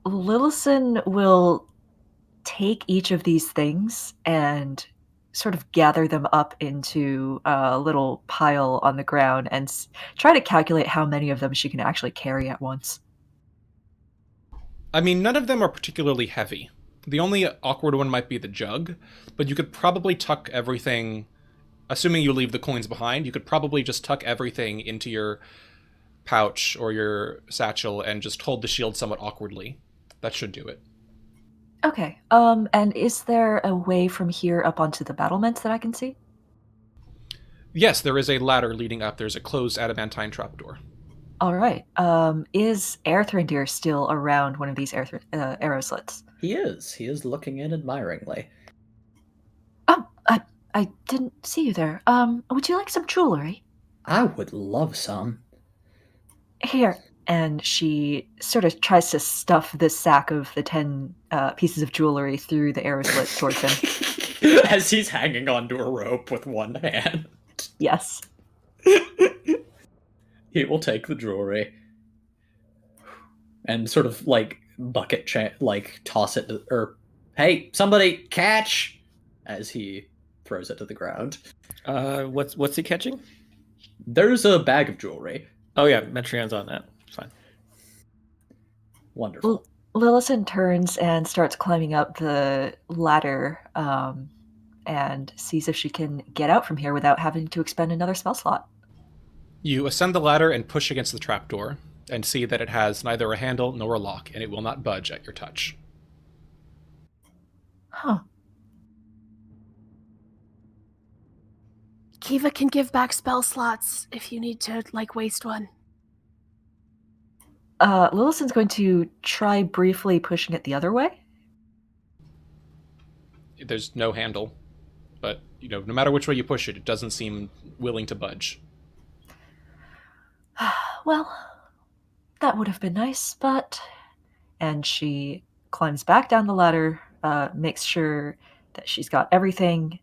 Lillison will take each of these things and sort of gather them up into a little pile on the ground and try to calculate how many of them she can actually carry at once. I mean, none of them are particularly heavy. The only awkward one might be the jug, but you could probably tuck everything, assuming you leave the coins behind, you could probably just tuck everything into your pouch or your satchel and just hold the shield somewhat awkwardly. That should do it. Okay. And is there a way from here up onto the battlements that I can see? Yes, there is a ladder leading up. There's a closed adamantine trapdoor. All right. Is Airthrindir still around one of these arrow slits? He is. He is looking in admiringly. Oh, I didn't see you there. Would you like some jewelry? I would love some. Here. And she sort of tries to stuff the sack of the 10 pieces of jewelry through the arrow slit towards him. As he's hanging onto a rope with one hand. Yes. He will take the jewelry and sort of like toss it or hey, somebody catch, as he throws it to the ground. What's he catching? There's a bag of jewelry. Oh yeah, Metrion's on that. It's fine. Wonderful. Lillison turns and starts climbing up the ladder and sees if she can get out from here without having to expend another spell slot. You ascend the ladder and push against the trapdoor, and see that it has neither a handle nor a lock, and it will not budge at your touch. Huh. Kiva can give back spell slots if you need to, waste one. Lillison's going to try briefly pushing it the other way. There's no handle, but, no matter which way you push it, it doesn't seem willing to budge. Well, that would have been nice, but... And she climbs back down the ladder, makes sure that she's got everything,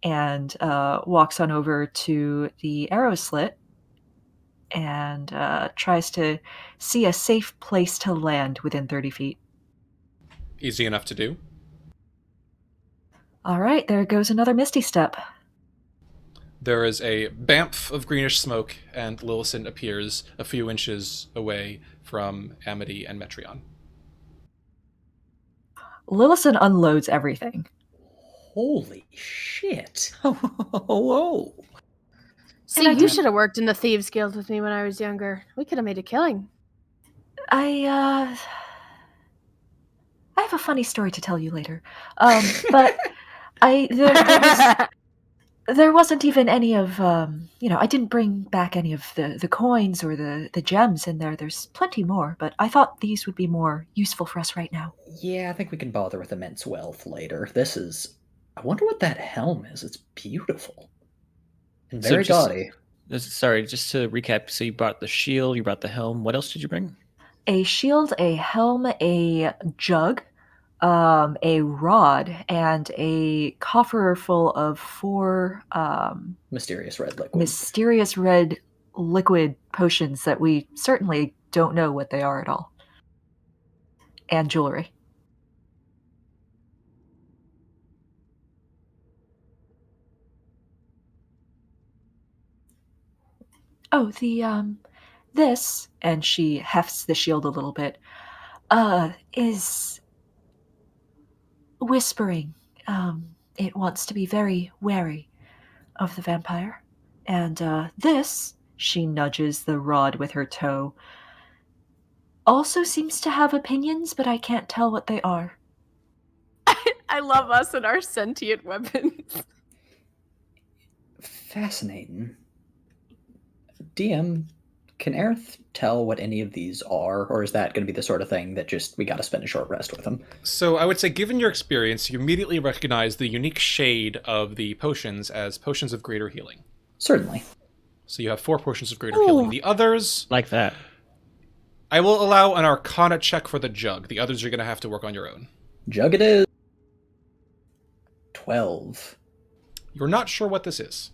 and walks on over to the arrow slit and tries to see a safe place to land within 30 feet. Easy enough to do. All right, there goes another Misty Step. There is a bamf of greenish smoke, and Lillison appears a few inches away from Amity and Metrion. Lillison unloads everything. Holy shit. Whoa. See, you should have worked in the Thieves Guild with me when I was younger. We could have made a killing. I have a funny story to tell you later. But There wasn't even any of, I didn't bring back any of the coins or the gems in there. There's plenty more, but I thought these would be more useful for us right now. Yeah, I think we can bother with immense wealth later. This is... I wonder what that helm is. It's beautiful. And very gaudy. Sorry, just to recap. So you brought the shield, you brought the helm. What else did you bring? A shield, a helm, a jug, a rod, and a coffer full of 4 Mysterious red liquid. mysterious red liquid potions that we certainly don't know what they are at all. And jewelry. Oh, this, and she hefts the shield a little bit, is whispering. It wants to be very wary of the vampire. And, this, she nudges the rod with her toe, also seems to have opinions, but I can't tell what they are. I love us and our sentient weapons. Fascinating. DM, can Aerith tell what any of these are, or is that going to be the sort of thing that just we got to spend a short rest with them? So I would say, given your experience, you immediately recognize the unique shade of the potions as potions of greater healing. Certainly. So you have 4 potions of greater healing. The others... Like that. I will allow an Arcana check for the jug. The others you're going to have to work on your own. Jug it is. 12. You're not sure what this is.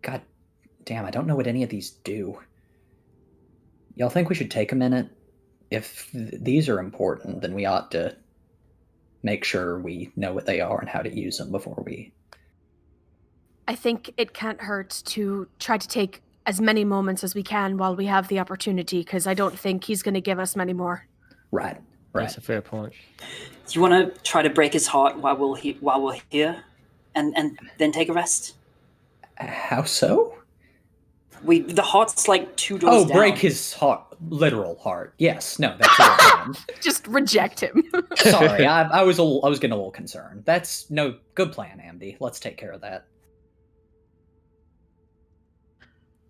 God damn, I don't know what any of these do. Y'all think we should take a minute? If these are important, then we ought to make sure we know what they are and how to use them before we... I think it can't hurt to try to take as many moments as we can while we have the opportunity, because I don't think he's going to give us many more. Right. That's a fair point. Do you want to try to break his heart while we're here, and then take a rest? How so? The heart's like 2 doors down. Oh, break his heart, literal heart. Yes, no, that's a good plan. Just reject him. Sorry, I was getting a little concerned. That's no good plan, Amdy. Let's take care of that.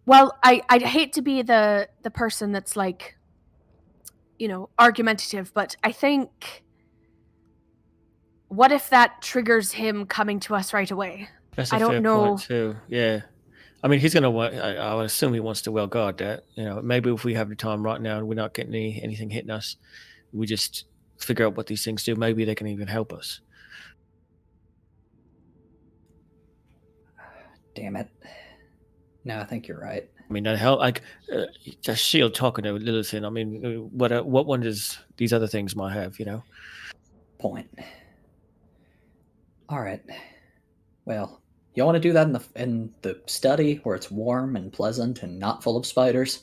Well, I'd hate to be the person that's like, argumentative, but I think, what if that triggers him coming to us right away? That's a I don't fair know. point too. Yeah. I mean, he's gonna want. I would assume he wants to well guard that. Maybe if we have the time right now and we're not getting anything hitting us, we just figure out what these things do. Maybe they can even help us. Damn it. No, I think you're right. I mean, that help. Like, the shield talking to Lilithin. I mean, what one does these other things might have? Point. All right. Well, you want to do that in the study where it's warm and pleasant and not full of spiders?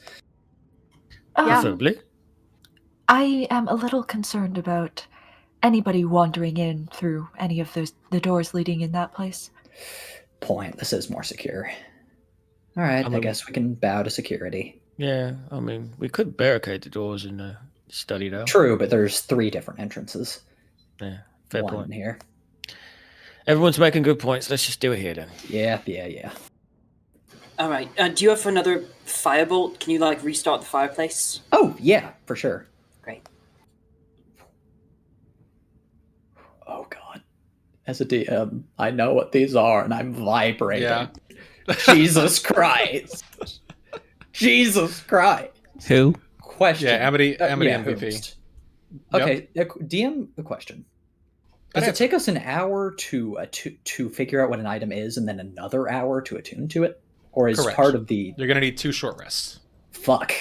Preferably. I am a little concerned about anybody wandering in through any of the doors leading in that place. Point. This is more secure. All right, I guess we can bow to security. Yeah, I mean, we could barricade the doors in the study, though. True, but there's 3 different entrances. Yeah, fair One point. Here. Everyone's making good points. Let's just do it here, then. Yeah. All right. Do you have another firebolt? Can you restart the fireplace? Oh yeah, for sure. Great. Oh god. As a DM, I know what these are, and I'm vibrating. Yeah. Jesus Christ. Jesus Christ. Who? Question. Yeah, Amity MVP. Host. Okay, DM a question. Does it take us an hour to figure out what an item is and then another hour to attune to it? Or is Correct. part of the... You're going to need 2 short rests. Fuck.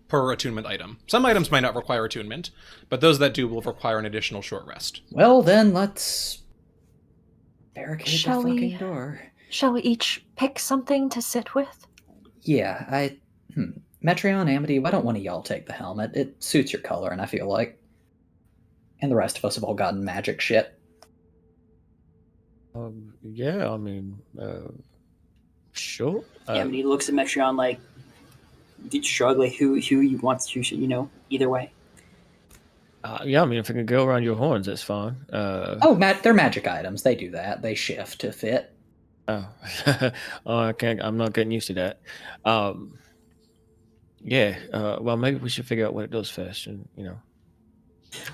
Per attunement item. Some items might not require attunement, but those that do will require an additional short rest. Well, then let's barricade the fucking door. Shall we each pick something to sit with? Yeah, Metreon, Amity, why don't one of y'all take the helmet? It suits your color, and I feel like. And the rest of us have all gotten magic shit. Yeah, I mean, sure. Amity looks at Metreon struggling who you want to, either way. Yeah, I mean, if I can go around your horns, that's fine. They're magic items. They do that. They shift to fit. Oh, oh, I can't. I'm not getting used to that. Yeah. Well, maybe we should figure out what it does first, and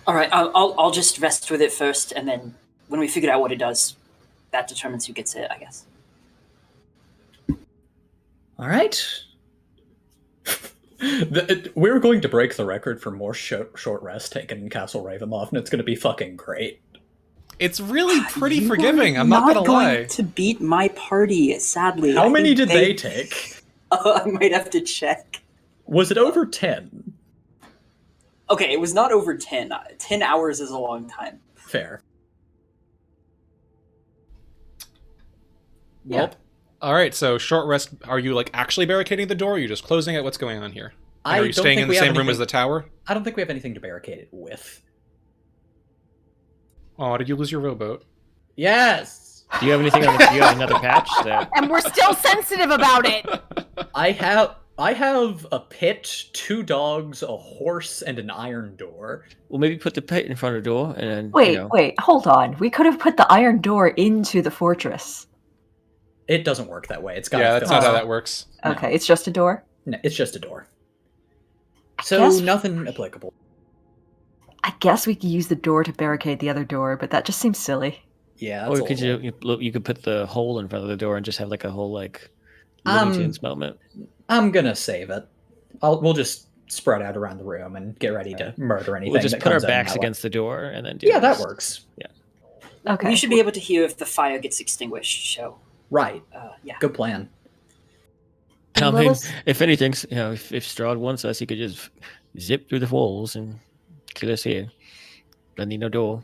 All right, I'll just rest with it first, and then when we figure out what it does, that determines who gets it, I guess. All right. We're going to break the record for more short rest taken in Castle Ravenloft, and it's going to be fucking great. It's really pretty You forgiving. are I'm not gonna going lie. to beat my party, sadly. How I many think did they take? I might have to check. Was it over 10? Okay, it was not over 10. 10 hours is a long time. Fair. Well, all right. So short rest. Are you like actually barricading the door? Or are you just closing it? What's going on here? And are you staying in the same room as the tower? I don't think we have anything to barricade it with. Oh, did you lose your rowboat? Yes. do you have anything on? Do you have another patch? And we're still sensitive about it. I have a pit, 2 dogs, a horse, and an iron door. Well, maybe put the pit in front of the door, and then Wait, hold on. We could have put the iron door into the fortress. It doesn't work that way. It's got. Yeah, that's not how that works. Okay, it's just a door? No, it's just a door. I So guess- nothing applicable. I guess we could use the door to barricade the other door, but that just seems silly. Yeah. Or That's could you could put the hole in front of the door and just have like a whole like Looney Tunes moment. I'm gonna save it. We'll just spread out around the room and get ready to murder anything. We'll just that put our comes in backs that way. against the door and then do Yeah, this. that works. Yeah. Okay. We should be able to hear if the fire gets extinguished, so... Right. Yeah. Good plan. I mean, Lilith- if anything, if Strahd wants us, he could just zip through the walls and kill us here. Don't need no door.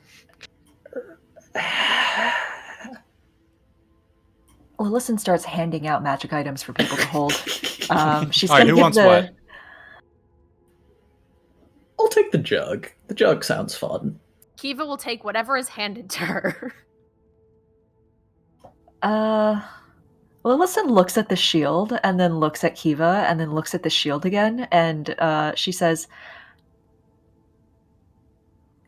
Lillison starts handing out magic items for people to hold. She's All right, gonna who give wants what? I'll take the jug. The jug sounds fun. Kiva will take whatever is handed to her. Lillison looks at the shield and then looks at Kiva and then looks at the shield again, and she says,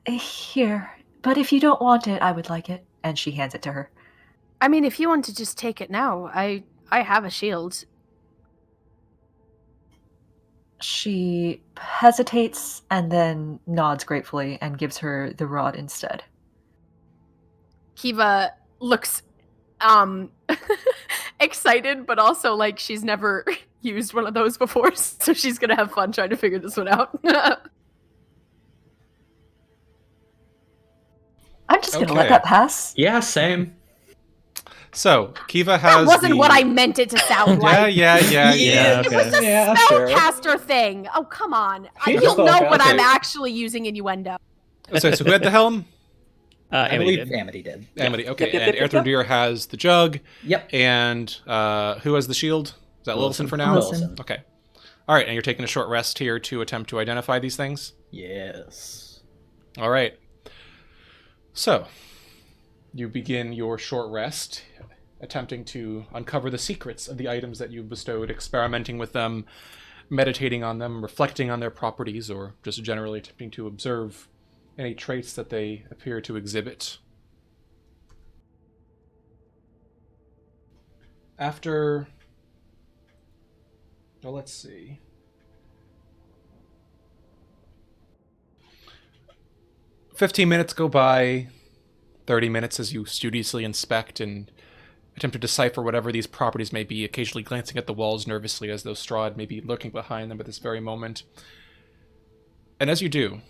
"Here, but if you don't want it, I would like it." And she hands it to her. I mean, if you want to just take it now, I have a shield. She hesitates and then nods gratefully and gives her the rod instead. Kiva looks excited, but also like she's never used one of those before, so she's gonna have fun trying to figure this one out. I'm just gonna let Okay. that pass. Yeah, same. So Kiva has. That wasn't the... what I meant it to sound like. Yeah. Yeah, It was okay. a Yeah, sure. spellcaster thing. Oh, come on. She's You'll a know when I'm spellcaster. actually using innuendo. So who had the helm? I Amity believe did. Amity did. Amity. Okay, Yep, and yep, yep. Erthrendir has the jug, Yep. and who has the shield? Is that Lillison for now? Lillison. Okay. All right, and you're taking a short rest here to attempt to identify these things. Yes. All right. So, you begin your short rest, attempting to uncover the secrets of the items that you've bestowed, experimenting with them, meditating on them, reflecting on their properties, or just generally attempting to observe any traits that they appear to exhibit. After... well, let's see. "15 minutes go by, 30 minutes as you studiously inspect and attempt to decipher whatever these properties may be, occasionally glancing at the walls nervously as though Strahd may be lurking behind them at this very moment. And as you do,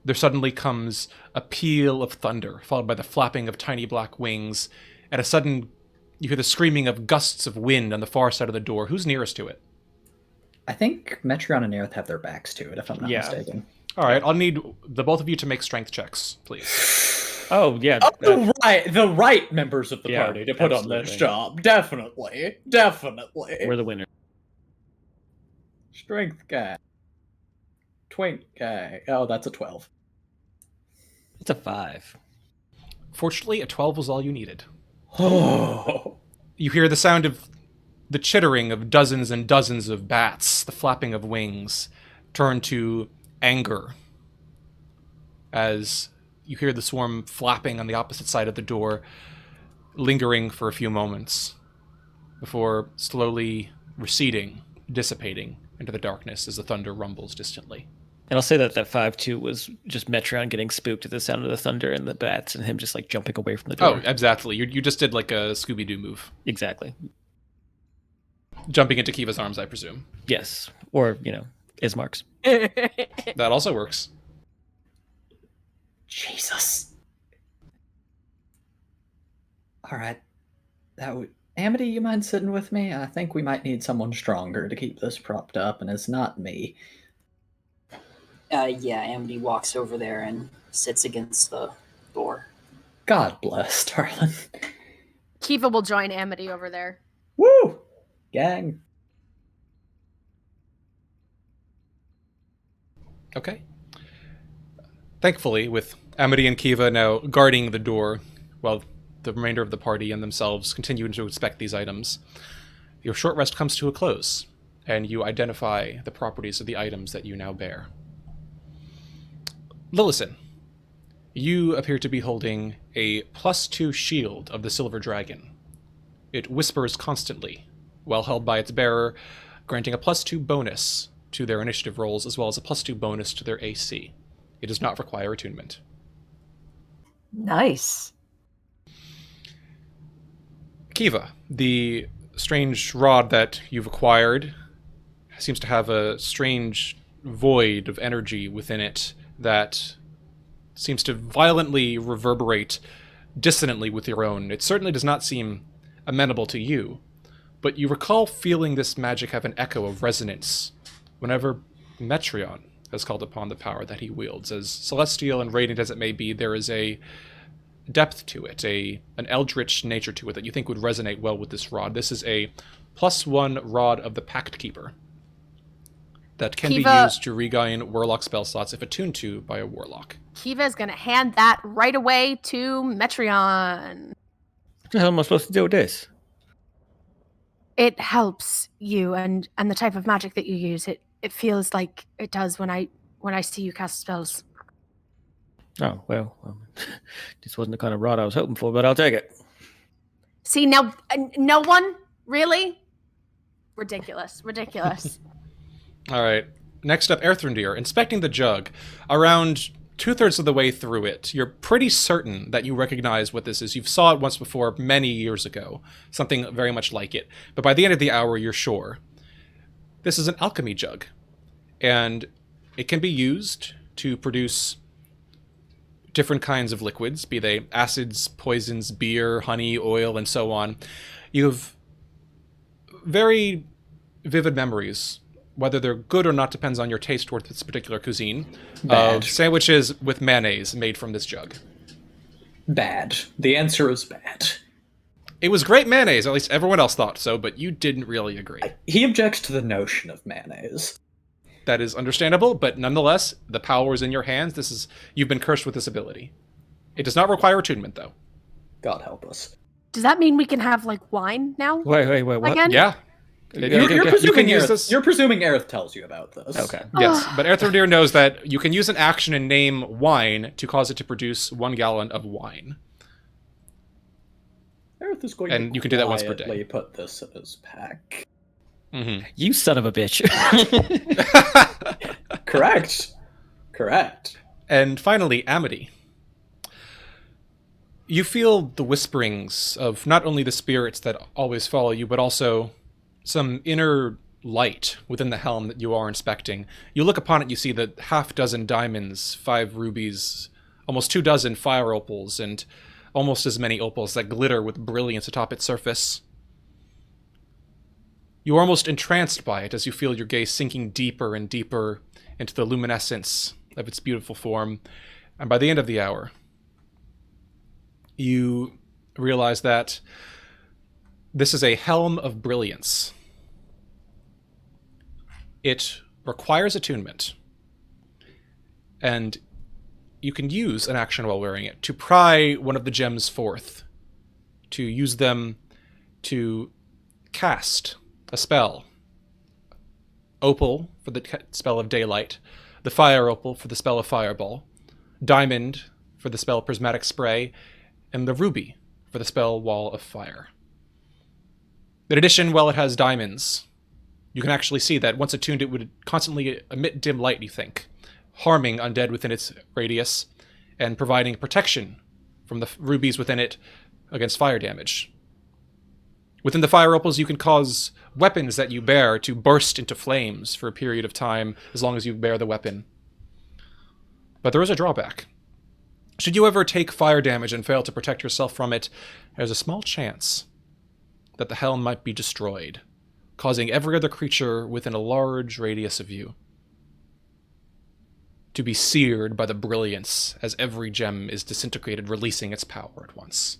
there suddenly comes a peal of thunder, followed by the flapping of tiny black wings, and a sudden you hear the screaming of gusts of wind on the far side of the door. Who's nearest to it? I think Metreon and Aerith have their backs to it, if I'm not Yeah. mistaken. All right, I'll need the both of you to make strength checks, please. Oh yeah. The right members of the Yeah, party to put on this absolutely. job. Definitely. We're the winner. Strength guy. Twink guy. Oh, that's a 12. It's a 5. Fortunately, a 12 was all you needed. Oh. You hear the sound of the chittering of dozens and dozens of bats, the flapping of wings, turn to anger as you hear the swarm flapping on the opposite side of the door, lingering for a few moments before slowly receding, dissipating into the darkness as the thunder rumbles distantly. And I'll say that 5-2 was just Metreon getting spooked at the sound of the thunder and the bats and him just like jumping away from the door. Oh, exactly. You just did like a Scooby-Doo move. Exactly. Jumping into Kiva's arms, I presume. Yes. Or, Ismark's. That also works. Jesus. All right. Amity, you mind sitting with me? I think we might need someone stronger to keep this propped up, and it's not me. Yeah, Amity walks over there and sits against the door. God bless, darling. Kiva will join Amity over there. Woo! Gang. Okay. Thankfully, with Amity and Kiva now guarding the door, while the remainder of the party and themselves continue to inspect these items, your short rest comes to a close, and you identify the properties of the items that you now bear. Lillison, you appear to be holding a +2 shield of the Silver Dragon. It whispers constantly, while held by its bearer, granting a +2 bonus to their initiative rolls, as well as a +2 bonus to their AC. It does not require attunement. Nice. Kiva, the strange rod that you've acquired seems to have a strange void of energy within it that seems to violently reverberate dissonantly with your own. It certainly does not seem amenable to you, but you recall feeling this magic have an echo of resonance whenever Metreon has called upon the power that he wields. As celestial and radiant as it may be, there is a depth to it, an eldritch nature to it that you think would resonate well with this rod. This is a +1 rod of the Pact Keeper that can be used to regain warlock spell slots if attuned to by a warlock. Kiva is going to hand that right away to Metreon. What the hell am I supposed to do with this? It helps you and the type of magic that you use. It feels like it does when I see you cast spells. Oh, well, this wasn't the kind of rod I was hoping for, but I'll take it. See, now, no one? Really? Ridiculous. All right. Next up, Erthrindir, inspecting the jug. Around 2/3 of the way through it, you're pretty certain that you recognize what this is. You saw it once before, many years ago. Something very much like it. But by the end of the hour, you're sure. This is an alchemy jug. And it can be used to produce different kinds of liquids, be they acids, poisons, beer, honey, oil, and so on. You have very vivid memories, whether they're good or not depends on your taste towards this particular cuisine, Bad. of sandwiches with mayonnaise made from this jug. Bad. The answer is bad. It was great mayonnaise, at least everyone else thought so, but you didn't really agree. He objects to the notion of mayonnaise. That is understandable, but nonetheless, the power is in your hands. You've been cursed with this ability. It does not require attunement, though. God help us. Does that mean we can have, like, wine now? Wait, what? Again? Yeah. You're presuming Aerith tells you about this. Okay. Yes, but Erthrindir knows that you can use an action and name wine to cause it to produce 1 gallon of wine. Aerith is going And to you can do that once per day. put this in his pack. Mm-hmm. You son of a bitch. Correct. And finally, Amity. You feel the whisperings of not only the spirits that always follow you, but also some inner light within the helm that you are inspecting. You look upon it, you see the 6 diamonds, 5 rubies, almost 24 fire opals, and almost as many opals that glitter with brilliance atop its surface. You are almost entranced by it as you feel your gaze sinking deeper and deeper into the luminescence of its beautiful form. And by the end of the hour, you realize that this is a helm of brilliance. It requires attunement, and you can use an action while wearing it to pry one of the gems forth, to use them to cast a spell. Opal for the spell of daylight, the fire opal for the spell of fireball, diamond for the spell Prismatic Spray, and the ruby for the spell Wall of Fire. In addition, while it has diamonds, you can actually see that once attuned, it would constantly emit dim light, you think, harming undead within its radius, and providing protection from the rubies within it against fire damage. Within the fire opals, you can cause weapons that you bear to burst into flames for a period of time, as long as you bear the weapon. But there is a drawback. Should you ever take fire damage and fail to protect yourself from it, there's a small chance that the helm might be destroyed, causing every other creature within a large radius of you to be seared by the brilliance as every gem is disintegrated, releasing its power at once.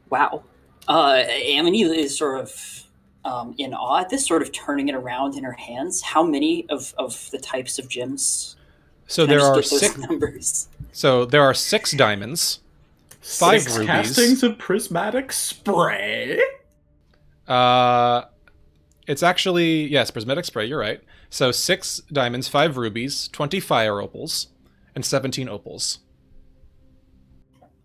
Wow. Amity is sort of in awe at this, sort of turning it around in her hands. How many of the types of gems? So Can I there just are get those six. numbers. So there are 6 diamonds, 5 6 rubies. castings of prismatic spray. It's actually, yes, Prismatic Spray, you're right. So 6 diamonds, 5 rubies, 20 fire opals, and 17 opals.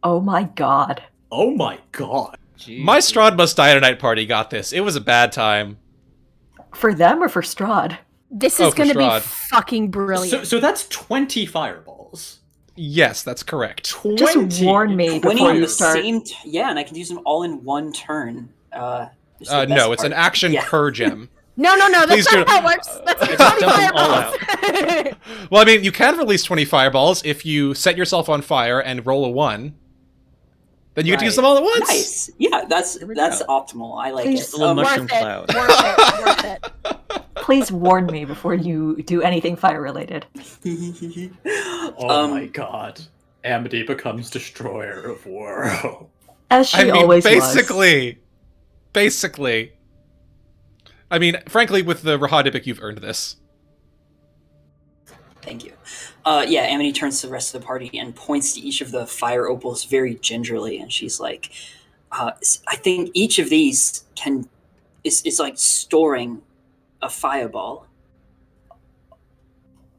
Oh my god. Oh my god. My Strahd Must Die Tonight party got this. It was a bad time. For them or for Strahd? This Oh, is for going to be Strahd. fucking brilliant. So that's 20 fireballs. Yes, that's correct. 20. Just warn me 20 before on you the start. yeah, and I can use them all in one turn. No, it's an action Yeah. per gem. No, Please that's not do- how it works. That's Just 20 dump them all fireballs. Well, I mean, you can release 20 fireballs if you set yourself on fire and roll a 1. Then you get to use them all at once. Nice. Yeah, that's we optimal. I like Please. it. A little Worth mushroom it. cloud. Worth it. Please warn me before you do anything fire related. Oh my god. Amity becomes destroyer of world. As she I mean, always was. basically. I mean, frankly, with the Rahadibic, you've earned this. Thank you. Yeah, Amity turns to the rest of the party and points to each of the fire opals very gingerly, and she's like, I think each of these is like storing a fireball.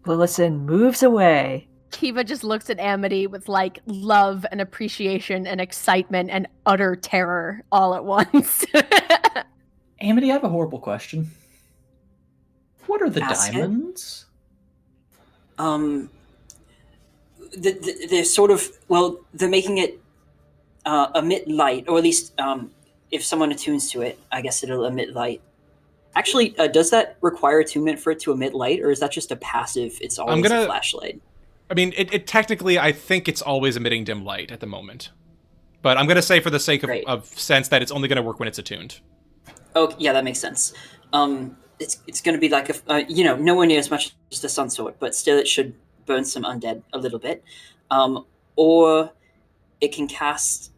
Lillison moves away. Kiva just looks at Amity with like love and appreciation and excitement and utter terror all at once. Amity, I have a horrible question. What are the Ask it. diamonds? They're sort of, well, they're making it emit light, or at least if someone attunes to it, I guess it'll emit light. Actually, does that require attunement for it to emit light, or is that just a passive, it's always a flashlight? I mean, it technically, I think it's always emitting dim light at the moment. But I'm going to say for the sake of sense that it's only going to work when it's attuned. Oh, yeah, that makes sense. It's going to be like nowhere near as much as the Sun Sword, but still it should burn some undead a little bit. Or it can cast...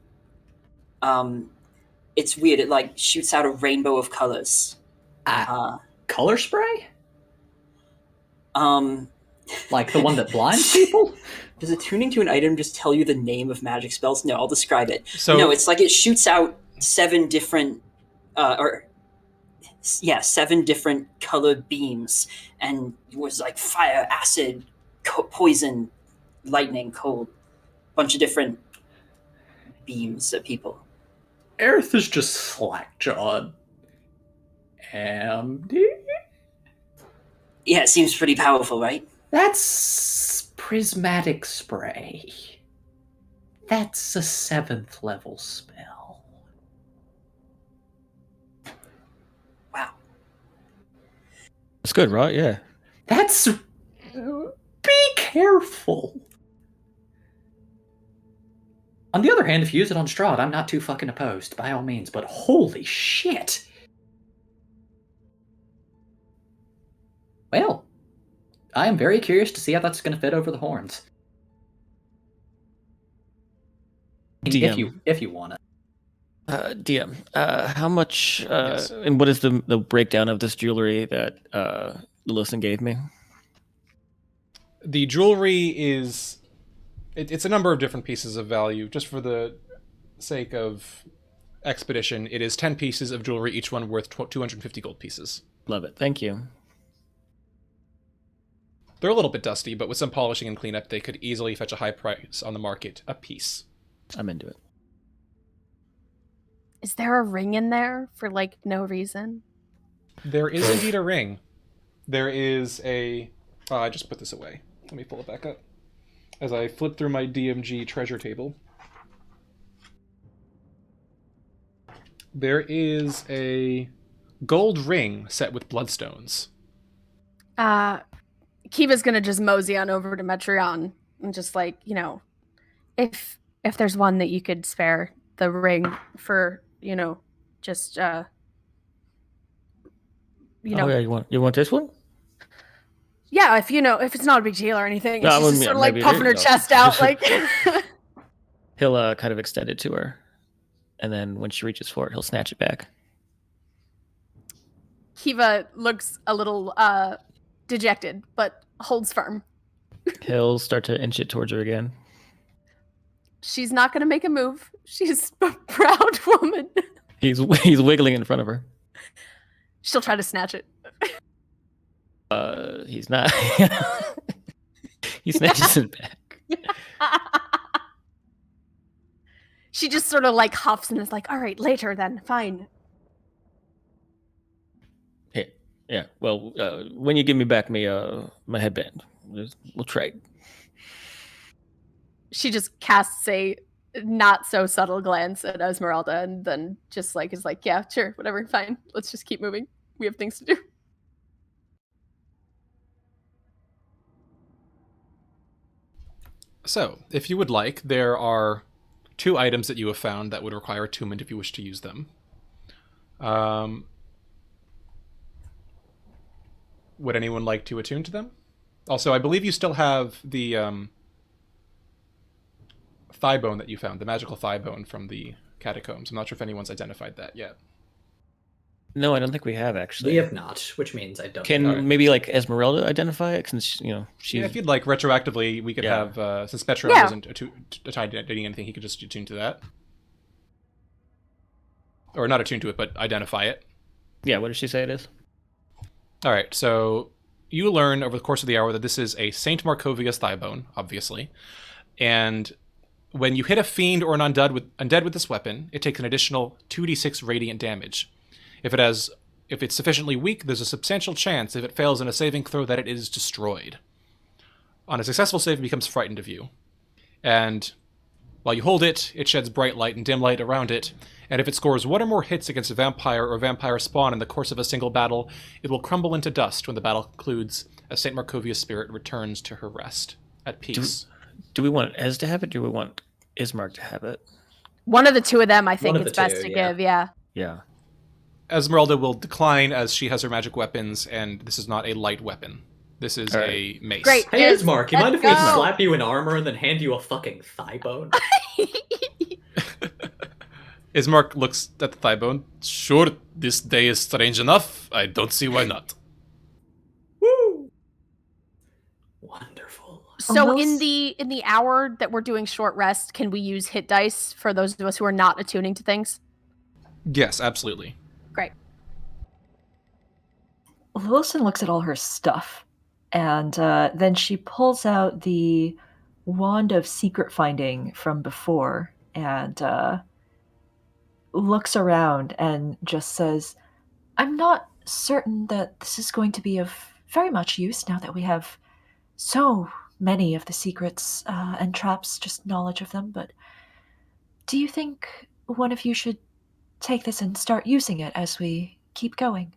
it's weird, it like shoots out a rainbow of colors. Color spray? Like the one that blinds people? Does attuning to an item just tell you the name of magic spells? No, I'll describe it. So, no, it's like it shoots out 7 different... 7 different colored beams, and it was like fire, acid, poison, lightning, cold, bunch of different beams at people. Aerith is just slack-jawed. Amity? Yeah, it seems pretty powerful, right? That's prismatic spray. That's a 7th level spell. Wow. That's good, right? Yeah. That's... Be careful! On the other hand, if you use it on Strahd, I'm not too fucking opposed, by all means, but holy shit! Well, I am very curious to see how that's going to fit over the horns. DM. If you want it. DM, how much, Yes. and what is the breakdown of this jewelry that Lillison gave me? The jewelry is... It's a number of different pieces of value, just for the sake of expedition, it is 10 pieces of jewelry, each one worth 250 gold pieces. Love it. Thank you. They're a little bit dusty, but with some polishing and cleanup, they could easily fetch a high price on the market a piece. I'm into it. Is there a ring in there for like no reason? There is indeed a ring. There is a... I just put this away. Let me pull it back up. As I flip through my DMG treasure table. There is a gold ring set with bloodstones. Kiva's gonna just mosey on over to Metreon and just like, you know, if there's one that you could spare the ring for, you know, just you know. Oh yeah, you want this one? Yeah, if it's not a big deal or anything. No, She's just sort of like puffing her chest out like He'll kind of extend it to her. And then when she reaches for it, he'll snatch it back. Kiva looks a little dejected, but holds firm. He'll start to inch it towards her again. She's not going to make a move. She's a proud woman. He's wiggling in front of her. She'll try to snatch it. He's not. He snatches it back. She just sort of like huffs and is like, all right, later then, fine. Yeah. Well, when you give me back my headband, we'll trade. She just casts a not so subtle glance at Esmeralda and then just like is like, yeah, sure, whatever, fine. Let's just keep moving. We have things to do. So, if you would like, there are 2 items that you have found that would require attunement if you wish to use them. Would anyone like to attune to them? Also, I believe you still have the thigh bone that you found, the magical thigh bone from the catacombs. I'm not sure if anyone's identified that yet. No, I don't think we have actually. We have not, which means I don't. Can maybe like Esmeralda identify it since she's Yeah, if you'd like retroactively, we could have since Petro wasn't tied to anything, he could just attune to that, or not attune to it, but identify it. Yeah, what does she say it is? All right, so you learn over the course of the hour that this is a Saint Markovia's thigh bone, obviously, and when you hit a fiend or an undead with this weapon, it takes an additional 2d6 radiant damage. If it's sufficiently weak, there's a substantial chance, if it fails in a saving throw, that it is destroyed. On a successful save, it becomes frightened of you. And while you hold it, it sheds bright light and dim light around it, and if it scores 1 or more hits against a vampire or vampire spawn in the course of a single battle, it will crumble into dust when the battle concludes, as St. Markovia's spirit returns to her rest, at peace. Do we want Ez to have it, or do we want Ismark to have it? One of the two of them, I think it's best to give, yeah. Yeah. Esmeralda will decline as she has her magic weapons, and this is not a light weapon. This is a mace. Great. Hey, Ismark, you mind if we slap you in armor and then hand you a fucking thigh bone? Ismark looks at the thigh bone. Sure, this day is strange enough. I don't see why not. Woo! Wonderful. So in the hour that we're doing short rest, can we use hit dice for those of us who are not attuning to things? Yes, absolutely. Great. Wilson looks at all her stuff, and then she pulls out the wand of secret finding from before and looks around and just says, I'm not certain that this is going to be of very much use now that we have so many of the secrets and traps, just knowledge of them, but do you think one of you should take this and start using it as we keep going?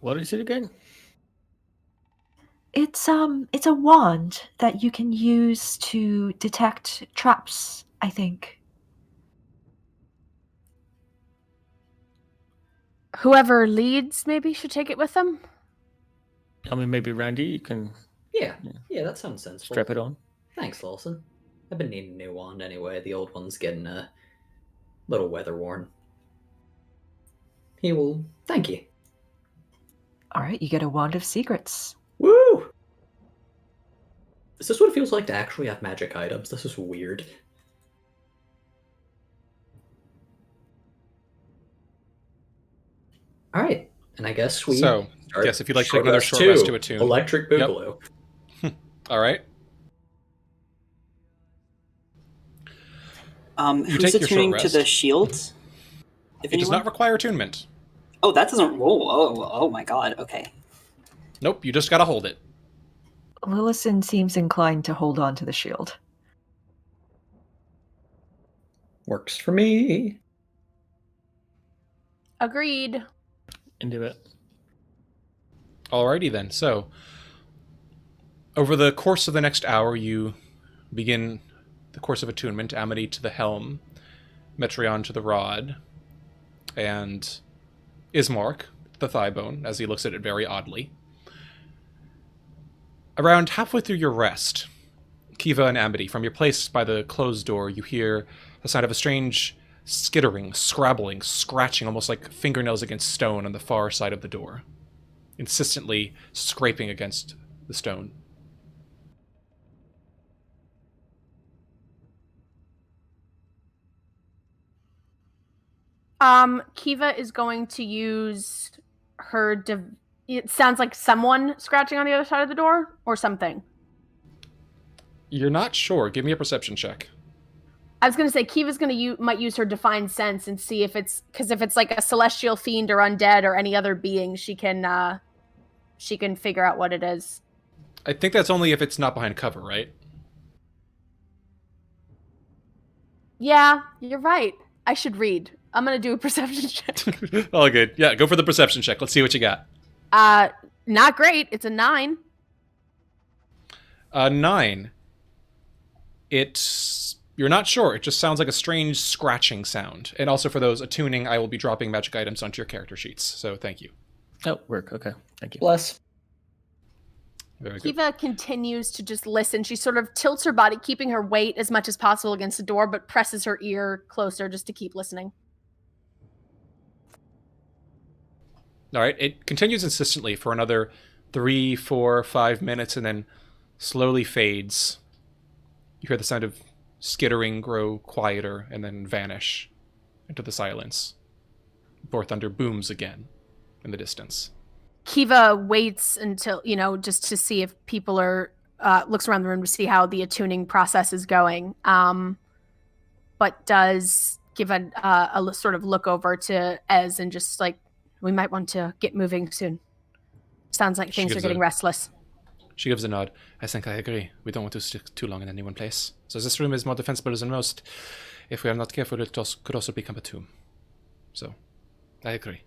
What is it again? It's a wand that you can use to detect traps, I think. Whoever leads maybe should take it with them? I mean, maybe Randy, you can Yeah, that sounds sensible. strap it on. Thanks, Lawson. I've been needing a new wand anyway. The old one's getting a little weather worn. He will thank you. All right, you get a wand of secrets. Woo! Is this what it feels like to actually have magic items? This is weird. All right, and I guess we. So, start yes, if you'd like to take short another rest short rest two, to attune. Electric Yep. Boogaloo. All right. Who's take your short attuning to the rest. shield? If It does anyone? not require attunement. Oh, that doesn't roll. Oh my god. Okay. Nope, you just gotta hold it. Lillison seems inclined to hold on to the shield. Works for me. Agreed. Into it. Alrighty then. So, over the course of the next hour, you begin the course of attunement. Amity to the helm, Metreon to the rod, and Ismark the thigh bone, as he looks at it very oddly. Around halfway through your rest, Kiva and Amity, from your place by the closed door, you hear the sound of a strange skittering, scrabbling, scratching, almost like fingernails against stone on the far side of the door, insistently scraping against the stone. Kiva is going to use her. It sounds like someone scratching on the other side of the door, or something. You're not sure. Give me a perception check. I was going to say Kiva's going to might use her divine sense and see if it's because if it's like a celestial fiend or undead or any other being, she can figure out what it is. I think that's only if it's not behind cover, right? Yeah, you're right. I should read. I'm going to do a perception check. All good. Yeah, go for the perception check. Let's see what you got. Not great. It's a 9. 9. You're not sure. It just sounds like a strange scratching sound. And also for those attuning, I will be dropping magic items onto your character sheets. So thank you. Oh, work. Okay. Thank you. Bless. Very good. Kiva continues to just listen. She sort of tilts her body, keeping her weight as much as possible against the door, but presses her ear closer just to keep listening. All right. It continues insistently for another 3, 4, 5 minutes and then slowly fades. You hear the sound of skittering grow quieter and then vanish into the silence. Before thunder booms again in the distance. Kiva waits until, just to see if people are, looks around the room to see how the attuning process is going. But does give a sort of look over to Ez and just like, we might want to get moving soon. Sounds like things are getting restless. She gives a nod. I think I agree. We don't want to stick too long in any one place. So this room is more defensible than most. If we are not careful, it could also become a tomb. So, I agree.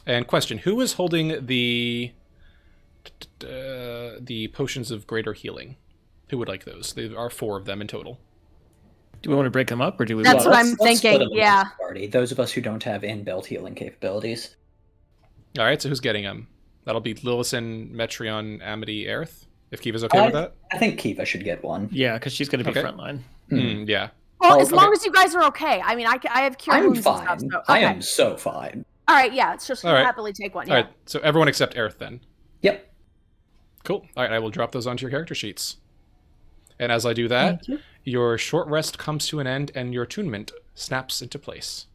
And question, who is holding the potions of greater healing? Who would like those? There are 4 of them in total. Do we want to break them up, or do we? That's what I'm Let's thinking. split them Yeah. amongst the party. Those of us who don't have inbuilt healing capabilities. All right, so who's getting them? That'll be Lillison, Metreon, Amity, Aerith. If Kiva's okay with that. I think Kiva should get one. Yeah, because she's going to be Okay. frontline. Yeah. Well, Oh, as long as you guys are okay. I mean, I have cure I'm wounds fine. and stuff. So, okay. I am so fine. All right, yeah. It's just All right. happily take one. All Yeah. right, so everyone except Aerith then. Yep. Cool. All right, I will drop those onto your character sheets. And as I do that, your short rest comes to an end and your attunement snaps into place.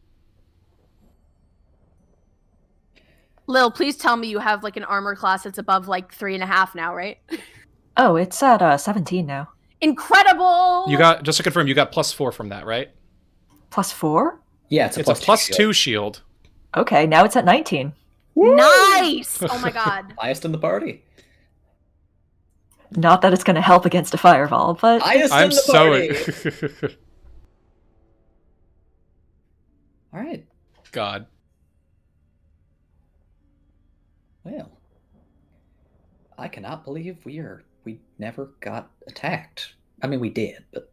Lil, please tell me you have like an armor class that's above like 3.5 now, right? Oh, it's at 17 now. Incredible! You got, just to confirm, you got +4 from that, right? +4? Yeah, it's a It's a +2 +2 shield. Okay, now it's at 19. Nice! Oh my god. Highest in the party. Not that it's going to help against a fireball, but Highest I'm in the so... party. All right. God. Well, I cannot believe we never got attacked. I mean, we did, but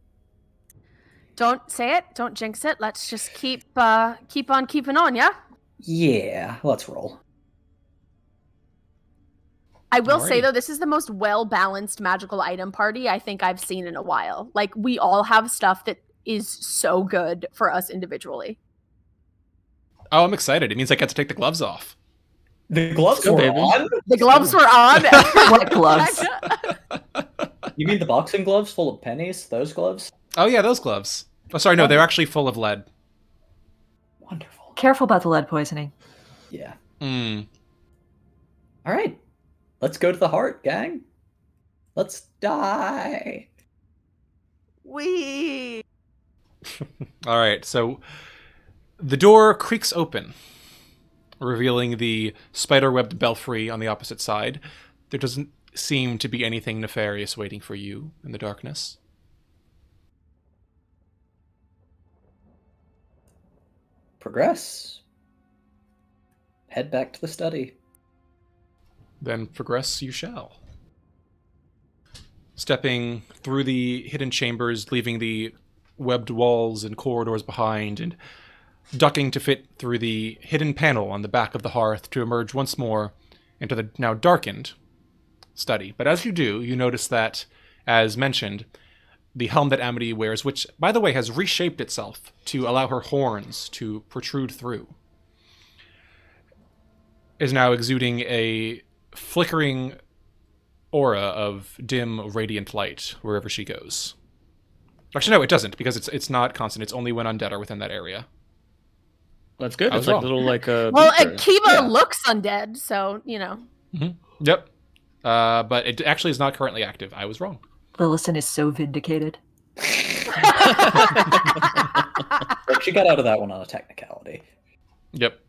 Don't say it. Don't jinx it. Let's just keep on keeping on, yeah? yeah, let's roll. I will say, Alrighty. though, this is the most well-balanced magical item party I think I've seen in a while. Like, we all have stuff that is so good for us individually. Oh, I'm excited. It means I get to take the gloves off. The gloves go, were baby. on? The gloves were on. What gloves? You mean the boxing gloves full of pennies? Those gloves? Oh yeah, those gloves. Oh, sorry, no, they're actually full of lead. Wonderful. Careful about the lead poisoning. Yeah. Mm. All right. Let's go to the heart, gang. Let's die. We. All right, so the door creaks open, revealing the spider-webbed belfry on the opposite side. There doesn't seem to be anything nefarious waiting for you in the darkness. Progress. Head back to the study. Then progress you shall. Stepping through the hidden chambers, leaving the webbed walls and corridors behind, and ducking to fit through the hidden panel on the back of the hearth to emerge once more into the now darkened study. But as you do, you notice that, as mentioned, the helm that Amity wears, which, by the way, has reshaped itself to allow her horns to protrude through, is now exuding a flickering aura of dim, radiant light wherever she goes. Actually, no, it doesn't, because it's not constant. It's only when undead are within that area. That's good. I It's was like wrong. a little Well, beaker. Akiva looks undead, so you know. Yep. But it actually is not currently active. I was wrong. Lillison is so vindicated. Look, she got out of that one on a technicality. Yep.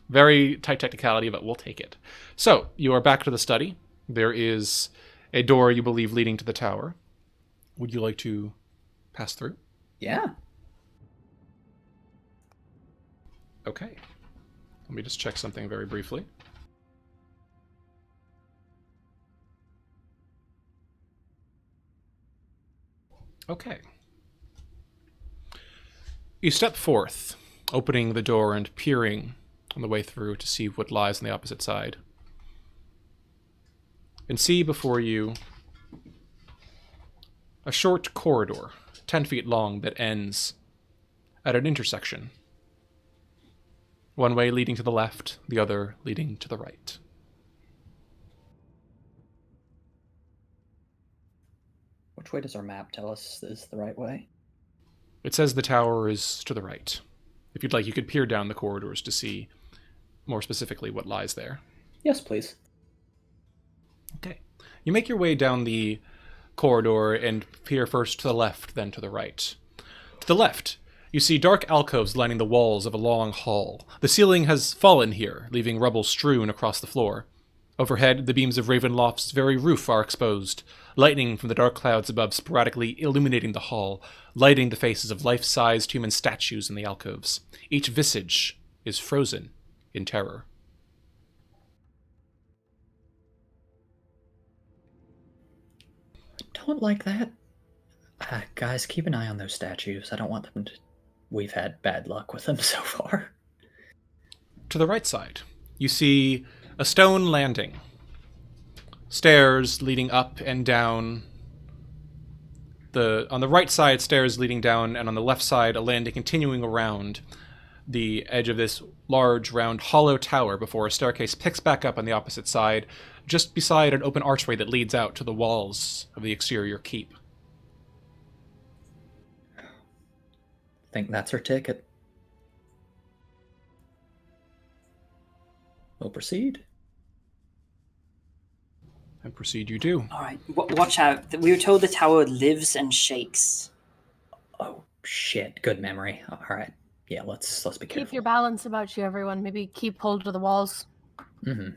Very tight technicality, but we'll take it. So, you are back to the study. There is a door, you believe, leading to the tower. Would you like to pass through? Yeah. Okay. Let me just check something very briefly. Okay. You step forth, opening the door and peering on the way through to see what lies on the opposite side. And see before you a short corridor, 10 feet long, that ends at an intersection. One way leading to the left, the other leading to the right. Which way does our map tell us is the right way? It says the tower is to the right. If you'd like, you could peer down the corridors to see more specifically what lies there. Yes, please. Okay. You make your way down the corridor and peer first to the left, then to the right. To the left, you see dark alcoves lining the walls of a long hall. The ceiling has fallen here, leaving rubble strewn across the floor. Overhead, the beams of Ravenloft's very roof are exposed, lightning from the dark clouds above sporadically illuminating the hall, lighting the faces of life-sized human statues in the alcoves. Each visage is frozen in terror. Don't like that. Guys, keep an eye on those statues. I don't want them to... We've had bad luck with them so far. To the right side, you see a stone landing. Stairs leading up and down. On the right side, stairs leading down, and on the left side, a landing continuing around the edge of this large, round, hollow tower before a staircase picks back up on the opposite side, just beside an open archway that leads out to the walls of the exterior keep. Think that's her ticket. We'll proceed. And proceed you do. All right, watch out. We were told the tower lives and shakes. Oh, shit. Good memory. All right. Yeah, let's be careful. Keep your balance about you, everyone. Maybe keep hold of the walls. Mm-hmm.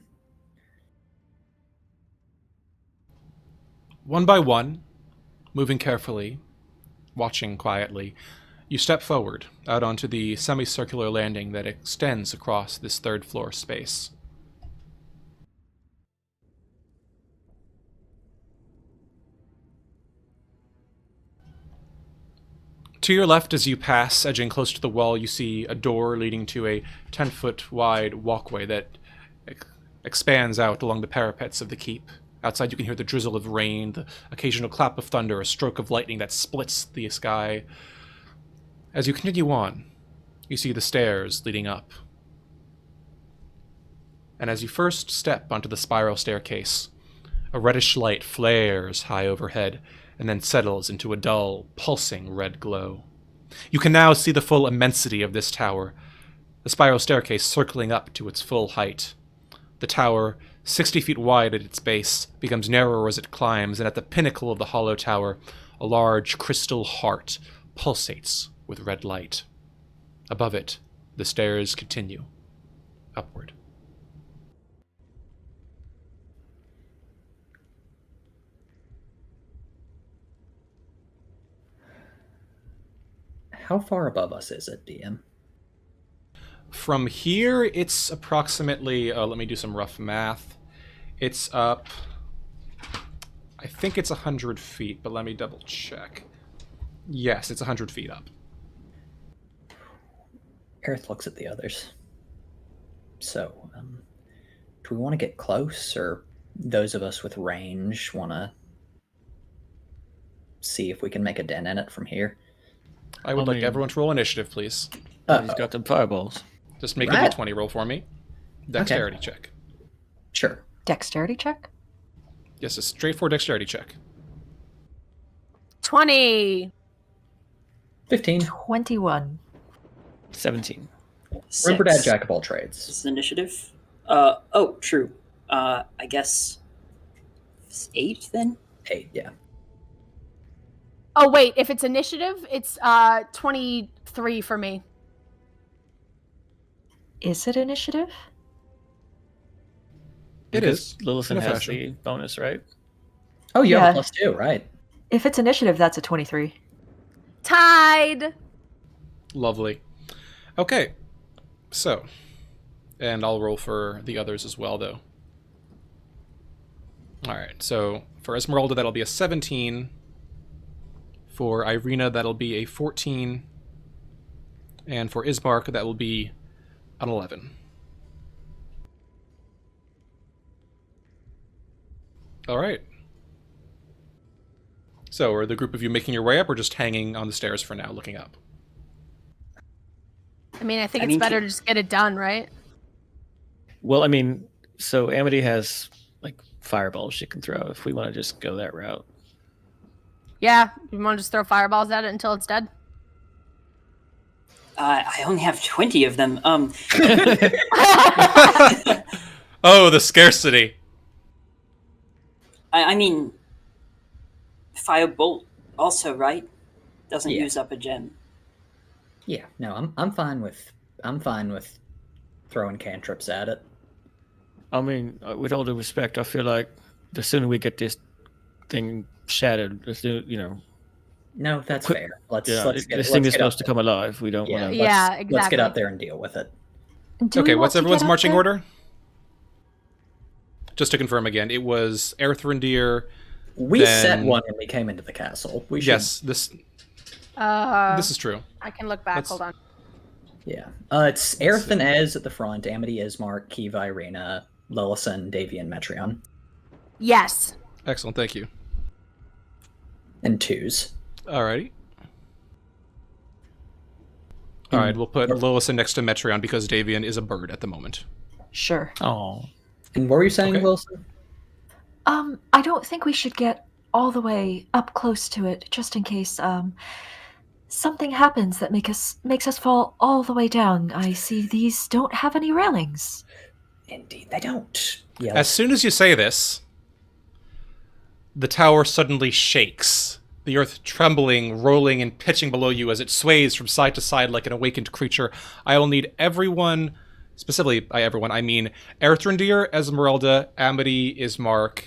One by one, moving carefully, watching quietly, you step forward out onto the semicircular landing that extends across this third-floor space. To your left, as you pass, edging close to the wall, you see a door leading to a 10-foot wide walkway that expands out along the parapets of the keep. Outside, you can hear the drizzle of rain, the occasional clap of thunder, a stroke of lightning that splits the sky. As you continue on, you see the stairs leading up. And as you first step onto the spiral staircase, a reddish light flares high overhead and then settles into a dull, pulsing red glow. You can now see the full immensity of this tower, the spiral staircase circling up to its full height. The tower, 60 feet wide at its base, becomes narrower as it climbs, and at the pinnacle of the hollow tower, a large crystal heart pulsates with red light. Above it, the stairs continue upward. How far above us is it, DM? From here, it's approximately, let me do some rough math. It's up, I think it's 100 feet, but let me double check. Yes, it's 100 feet up. Aerith looks at the others. So, do we want to get close, or those of us with range want to see if we can make a dent in it from here? I would like everyone to roll initiative, please. He's got them fireballs. Just make a d20 roll for me. Dexterity check. Sure. Dexterity check? Yes, a straightforward dexterity check. 20. 15. 21. 17. Remember to add 6. Jack of all trades. This is initiative. True. I guess 8 then? 8, yeah. Oh, wait. If it's initiative, it's 23 for me. Is it initiative? It is. Lilith in a has fashion. the bonus, right? Oh, you have Yeah. a +2, right? If it's initiative, that's a 23. Tied. Lovely. Okay. So, and I'll roll for the others as well, though. Alright, so for Esmeralda, that'll be a 17. For Irina, that'll be a 14. And for Ismark, that will be an 11. Alright. So, are the group of you making your way up, or just hanging on the stairs for now, looking up? I mean, I think it's better to just get it done, right? Well, I mean, so Amity has like fireballs she can throw if we want to just go that route. Yeah. You want to just throw fireballs at it until it's dead? I only have 20 of them. Oh, the scarcity. I mean, firebolt also, right? Doesn't use up a gem. Yeah, no, I'm fine with throwing cantrips at it. I mean, with all due respect, I feel like the sooner we get this thing shattered, the sooner, you know. No, that's fair. Let's get this thing is get supposed to up come alive. We don't want to. Yeah, exactly. Let's get up there and deal with it. Okay, what's everyone's marching order? Just to confirm again, it was Erthrindir. We set one when we came into the castle. We should... Yes, this is true. I can look back. Hold on. Yeah. It's Aerith and Ez at the front, Amity, Ismark, Kiva, Irina, Lillison, Davy, and Metreon. Yes. Excellent, thank you. And 2s. Alrighty. Alright, we'll put Lillison next to Metreon because Davian is a bird at the moment. Sure. Oh. And what were you saying, Wilson? I don't think we should get all the way up close to it, just in case something happens that makes us fall all the way down. I see these don't have any railings. Indeed, they don't. Yeah. As soon as you say this, the tower suddenly shakes, the earth trembling, rolling, and pitching below you as it sways from side to side like an awakened creature. I will need everyone, specifically by everyone, I mean Erthrindir, Esmeralda, Amity, Ismark,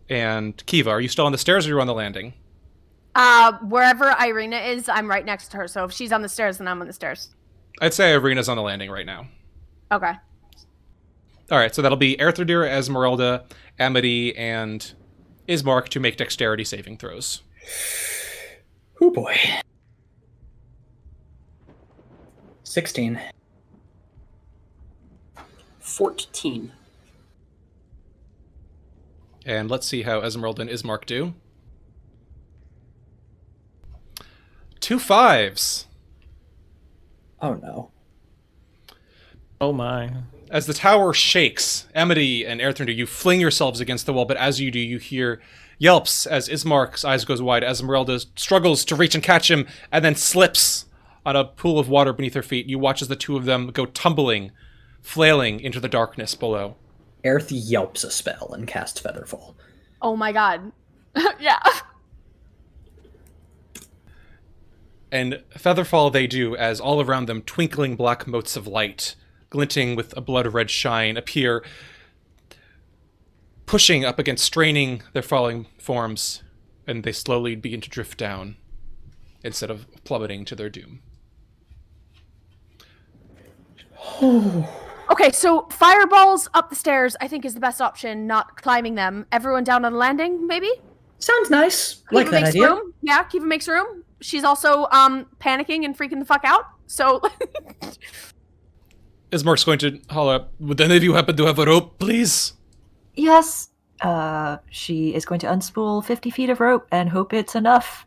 and Kiva. Are you still on the stairs or are you on the landing? Wherever Irina is, I'm right next to her. So if she's on the stairs, then I'm on the stairs. I'd say Irina's on the landing right now. Okay. Alright, so that'll be Erthrindir, Esmeralda, Amity, and Ismark to make dexterity saving throws. Oh boy. 16. 14. And let's see how Esmeralda and Ismark do. 2 5s. Oh no. Oh my. As the tower shakes, Amity and Aerthrinder, you fling yourselves against the wall, but as you do, you hear yelps as Ismark's eyes goes wide, as Esmeralda struggles to reach and catch him, and then slips on a pool of water beneath her feet. You watch as the two of them go tumbling, flailing into the darkness below. Aerth yelps a spell and casts Featherfall. Oh my god. Yeah. And Featherfall they do, as all around them twinkling black motes of light, glinting with a blood-red shine, appear, pushing up against, straining their falling forms, and they slowly begin to drift down, instead of plummeting to their doom. Okay, so fireballs up the stairs, I think, is the best option, not climbing them. Everyone down on the landing, maybe? Sounds nice. Like Kiva that makes idea. room. Yeah, Kiva makes room. She's also panicking and freaking the fuck out, so... Ismark's going to holler up, would any of you happen to have a rope, please? Yes. She is going to unspool 50 feet of rope and hope it's enough.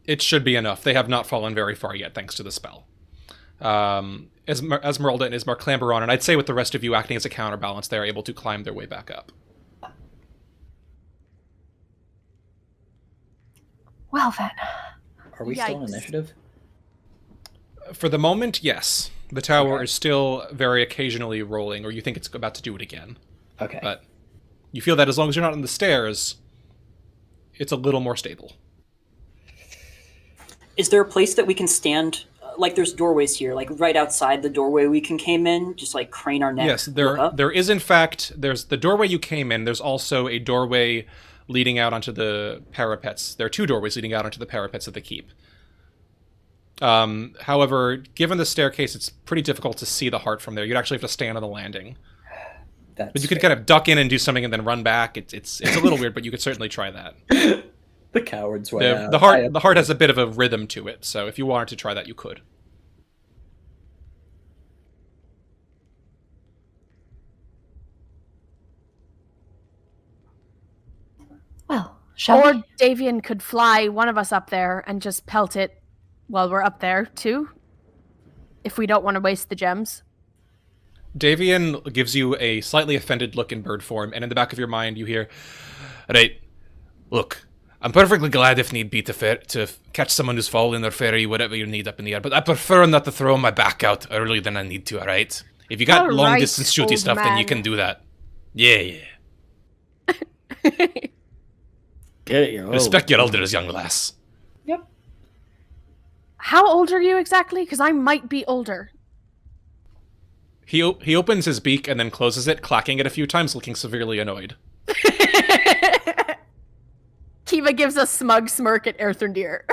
It should be enough. They have not fallen very far yet, thanks to the spell. Esmeralda and Ismark clamber on, and I'd say with the rest of you acting as a counterbalance, they are able to climb their way back up. Well then. Are we still in Yikes. initiative? For the moment, yes. The tower is still very occasionally rolling, or you think it's about to do it again. Okay. But you feel that as long as you're not on the stairs, it's a little more stable. Is there a place that we can stand? Like, there's doorways here, like right outside the doorway we can came in, just like crane our neck. Yes, look up? there is in fact, there's the doorway you came in, there's also a doorway leading out onto the parapets. There are two doorways leading out onto the parapets of the keep. However, given the staircase, it's pretty difficult to see the heart from there. You'd actually have to stand on the landing. But you could kind of duck in and do something and then run back. It's a little weird, but you could certainly try that. The coward's way out. The heart has a bit of a rhythm to it, so if you wanted to try that, you could. Well, shall Or we? Davian could fly one of us up there and just pelt it while we're up there, too. If we don't want to waste the gems. Davian gives you a slightly offended look in bird form, and in the back of your mind you hear, "Right, look, I'm perfectly glad if need be to catch someone who's fallen or ferry, whatever you need up in the air, but I prefer not to throw my back out earlier than I need to, alright? If you got All long right, distance shooty old stuff, then you man. can do that. Yeah. Get it, you're Respect your elders, young lass." How old are you exactly? Because I might be older. He opens his beak and then closes it, clacking it a few times, looking severely annoyed. Kiva gives a smug smirk at Earthendeer.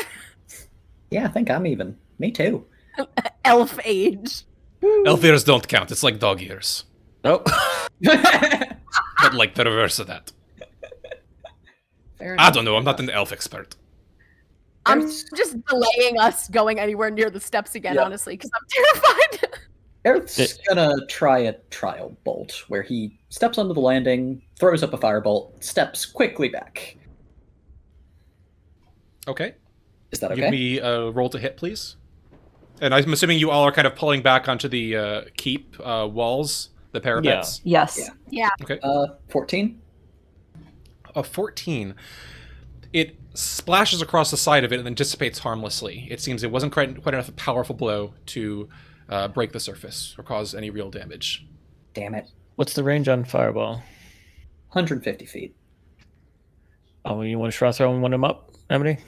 Yeah, I think I'm even. Me too. Elf age. Elf ears don't count, it's like dog ears. Oh. But like the reverse of that. Fair I enough. don't know, I'm not an elf expert. I'm Earth's- just delaying us going anywhere near the steps again, Yeah. honestly, because I'm terrified. Aerth's gonna try a trial bolt, where he steps onto the landing, throws up a firebolt, steps quickly back. Okay. Is that okay? Give me a roll to hit, please. And I'm assuming you all are kind of pulling back onto the keep walls, the parapets. Yes. Yeah. Yeah. Okay. 14? A 14. It splashes across the side of it and then dissipates harmlessly. It seems it wasn't quite enough a powerful blow to break the surface or cause any real damage. Damn it. What's the range on Fireball? 150 feet. Oh, you want to try throwing one of them up, Amity?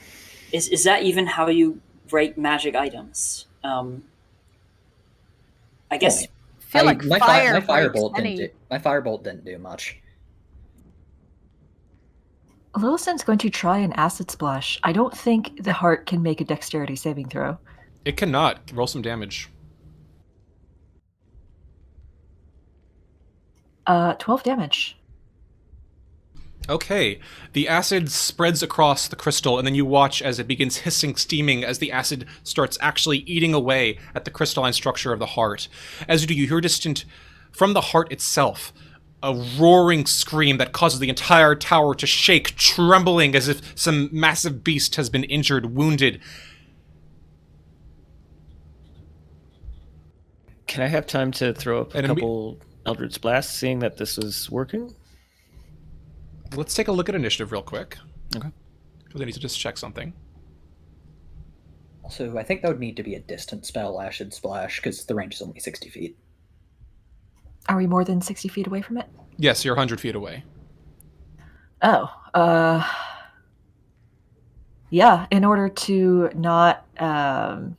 Is that even how you rate magic items? I guess Oh, I feel like my fire firebolt breaks didn't do, my firebolt didn't do much. Lillison's going to try an acid splash. I don't think the heart can make a dexterity saving throw. It cannot. Roll some damage. 12 damage. Okay. The acid spreads across the crystal, and then you watch as it begins hissing, steaming, as the acid starts actually eating away at the crystalline structure of the heart. As you do, you hear distant, from the heart itself, a roaring scream that causes the entire tower to shake, trembling as if some massive beast has been injured, wounded. Can I have time to throw up a And couple Eldritch Blasts, seeing that this was working? Let's take a look at initiative real quick. Okay. Because I need to just check something. Also, I think that would need to be a distant spell, Acid Splash, because the range is only 60 feet. Are we more than 60 feet away from it? Yes, you're 100 feet away. Oh, yeah. In order to not have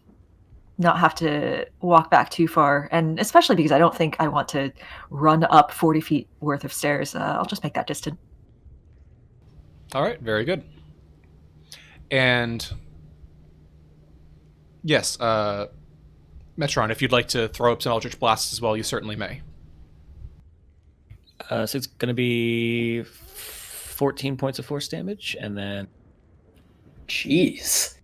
to walk back too far, and especially because I don't think I want to run up 40 feet worth of stairs, I'll just make that distant. All right, very good. And yes, Metron, if you'd like to throw up some Eldritch Blasts as well, you certainly may. So it's going to be 14 points of force damage, and then... Jeez.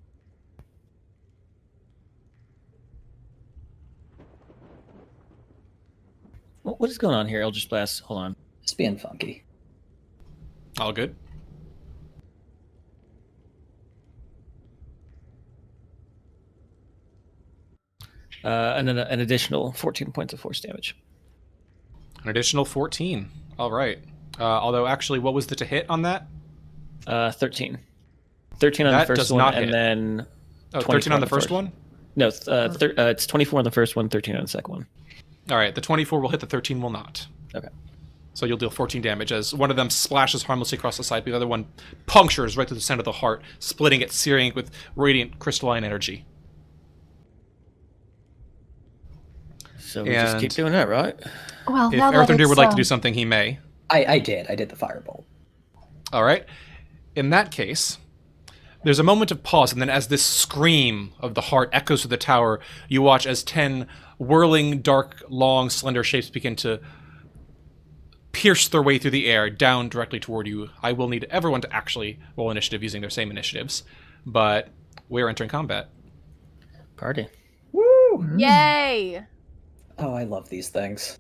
What is going on here, Eldritch Blast? Hold on. Just being funky. All good. And then an additional 14 points of force damage. An additional 14. All right. Although, actually, what was the to hit on that? 13. 13 on That the first does one, not and hit. then... Oh, 13 on the first one? No, it's 24 on the first one, 13 on the second one. All right, the 24 will hit, the 13 will not. Okay. So you'll deal 14 damage as one of them splashes harmlessly across the side, but the other one punctures right through the center of the heart, splitting it, searing it with radiant crystalline energy. So we just keep doing that, right? Well, If now that Earthendeer would like to it's, do something, he may. I did the firebolt. All right. In that case, there's a moment of pause, and then as this scream of the heart echoes through the tower, you watch as 10 whirling, dark, long, slender shapes begin to pierce their way through the air down directly toward you. I will need everyone to actually roll initiative using their same initiatives, but we're entering combat. Party. Woo! Yay! Oh, I love these things.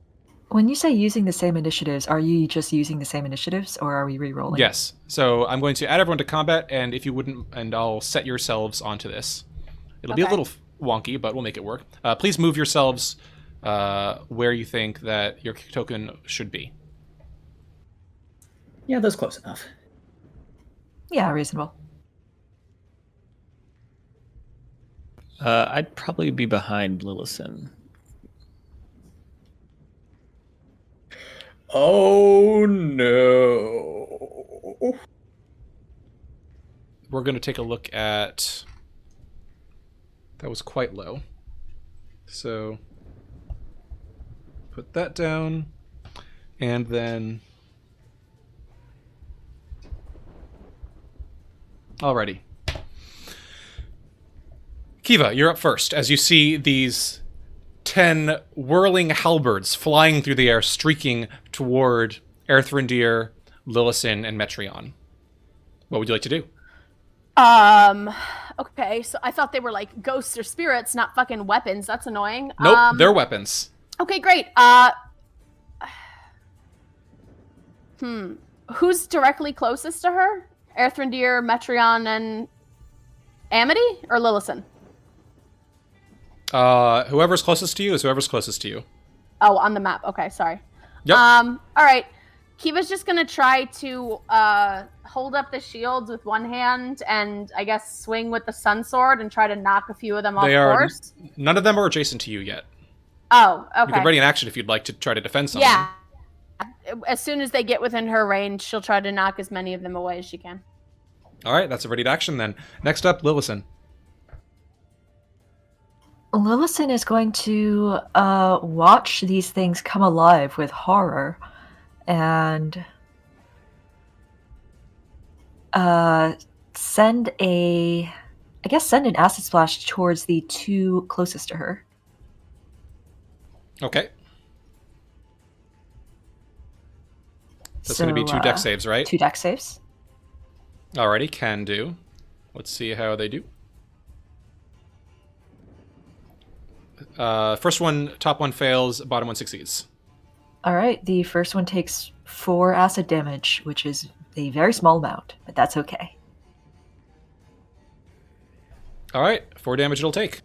When you say using the same initiatives, are you just using the same initiatives, or are we re-rolling? Yes. So I'm going to add everyone to combat, and if you wouldn't, and I'll set yourselves onto this. It'll be a Okay. little wonky, but we'll make it work. Please move yourselves where you think that your token should be. Yeah, that's close enough. Yeah, reasonable. I'd probably be behind Lillison. Oh no. We're going to take a look at... That was quite low. So put that down, and then... Alrighty. Kiva, you're up first, as you see these 10 whirling halberds flying through the air, streaking toward Earthrendeer, Lillison, and Metreon. What would you like to do? Okay, so I thought they were like ghosts or spirits, not fucking weapons. That's annoying. Nope, they're weapons. Okay, great. Who's directly closest to her? Earthrendeer, Metreon, and Amity, or Lillison? Whoever's closest to you is whoever's closest to you. Oh, on the map. Okay, sorry. Yep. All right. Kiva's just gonna try to hold up the shields with one hand and I guess swing with the sun sword and try to knock a few of them off course. None of them are adjacent to you yet. Oh, okay. You can ready an action if you'd like to try to defend someone. Yeah. As soon as they get within her range, she'll try to knock as many of them away as she can. All right, that's a ready action then. Next up, Lillison. Lillison is going to watch these things come alive with horror and send an acid splash towards the two closest to her. Okay. That's going to be 2 dex saves, right? 2 dex saves. Alrighty, can do. Let's see how they do. First one, top one fails, bottom one succeeds. All right, the first one takes 4 acid damage, which is a very small amount, but that's okay. All right, 4 damage it'll take.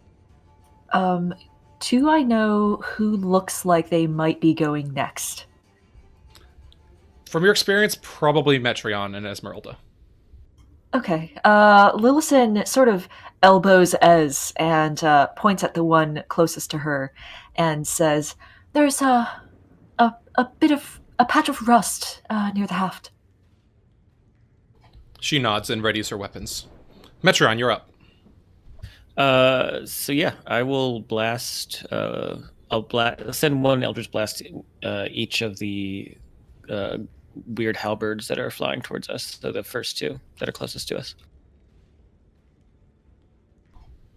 do I know who looks like they might be going next? From your experience, probably Metreon and Esmeralda. Okay. Lillison sort of elbows Ez and points at the one closest to her and says, "There's a bit of a patch of rust near the haft." She nods and readies her weapons. Metreon, you're up. So yeah, I will blast. I'll send one Eldritch Blast each of the weird halberds that are flying towards us. So the first two that are closest to us.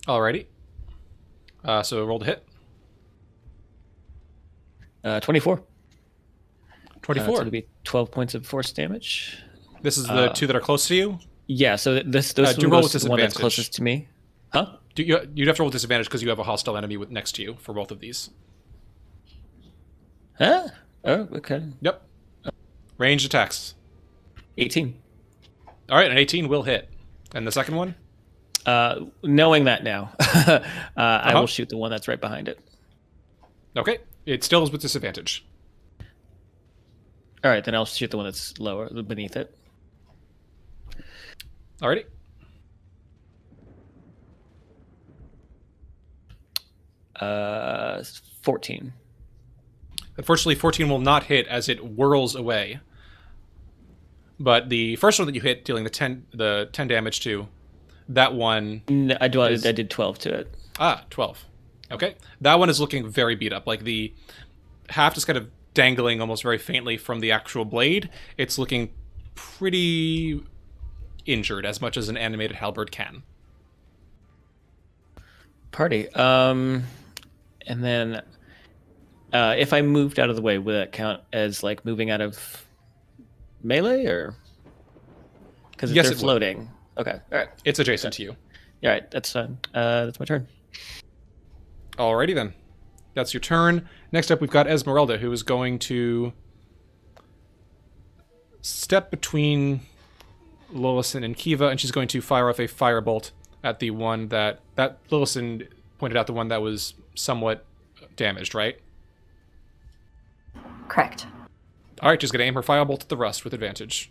Alrighty. So roll to hit. 24. 24. So it'll be 12 points of force damage. This is the two that are close to you? Yeah, so those do one roll goes with to the one that's disadvantage. closest to me. Huh? You'd have to roll with disadvantage because you have a hostile enemy next to you for both of these. Huh? Oh, okay. Yep. Ranged attacks. 18. All right, an 18 will hit. And the second one? Knowing that now, I will shoot the one that's right behind it. Okay. It still is with disadvantage. All right, then I'll shoot the one that's lower, beneath it. Alrighty. Uh, 14. Unfortunately, 14 will not hit as it whirls away. But the first one that you hit, dealing the 10 damage to, that one... No, I did 12 to it. 12. Okay. That one is looking very beat up. Like the haft is kind of dangling almost very faintly from the actual blade. It's looking pretty injured, as much as an animated halberd can. Party. And then if I moved out of the way, would that count as like moving out of melee, or because yes, they're floating? Okay, all right. It's adjacent to you. All right, that's fine. That's my turn. Alrighty then. That's your turn. Next up, we've got Esmeralda, who is going to step between Lillison and Kiva, and she's going to fire off a firebolt at the one that Lillison pointed out, the one that was somewhat damaged, right? Correct. All right, she's going to aim her firebolt at the rust with advantage.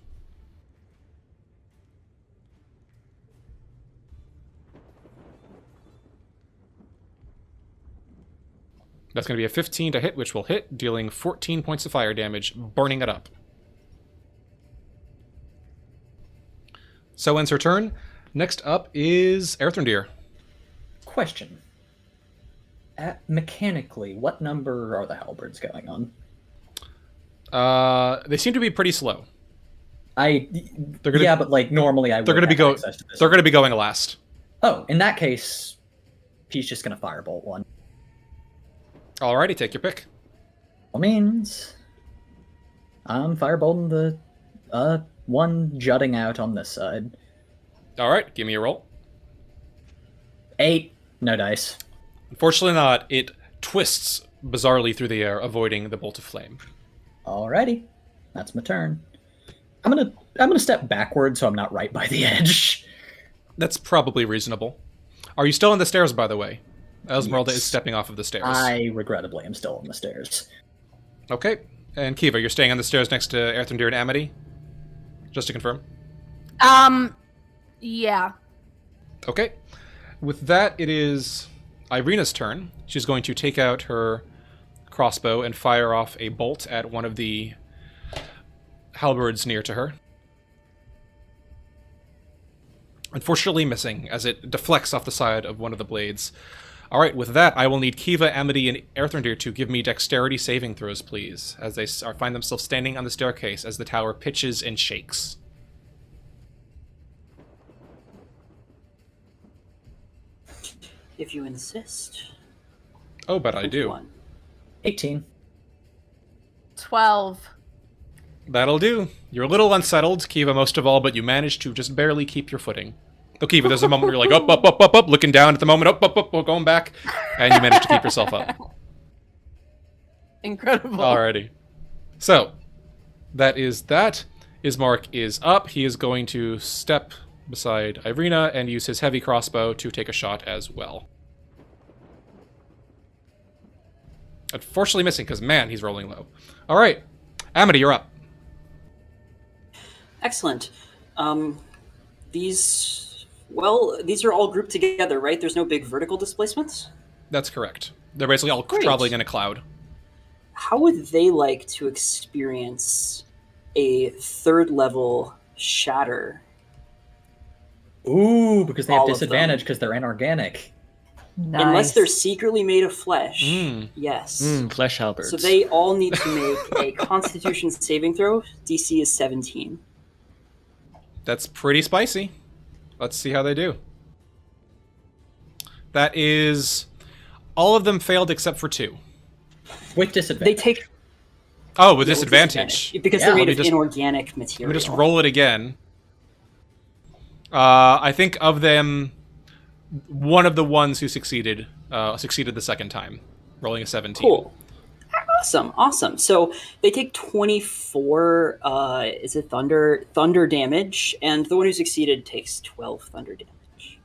That's going to be a 15 to hit, which will hit, dealing 14 points of fire damage, burning it up. So ends her turn. Next up is Erthrendir. Question. Mechanically, what number are the halberds going on? They seem to be pretty slow. But like normally I would. They're going to be going last. Oh, in that case, he's just going to firebolt one. Alrighty, take your pick. Well, means I'm firebolting the one jutting out on this side. Alright, give me a roll. 8. No dice. Unfortunately not. It twists bizarrely through the air, avoiding the bolt of flame. Alrighty. That's my turn. I'm gonna step backward so I'm not right by the edge. That's probably reasonable. Are you still on the stairs, by the way? Esmeralda Yes. is stepping off of the stairs. I regrettably am still on the stairs. Okay. And Kiva, you're staying on the stairs next to Erthrendir and Amity? Just to confirm. Yeah. Okay. With that, it is Irina's turn. She's going to take out her crossbow and fire off a bolt at one of the halberds near to her. Unfortunately missing, as it deflects off the side of one of the blades. Alright, with that, I will need Kiva, Amity, and Erthrendir to give me dexterity saving throws, please, as they find themselves standing on the staircase as the tower pitches and shakes. If you insist. Oh, but I do. 21. 18. 12. That'll do. You're a little unsettled, Kiva most of all, but you managed to just barely keep your footing. Though, Kiva, there's a moment where you're like, up, looking down at the moment, up, going back, and you manage to keep yourself up. Incredible. Alrighty. So, that is that. Ismark is up. He is going to step beside Irina and use his heavy crossbow to take a shot as well. Unfortunately missing, because, man, he's rolling low. All right. Amity, you're up. Excellent. These are all grouped together, right? There's no big vertical displacements? That's correct. They're basically all Great. traveling in a cloud. How would they like to experience a 3rd level shatter? Ooh, because they have All of disadvantage them. because they're inorganic. Nice. Unless they're secretly made of flesh. Yes. Flesh halberds. So they all need to make a Constitution saving throw. DC is 17. That's pretty spicy. Let's see how they do. That is... All of them failed except for 2. With disadvantage. They take... Oh, with Yeah, disadvantage. Because they're let made me of just- inorganic material. Let me just roll it again. I think of them, one of the ones who succeeded the second time, rolling a 17. Cool. Awesome. So they take 24, is it thunder damage, and the one who succeeded takes 12 thunder damage.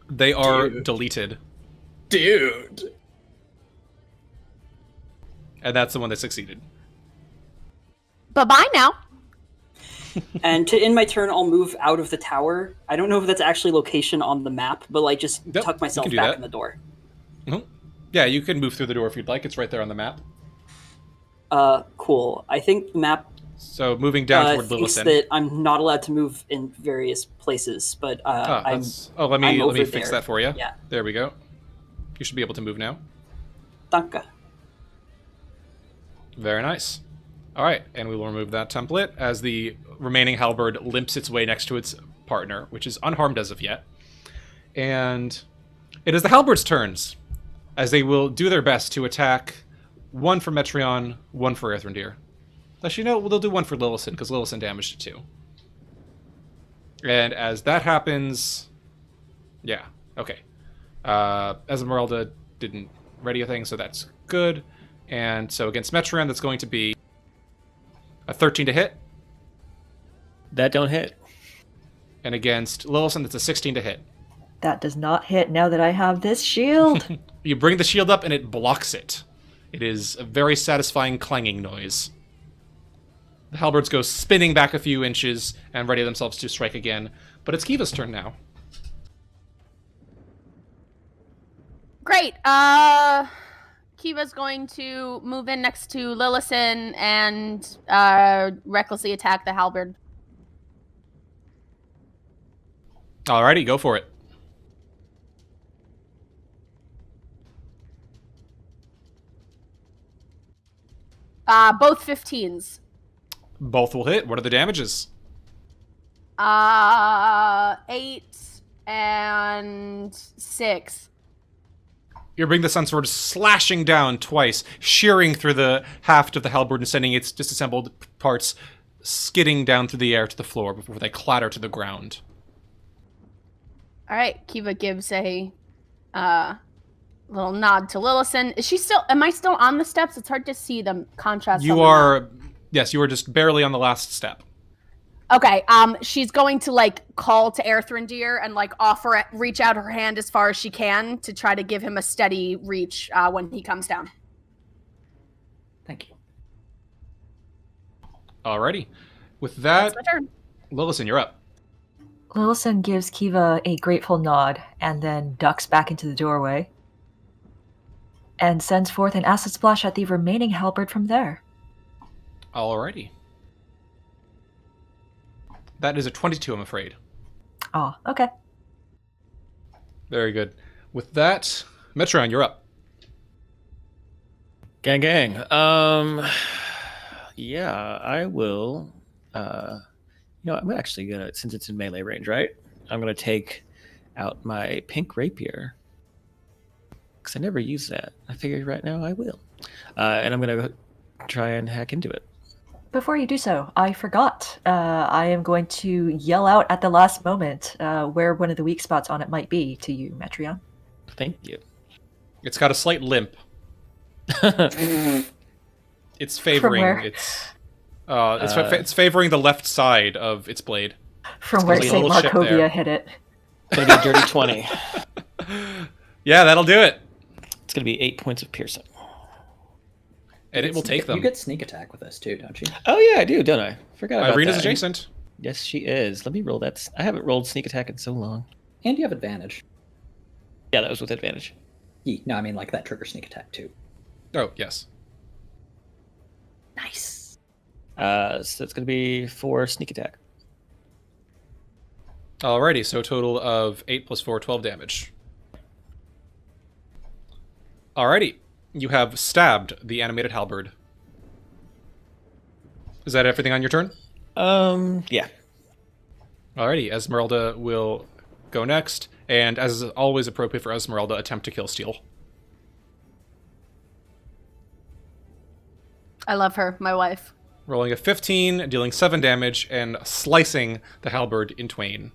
They are Dude. deleted, Dude. and that's the one that succeeded. Bye-bye now. And to end my turn, I'll move out of the tower. I don't know if that's actually location on the map, but like just Yep, tuck you myself can do back that. in the door. Yeah, you can move through the door if you'd like. It's right there on the map. Cool. I think the map So moving down toward thinks Lillison. that I'm not allowed to move in various places, but Let I'm me over fix there. that for you. Yeah. There we go. You should be able to move now. Danke. Very nice. All right, and we will remove that template as the remaining halberd limps its way next to its partner, which is unharmed as of yet. And it is the halberd's turns, as they will do their best to attack one for Metreon, one for Earthrendir. Actually, no, they'll do one for Lillison, because Lillison damaged it too. And as that happens... Yeah, okay. Esmeralda didn't ready a thing, so that's good. And so against Metreon, that's going to be a 13 to hit. That don't hit. And against Lillison, that's a 16 to hit. That does not hit now that I have this shield. You bring the shield up and it blocks it. It is a very satisfying clanging noise. The halberds go spinning back a few inches and ready themselves to strike again. But it's Kiva's turn now. Great. Kiva's going to move in next to Lillison and recklessly attack the halberd. Alrighty, go for it. Both 15s. Both will hit. What are the damages? 8 and 6. You bring the sunsword slashing down twice, shearing through the haft of the halberd and sending its disassembled parts skidding down through the air to the floor before they clatter to the ground. All right, Kiva gives a little nod to Lillison. Is she still? Am I still on the steps? It's hard to see the contrast. You are, yes, you are just barely on the last step. Okay. She's going to like call to Earthrendir and like reach out her hand as far as she can to try to give him a steady reach when he comes down. Thank you. Alrighty, with that, That's my turn. Lillison, you're up. Lillison gives Kiva a grateful nod and then ducks back into the doorway and sends forth an acid splash at the remaining halberd from there. Alrighty. That is a 22, I'm afraid. Oh, okay. Very good. With that, Metreon, you're up. Gang. Yeah, I will. I'm actually gonna, since it's in melee range, right? I'm gonna take out my pink rapier because I never use that. I figured right now I will, and I'm gonna try and hack into it. Before you do so, I forgot. I am going to yell out at the last moment where one of the weak spots on it might be to you, Metreon. Thank you. It's got a slight limp. It's favoring where? it's favoring the left side of its blade. From where gonna be a St. little chip there. Markovia hit it. It's gonna be a dirty 20. Yeah, that'll do it. It's going to be 8 points of piercing. And it will take them. You get sneak attack with this too, don't you? Oh yeah, I do, don't I? Forgot about Irina's that. adjacent. Yes, she is. Let me roll that. I haven't rolled sneak attack in so long. And you have advantage. Yeah, that was with advantage. No, I mean like that trigger sneak attack too. Oh, yes. Nice. So it's going to be 4 sneak attack. Alrighty, so a total of 8 plus 4, 12 damage. Alrighty, you have stabbed the animated halberd. Is that everything on your turn? Yeah. Alrighty, Esmeralda will go next, and as is always appropriate for Esmeralda, attempt to kill Steel. I love her, my wife. Rolling a 15, dealing 7 damage, and slicing the halberd in twain,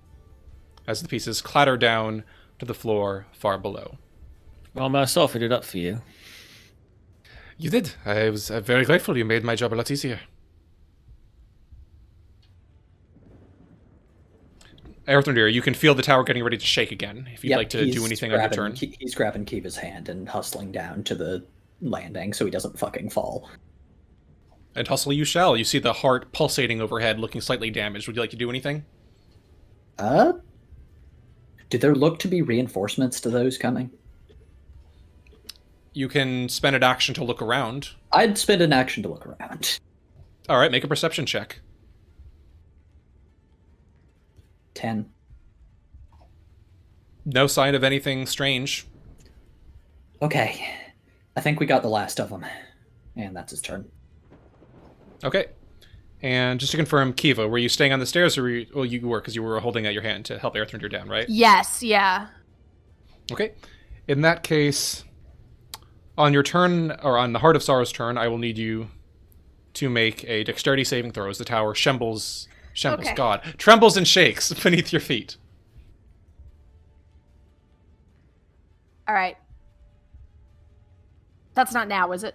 as the pieces clatter down to the floor far below. Well, I softened it up for you. You did. I was very grateful. You made my job a lot easier. Earthendir, you can feel the tower getting ready to shake again, if you'd like to do anything on your turn. He's grabbing Kiva's hand and hustling down to the landing so he doesn't fucking fall. And hustle you shall. You see the heart pulsating overhead, looking slightly damaged. Would you like to do anything? Do there look to be reinforcements to those coming? You can spend an action to look around. I'd spend an action to look around. Alright, make a perception check. 10. No sign of anything strange. Okay. I think we got the last of them. And that's his turn. Okay. And just to confirm, Kiva, were you staying on the stairs, or were you... Well, you were, because you were holding out your hand to help Earthendir down, right? Yes, yeah. Okay. In that case, on your turn, or on the Heart of Sorrow's turn, I will need you to make a dexterity saving throw as the tower trembles, Okay. God, trembles and shakes beneath your feet. All right. That's not now, is it?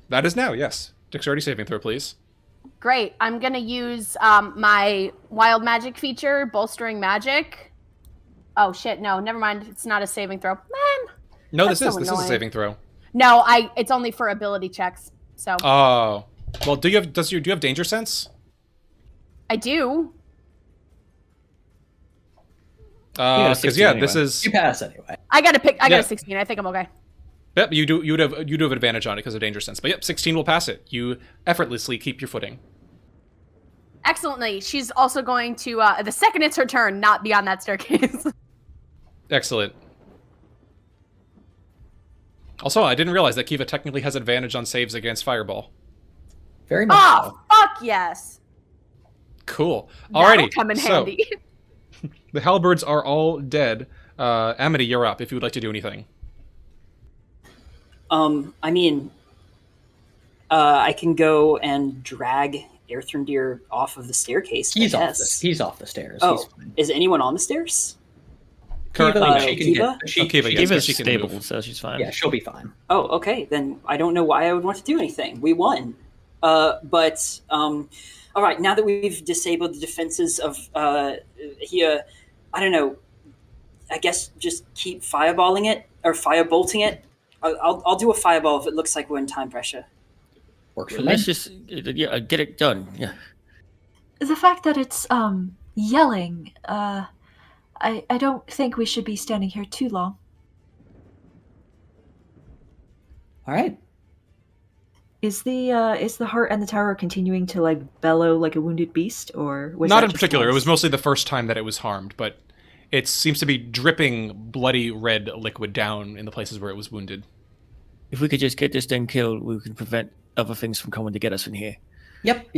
That is now, yes. Dexterity saving throw, please. Great. I'm going to use my wild magic feature, bolstering magic. Oh, shit. No, never mind. It's not a saving throw. Man. No, That's this so is a annoying. saving throw. No, it's only for ability checks. So Oh. Well, do you have danger sense? I do. Because 16 yeah, anyway. this is... You pass anyway. I got Yeah. a 16. I think I'm okay. Yep, you do have advantage on it because of danger sense. But yep, 16 will pass it. You effortlessly keep your footing. Excellently. She's also going to, the second it's her turn, not be on that staircase. Excellent. Also, I didn't realize that Kiva technically has advantage on saves against Fireball. Very much Oh, so. fuck yes. Cool. That'll Alrighty. come in so, handy. the halberds are all dead. Amity, you're up if you would like to do anything. I mean, I can go and drag Earthendir off of the staircase. He's I off guess. he's off the stairs. Oh, He's fine. is anyone on the stairs? Currently, Kiva, no. she can Kiva? get, she, Oh, Kiva, she- yes. Kiva's she can stable, move. so she's fine. yeah, she'll be fine. Oh, okay. Then I don't know why I would want to do anything. We won. But all right. Now that we've disabled the defenses of here, I don't know. I guess just keep fireballing it or firebolting it. I'll do a fireball if it looks like we're in time pressure. Works for me. Let's just get it done. Yeah. The fact that it's yelling, I don't think we should be standing here too long. All right. Is the heart and the tower continuing to like bellow like a wounded beast, or was Not that in just particular. It once? was mostly the first time that it was harmed, but it seems to be dripping bloody red liquid down in the places where it was wounded. If we could just get this thing killed, we can prevent other things from coming to get us in here. Yep.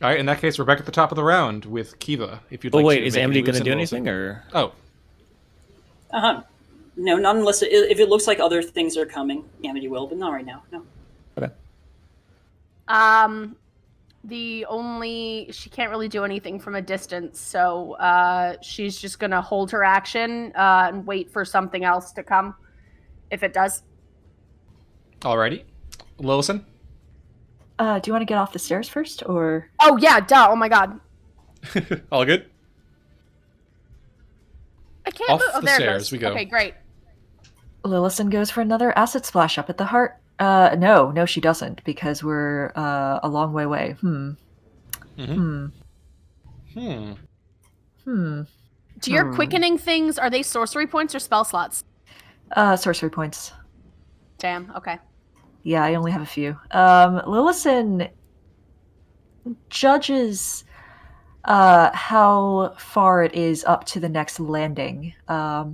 All right, in that case, we're back at the top of the round with Kiva. If you'd Oh like wait, to is make Amity moves going to and do rolls. anything, or? Oh, No, not unless if it looks like other things are coming. Amity will, but not right now. No. Okay. She can't really do anything from a distance, so she's just gonna hold her action and wait for something else to come, if it does. alrighty. Lillison? Do you want to get off the stairs first, or Oh yeah, duh. Oh my god. All good? I can't Off move. Oh, the there it stairs goes. we go. Okay, great. Lillison goes for another acid splash up at the heart. No, she doesn't, because we're a long way away. Hmm. Do your quickening things, are they sorcery points or spell slots? Sorcery points. Damn, okay. Yeah, I only have a few. Lillison judges how far it is up to the next landing. How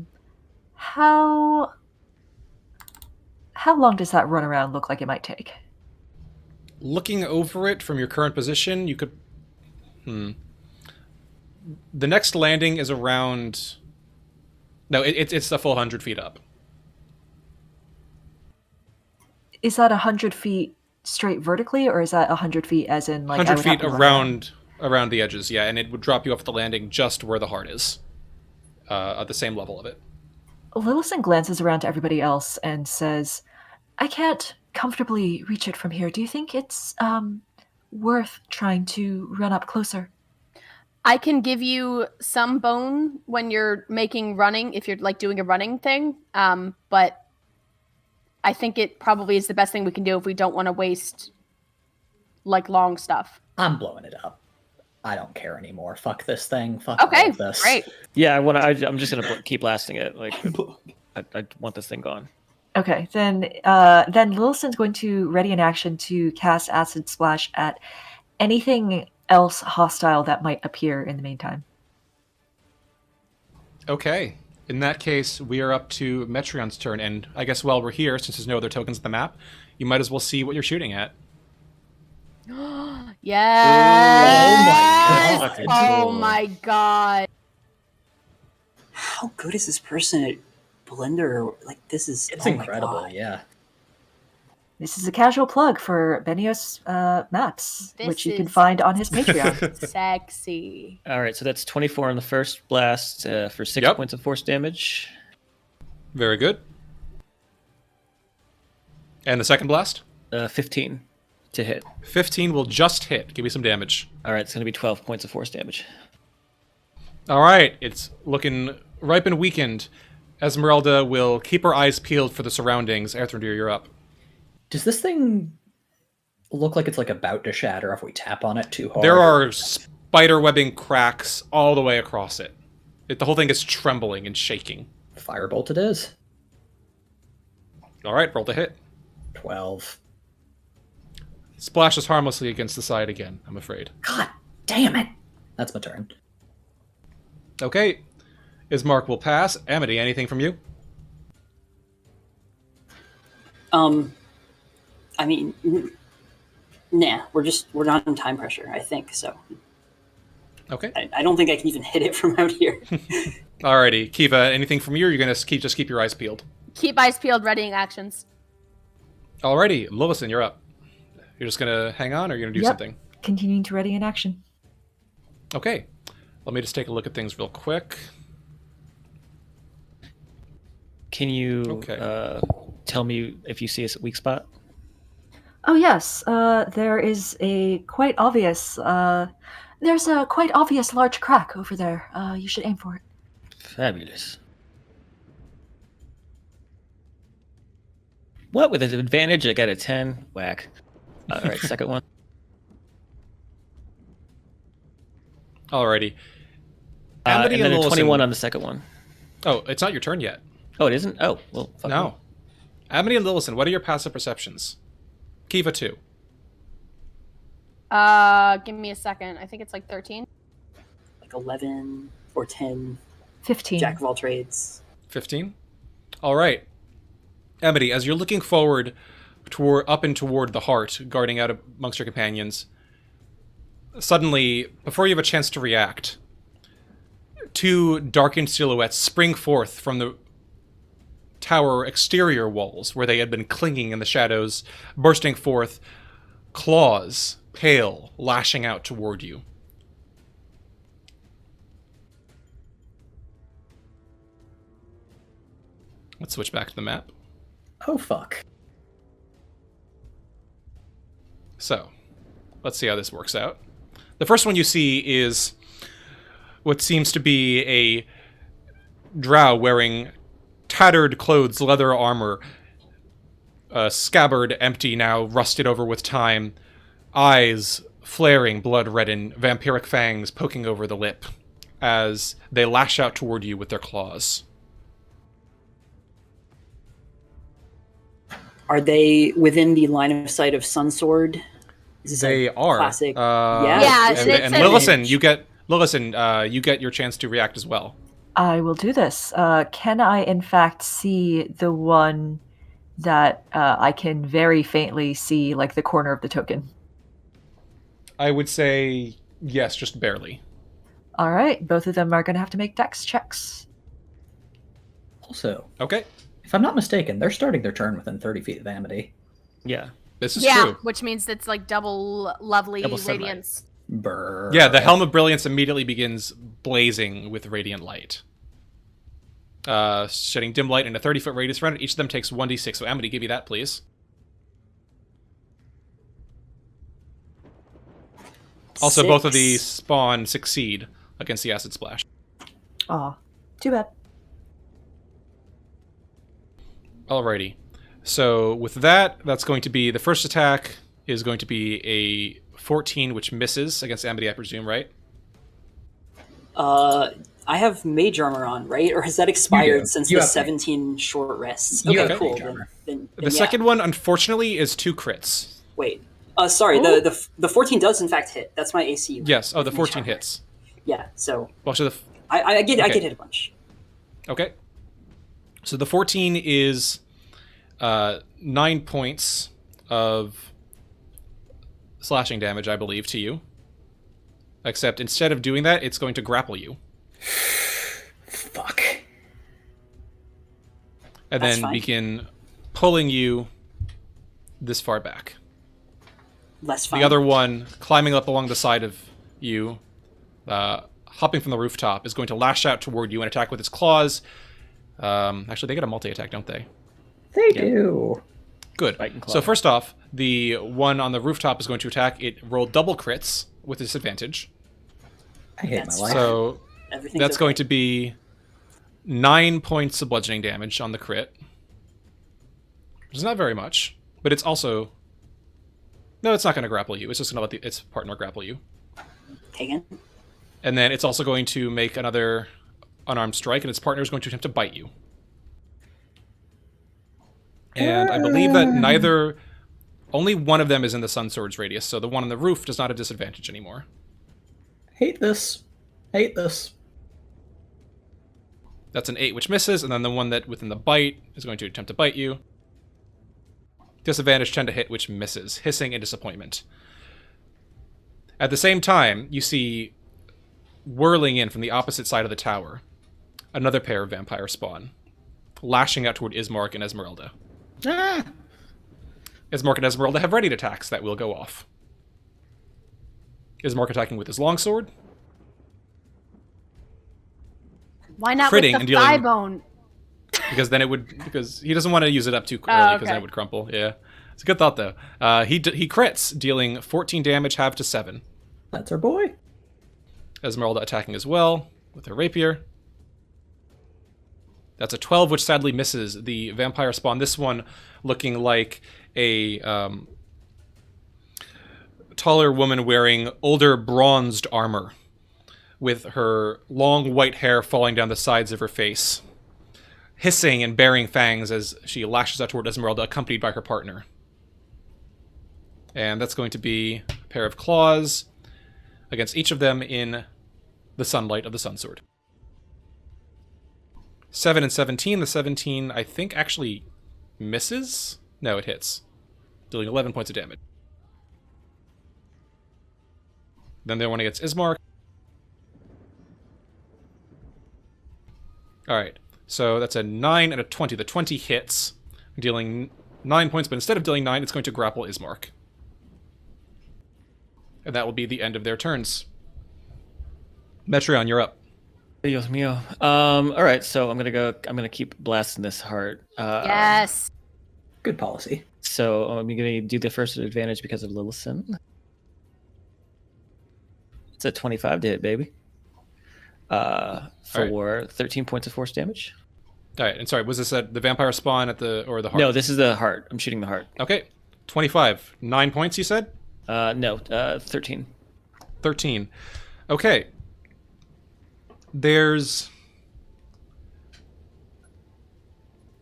long does that run around look like it might take? Looking over it from your current position, you could... The next landing is around... No, it's the full 100 feet up. Is that 100 feet straight vertically, or is that 100 feet as in, like, 100 I would have feet to run around the edges, yeah, and it would drop you off at the landing just where the heart is. At the same level of it. Lillison glances around to everybody else and says, I can't comfortably reach it from here. Do you think it's worth trying to run up closer? I can give you some bone when you're making running, if you're like doing a running thing. But I think it probably is the best thing we can do if we don't want to waste like long stuff. I'm blowing it up. I don't care anymore. Fuck this thing. Fuck all of this. Great. Yeah, I'm just gonna keep blasting it. Like, I want this thing gone. Okay, then Lillison's going to ready an action to cast Acid Splash at anything else hostile that might appear in the meantime. Okay. In that case, we are up to Metrion's turn, and I guess while we're here, since there's no other tokens on the map, you might as well see what you're shooting at. Yes! Oh my god. Oh my god. How good is this person at Blender? Like, this is... It's oh my incredible, God. yeah. This is a casual plug for Benio's maps, This which you can is- find on his Patreon. Sexy. All right, so that's 24 on the first blast for 6 Yep. points of force damage. Very good. And the second blast? 15 to hit. 15 will just hit. Give me some damage. All right, it's going to be 12 points of force damage. All right, it's looking ripe and weakened. Esmeralda will keep her eyes peeled for the surroundings. Earthrendir, you're up. Does this thing look like it's like about to shatter if we tap on it too hard? There are spider webbing cracks all the way across it. The whole thing is trembling and shaking. Firebolt it is. All right, roll to hit. 12. Splashes harmlessly against the side again, I'm afraid. God damn it! That's my turn. Okay, Ismark will pass. Amity, anything from you? I mean, nah, we're not in time pressure, I think, so. Okay. I don't think I can even hit it from out here. Alrighty, Kiva, anything from you, or you're going to just keep your eyes peeled? Keep eyes peeled, readying actions. Alrighty, Lillison, you're up. You're just going to hang on, or you're going to do Yep. something? Continuing to ready an action. Okay, let me just take a look at things real quick. Can you Okay. tell me if you see a weak spot? Oh yes, there is a quite obvious. There's a quite obvious large crack over there. You should aim for it. Fabulous. What, with an advantage? I got a 10. Whack. All right, second one. Alrighty. And Amity then a Lillison- 21 on the second one. Oh, it's not your turn yet. Oh, it isn't? Oh, well, fuck No. me. Amity and Lillison, what are your passive perceptions? Kiva 2. Give me a second. I think it's like 13. Like 11 or 10, 15. jack of all trades. 15? Alright. Amity, as you're looking forward up and toward the heart, guarding out amongst your companions, suddenly, before you have a chance to react, two darkened silhouettes spring forth from the tower exterior walls where they had been clinging in the shadows, bursting forth, claws, pale, lashing out toward you. Let's switch back to the map. Oh, fuck. So, let's see how this works out. The first one you see is what seems to be a drow wearing tattered clothes, leather armor, scabbard empty now, rusted over with time, eyes flaring, blood reddened, vampiric fangs poking over the lip as they lash out toward you with their claws. Are they within the line of sight of Sunsword? Is this They like are. classic. Yeah, And Lillison, you get your chance to react as well. I will do this. Can I, in fact, see the one that I can very faintly see, like the corner of the token? I would say yes, just barely. All right, both of them are going to have to make dex checks. Also, Okay, if I'm not mistaken, they're starting their turn within 30 feet of Amity. Yeah. this is Yeah, true. which means it's like double lovely Double sunlight. radiance. Brr. Yeah, the Helm of Brilliance immediately begins blazing with radiant light. Shedding dim light in a 30-foot radius around it. Each of them takes 1d6. So Amity, give me that, please. Also, both of these spawn succeed against the acid splash. Aw, too bad. Alrighty. So with that, that's going to be the first attack is going to be a 14, which misses against Amity, I presume, right? I have mage armor on, right? Or has that expired since You the have 17 short rests? You Okay, have cool. mage armor. Then The yeah. second one, unfortunately, is 2 crits. Wait. Sorry. The 14 does in fact hit. That's my AC. Yes. Oh, the Mage 14 armor. hits. Yeah. So Well, so I get Okay. hit a bunch. Okay. So the 14 is 9 points of slashing damage, I believe, to you. Except instead of doing that, it's going to grapple you. Fuck. And That's then fine. begin pulling you this far back. Less fun. The other one, climbing up along the side of you, hopping from the rooftop, is going to lash out toward you and attack with its claws. Actually, they get a multi-attack, don't they? They do. Good. Bite and claw. So first off, the one on the rooftop is going to attack. It rolled double crits with disadvantage. I hate That's my life. So Everything's that's okay. going to be 9 points of bludgeoning damage on the crit. Which is not very much, but it's also... No, it's not going to grapple you. It's just going to let its partner grapple you. Taken. And then it's also going to make another unarmed strike, and its partner is going to attempt to bite you. And I believe that only one of them is in the Sun Sword's radius, so the one on the roof does not have disadvantage anymore. Hate this. Hate this. That's an 8, which misses, and then the one that within the bite is going to attempt to bite you. Disadvantage 10 to hit, which misses, hissing in disappointment. At the same time, you see, whirling in from the opposite side of the tower, another pair of vampire spawn, lashing out toward Ismark and Esmeralda. Ah! Ismark and Esmeralda have readied attacks that will go off. Ismark attacking with his longsword. Why not Critting with and the dealing- thigh bone? Because he doesn't want to use it up too early, because then okay. it would crumple. Yeah, it's a good thought though. He crits, dealing 14 damage, half to 7. That's our boy. Esmeralda attacking as well with her rapier. That's a 12, which sadly misses the vampire spawn. This one looking like a taller woman wearing older bronzed armor, with her long white hair falling down the sides of her face, hissing and baring fangs as she lashes out toward Esmeralda, accompanied by her partner. And that's going to be a pair of claws against each of them in the sunlight of the Sun Sword. 7 and 17. The 17, I think, actually misses? No, it hits, dealing 11 points of damage. Then the one against Ismark. Alright, so that's a 9 and a 20. The 20 hits, dealing 9 points, but instead of dealing 9, it's going to grapple Ismark. And that will be the end of their turns. Metreon, you're up. Dios mío. All right, so I'm gonna keep blasting this hard. Yes. Good policy. So I'm gonna do the first advantage because of Lillison. It's a 25 to hit, baby. for 13 points of force damage. All right, and sorry, was this at the vampire spawn or the heart? No, this is the heart. I'm shooting the heart. Okay, 25. 9 points, you said? No, 13. 13. Okay. There's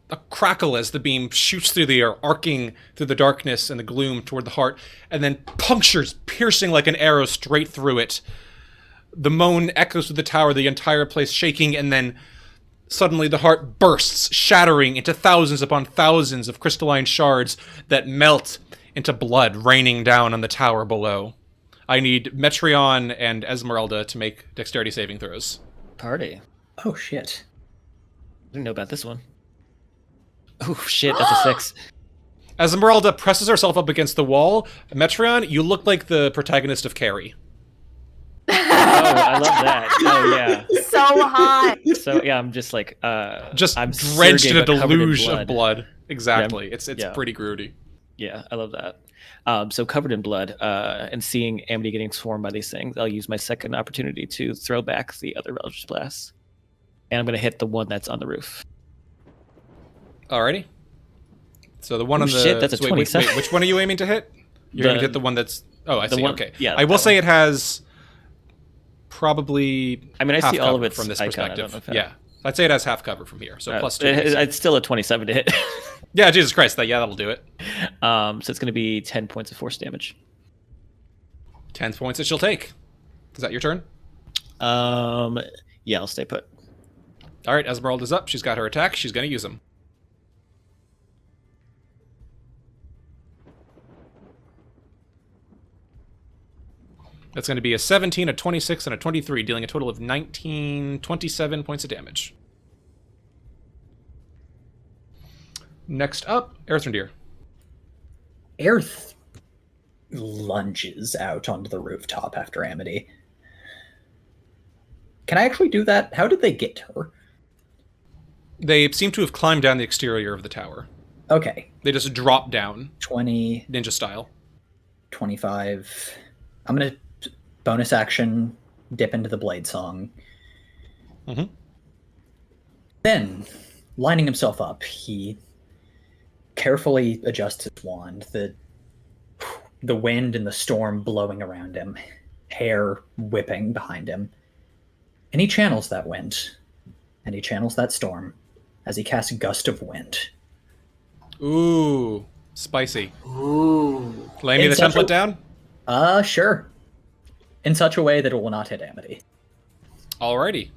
a crackle as the beam shoots through the air, arcing through the darkness and the gloom toward the heart, and then punctures, piercing like an arrow straight through it. The moan echoes through the tower, the entire place shaking, and then suddenly the heart bursts, shattering into thousands upon thousands of crystalline shards that melt into blood raining down on the tower below. I need Metreon and Esmeralda to make dexterity saving throws. Party. Oh, shit. I didn't know about this one. Oh, shit, that's a 6. Esmeralda presses herself up against the wall. Metreon, you look like the protagonist of Carrie. Oh, I love that. Oh, yeah. So hot. So, yeah, I'm just like... I'm drenched Sergey, in a but covered in deluge blood. of blood. Exactly. Yeah, It's pretty grody. Yeah, I love that. So covered in blood, and seeing Amity getting swarmed by these things, I'll use my second opportunity to throw back the other Eldritch Blast. And I'm going to hit the one that's on the roof. Alrighty. So the one on the... shit, that's a so wait, 27. which one are you aiming to hit? You're aiming to hit the one that's... Oh, I see. one- Okay. yeah, I will that say one. it has probably I mean, I half see all of cover its from this icon. I don't perspective. know if that- Yeah. I'd say it has half cover from here. So plus 2. It's still a 27 to hit. Yeah, Jesus Christ. That'll do it. So it's going to be 10 points of force damage. 10 points that she'll take. Is that your turn? Yeah, I'll stay put. All right, Esmeralda's up. She's got her attack. She's going to use them. That's going to be a 17, a 26, and a 23, dealing a total of 27 points of damage. Next up, Earthrendeer. Aerith lunges out onto the rooftop after Amity. Can I actually do that? How did they get her? They seem to have climbed down the exterior of the tower. Okay. They just drop down, 20, ninja style. 25. I'm going to bonus action dip into the blade song. Mm-hmm. Then, lining himself up, he carefully adjusts his wand. The wind and the storm blowing around him, hair whipping behind him. And he channels that wind, and he channels that storm as he casts Gust of Wind. Ooh, spicy. Ooh. Lay me the template down? Sure. In such a way that it will not hit Amity. Alrighty.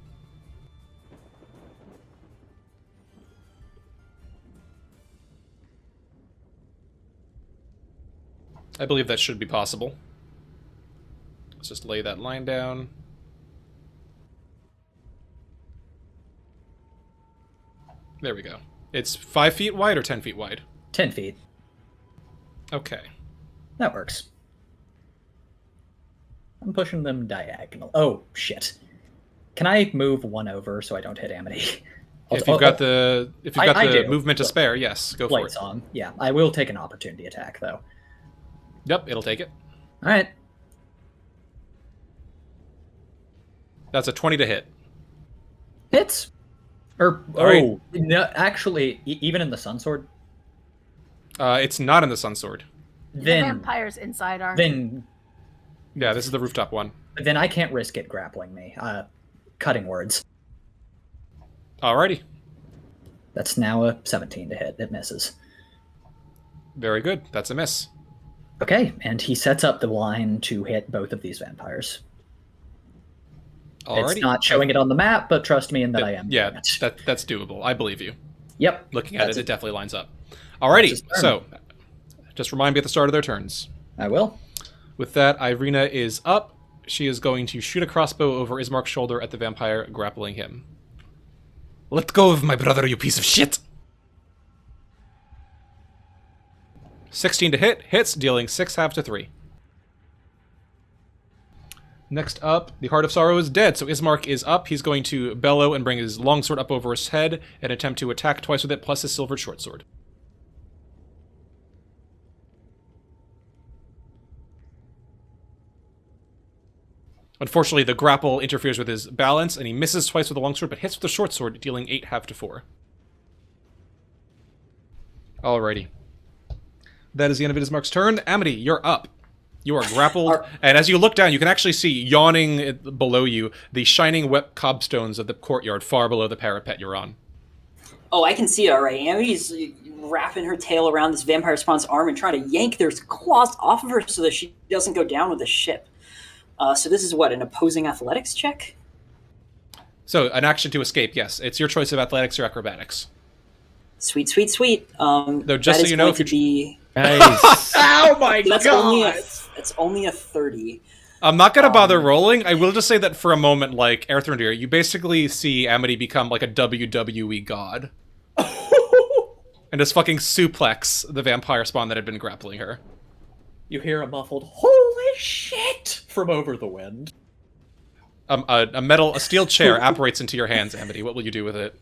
I believe that should be possible. Let's just lay that line down. There we go. It's 5 feet wide or 10 feet wide? 10 feet. Okay. That works. I'm pushing them diagonal. Oh, shit. Can I move one over so I don't hit Amity? If you've got the I do. movement to spare, yes, go for Blade it. song. Yeah, I will take an opportunity attack, though. Yep, it'll take it. All right. That's a 20 to hit. Hits. Or, All right. oh, no, actually, even in the Sunsword? It's not in the Sunsword. The Then, vampires inside are. then Yeah, this is the rooftop one. I can't risk it grappling me. Cutting words. Alrighty. That's now a 17 to hit. It misses. Very good. That's a miss. Okay, and he sets up the line to hit both of these vampires. Alrighty. It's not showing it on the map, but trust me in that I am. Yeah, doing it. that's doable. I believe you. Yep. Looking at That's it definitely lines up. Alrighty, That's his turn. so just remind me at the start of their turns. I will. With that, Irina is up. She is going to shoot a crossbow over Ismark's shoulder at the vampire, grappling him. Let go of my brother, you piece of shit! 16 to hit, hits, dealing 6 half to 3. Next up, the Heart of Sorrow is dead, so Ismark is up. He's going to bellow and bring his longsword up over his head and attempt to attack twice with it, plus his silvered shortsword. Unfortunately, the grapple interferes with his balance, and he misses twice with the longsword, but hits with the short sword, dealing 8 half to 4. Alrighty. That is the end of Ismark's turn. Amity, you're up. You are grappled, and as you look down, you can actually see, yawning below you, the shining wet cobstones of the courtyard far below the parapet you're on. Oh, I can see it all right. Amity's wrapping her tail around this vampire spawn's arm and trying to yank their claws off of her so that she doesn't go down with the ship. So this is what, an opposing athletics check? So, an action to escape, yes. It's your choice of athletics or acrobatics. Sweet, sweet, sweet. Though, just so you know, if you... Nice. Oh my That's god! It's only a 30. I'm not going to bother rolling. I will just say that for a moment, like, Earthrendir, you basically see Amity become like a WWE god. And just fucking suplex the vampire spawn that had been grappling her. You hear a muffled, holy shit, from over the wind. A steel chair apparates into your hands, Amity. What will you do with it?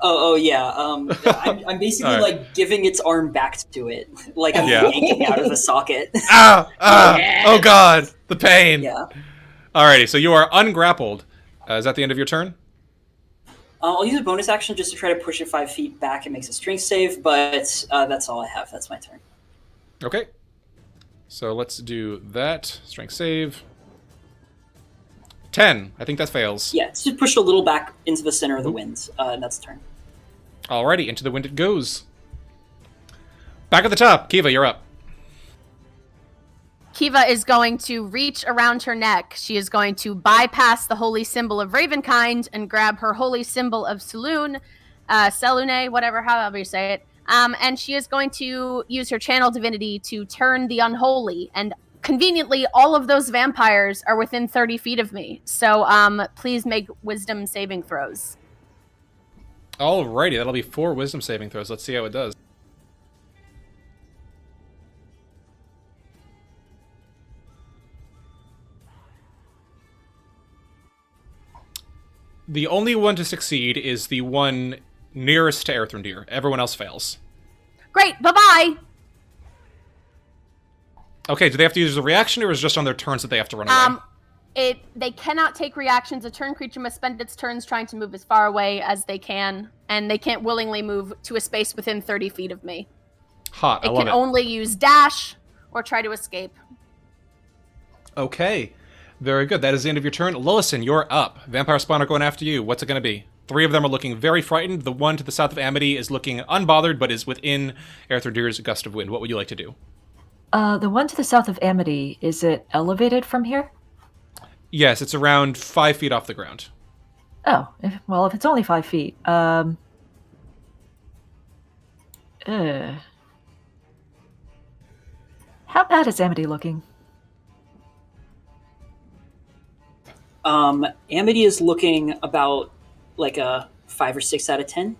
Oh yeah. I'm basically like giving its arm back to it, like I'm yanking out of the socket. Yes. Oh god, the pain. Yeah. Alrighty, so you are ungrappled. Is that the end of your turn? I'll use a bonus action just to try to push it 5 feet back. It makes a strength save, but that's all I have. That's my turn. Okay. So let's do that. Strength save. 10. I think that fails. Yeah, it's just pushed a little back into the center of the wind, and that's the turn. Alrighty, into the wind it goes. Back at the top, Kiva, you're up. Kiva is going to reach around her neck. She is going to bypass the holy symbol of Ravenkind and grab her holy symbol of Selune, however you say it. And she is going to use her channel divinity to turn the unholy. And conveniently, all of those vampires are within 30 feet of me. So please make wisdom saving throws. Alrighty, that'll be 4 wisdom saving throws. Let's see how it does. The only one to succeed is the one nearest to Earthrendir. Everyone else fails. Great, bye-bye! Okay, do they have to use a reaction, or is it just on their turns that they have to run away? They cannot take reactions. A turn creature must spend its turns trying to move as far away as they can, and they can't willingly move to a space within 30 feet of me. Hot, I love It can only use dash or try to escape. Okay, very good. That is the end of your turn. Lillison, you're up. Vampire spawn are going after you. What's it going to be? 3 of them are looking very frightened. The one to the south of Amity is looking unbothered, but is within Earthrendir's gust of wind. What would you like to do? The one to the south of Amity, is it elevated from here? Yes, it's around 5 feet off the ground. Oh, if it's only 5 feet. How bad is Amity looking? Amity is looking about like a 5 or 6 out of 10.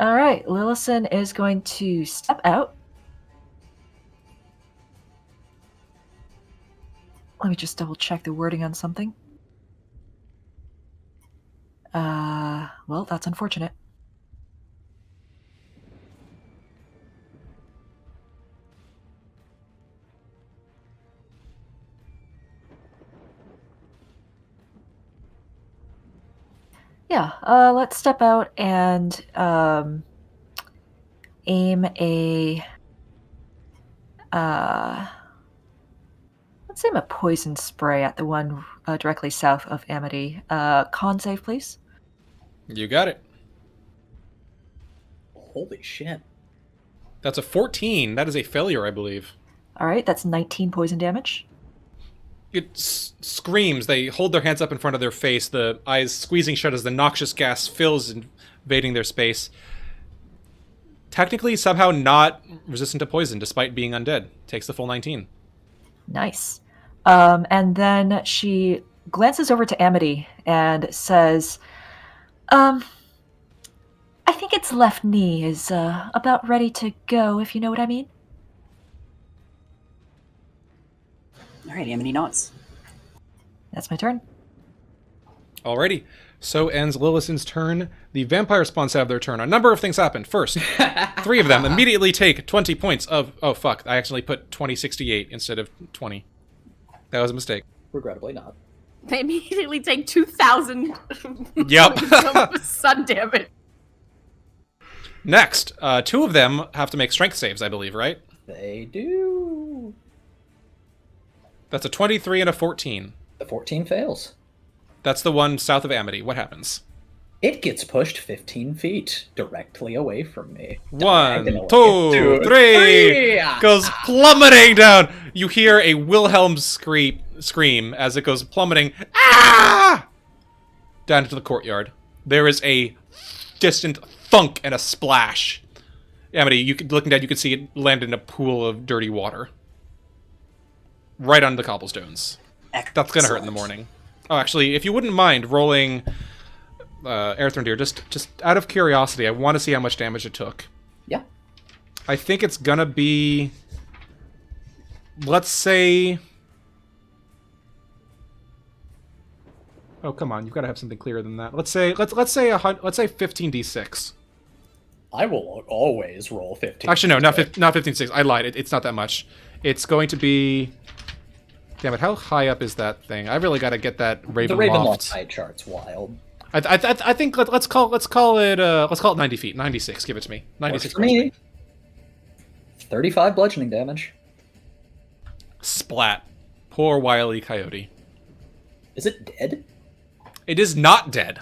All right, Lillison is going to step out. Let me just double check the wording on something. Well, that's unfortunate. Yeah, let's step out and aim a let's aim a poison spray at the one directly south of Amity. Con save, please. You got it. Holy shit. That's a 14. That is a failure, I believe. All right, that's 19 poison damage. It screams. They hold their hands up in front of their face, the eyes squeezing shut as the noxious gas fills, invading their space. Technically, somehow not resistant to poison, despite being undead. Takes the full 19. Nice. And then she glances over to Amity and says, I think its left knee is about ready to go, if you know what I mean. All right, Amity nods. That's my turn. Alrighty. So ends Lillison's turn. The vampire spawns have their turn. A number of things happen. First, 3 of them immediately take 20 points of... Oh, fuck. I actually put 2068 instead of 20. That was a mistake. Regrettably not. They immediately take 2,000 Yep. points of sun damage. Next, two of them have to make strength saves, I believe, right? They do. That's a 23 and a 14. The 14 fails. That's the one south of Amity. What happens? It gets pushed 15 feet directly away from me. 1, Diagonally. 2, 3. Goes plummeting down. You hear a Wilhelm scream as it goes plummeting. Ah! Down into the courtyard. There is a distant thunk and a splash. Amity, looking down, you can see it land in a pool of dirty water. Right on the cobblestones. Excellent. That's gonna hurt in the morning. Oh, actually, if you wouldn't mind rolling Earthrendeer, just out of curiosity, I want to see how much damage it took. Yeah. I think it's gonna be, let's say. Oh, come on! You've got to have something clearer than that. Let's say 15d6. I will always roll 15. Actually, no, not 15d6. I lied. It's not that much. It's going to be. Damn it! How high up is that thing? I really got to get that Ravenloft. The Ravenloft height chart's wild. I think let's call it 90 feet. 96. Give it to me. 96 for me. 35 bludgeoning damage. Splat. Poor Wile E. Coyote. Is it dead? It is not dead.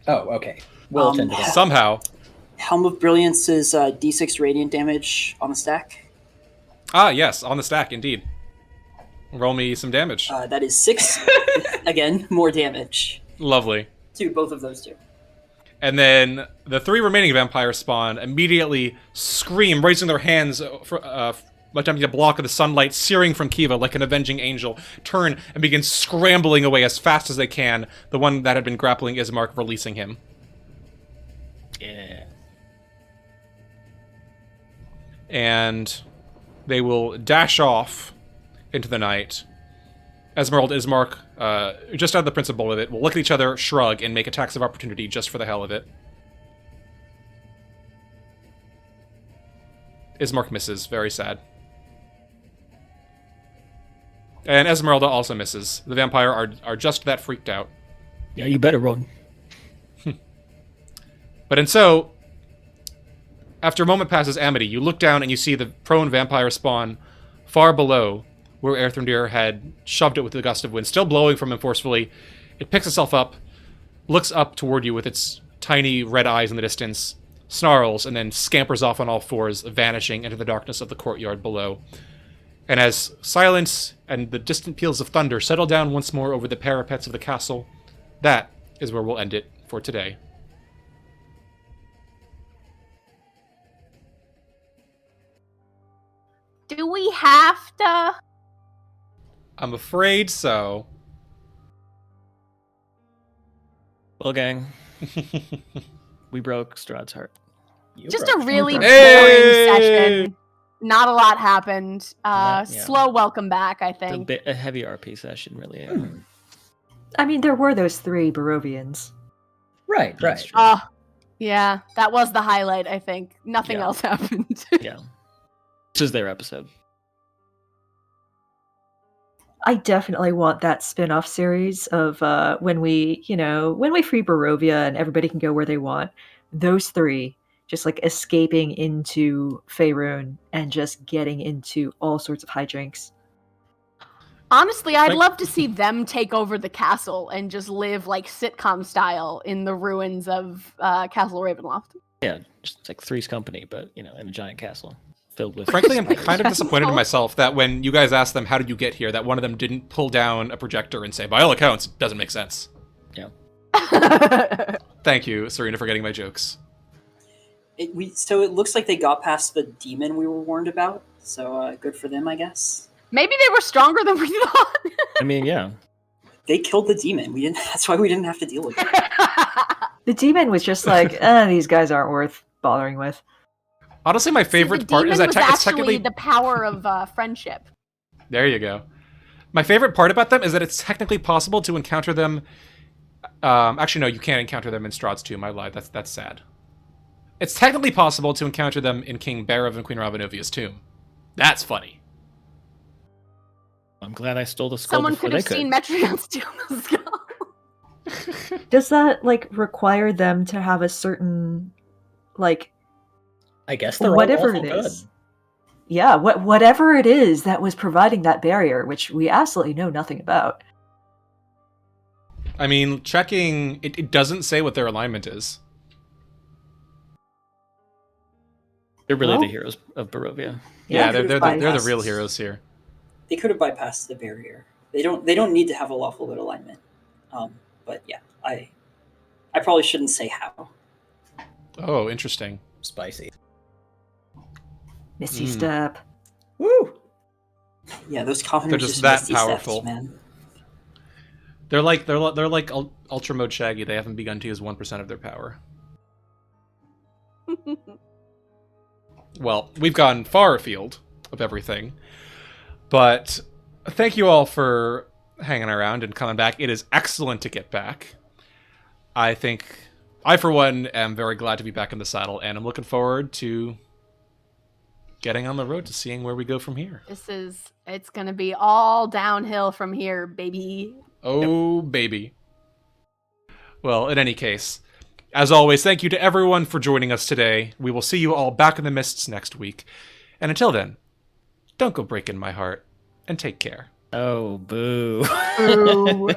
Oh, okay. We'll attend to that. Somehow. Helm of Brilliance is d6 radiant damage on the stack. Ah, yes, on the stack, indeed. Roll me some damage. That is 6, again, more damage. Lovely. To both of those two. And then the 3 remaining vampire spawn immediately scream, raising their hands, attempting to block the sunlight searing from Kiva like an avenging angel, turn and begin scrambling away as fast as they can, the one that had been grappling Ismark, releasing him. Yeah. And they will dash off into the night. Esmeralda, Ismark, just out of the principle of it, will look at each other, shrug, and make attacks of opportunity just for the hell of it. Ismark misses, very sad. And Esmeralda also misses. The vampire are just that freaked out. Yeah, you better run. But so, after a moment passes Amity, you look down and you see the prone vampire spawn far below where Earthrendeer had shoved it with a gust of wind, still blowing from him forcefully. It picks itself up, looks up toward you with its tiny red eyes in the distance, snarls, and then scampers off on all fours, vanishing into the darkness of the courtyard below. And as silence and the distant peals of thunder settle down once more over the parapets of the castle, that is where we'll end it for today. Do we have to? I'm afraid so. Well, gang, we broke Strahd's heart. Just a really boring Hey! session. Not a lot happened. Yeah. Slow welcome back, I It's think. a heavy RP session, really. Yeah. I mean, there were those 3 Barovians. Right, That's right. true. Yeah, that was the highlight, I think. Nothing Yeah. else happened. Yeah. This is their episode. I definitely want that spin-off series of when we free Barovia and everybody can go where they want. Those 3 just like escaping into Faerun and just getting into all sorts of hijinks. Honestly, I'd Like- love to see them take over the castle and just live like sitcom style in the ruins of Castle Ravenloft. Yeah, just like Three's Company, but in a giant castle filled with. Frankly, I'm spiders. kind of disappointed in Castle. myself that when you guys asked them, how did you get here, that one of them didn't pull down a projector and say, by all accounts, it doesn't make sense. Yeah. Thank you, Serena, for getting my jokes. So it looks like they got past the demon we were warned about. So good for them, I guess. Maybe they were stronger than we thought. I mean, yeah. They killed the demon. We didn't. That's why we didn't have to deal with it. The demon was just like, these guys aren't worth bothering with. Honestly, my favorite part is that was it's actually technically... the power of friendship. There you go. My favorite part about them is that it's technically possible to encounter them... actually, no, you can't encounter them in Strahd's tomb. I lied. That's sad. It's technically possible to encounter them in King Berev and Queen Ravenovia's tomb. That's funny. I'm glad I stole the skull Someone before could they have could. seen Metreon steal the skull. Does that like require them to have a certain like I guess they're whatever all it lawful is? good. Yeah, whatever it is that was providing that barrier, which we absolutely know nothing about. I mean, checking, it doesn't say what their alignment is. They're really Well, the heroes of Barovia. Yeah, They they're could've the bypassed- real heroes here. They could have bypassed the barrier. They don't need to have a lawful good alignment. But yeah, I probably shouldn't say how. Oh, interesting. Spicy. Misty Mm. step. Woo! Yeah, those coffins They're are just just that misty powerful. steps, man. They're like Ultra Mode Shaggy. They haven't begun to use 1% of their power. Well, we've gone far afield of everything, but thank you all for hanging around and coming back. It is excellent to get back. I think I, for one, am very glad to be back in the saddle, and I'm looking forward to getting on the road to seeing where we go from here. It's gonna be all downhill from here, baby. Oh, baby. Well, in any case, as always, thank you to everyone for joining us today. We will see you all back in the mists next week. And until then, don't go breaking my heart, and take care. Oh, boo. Ooh.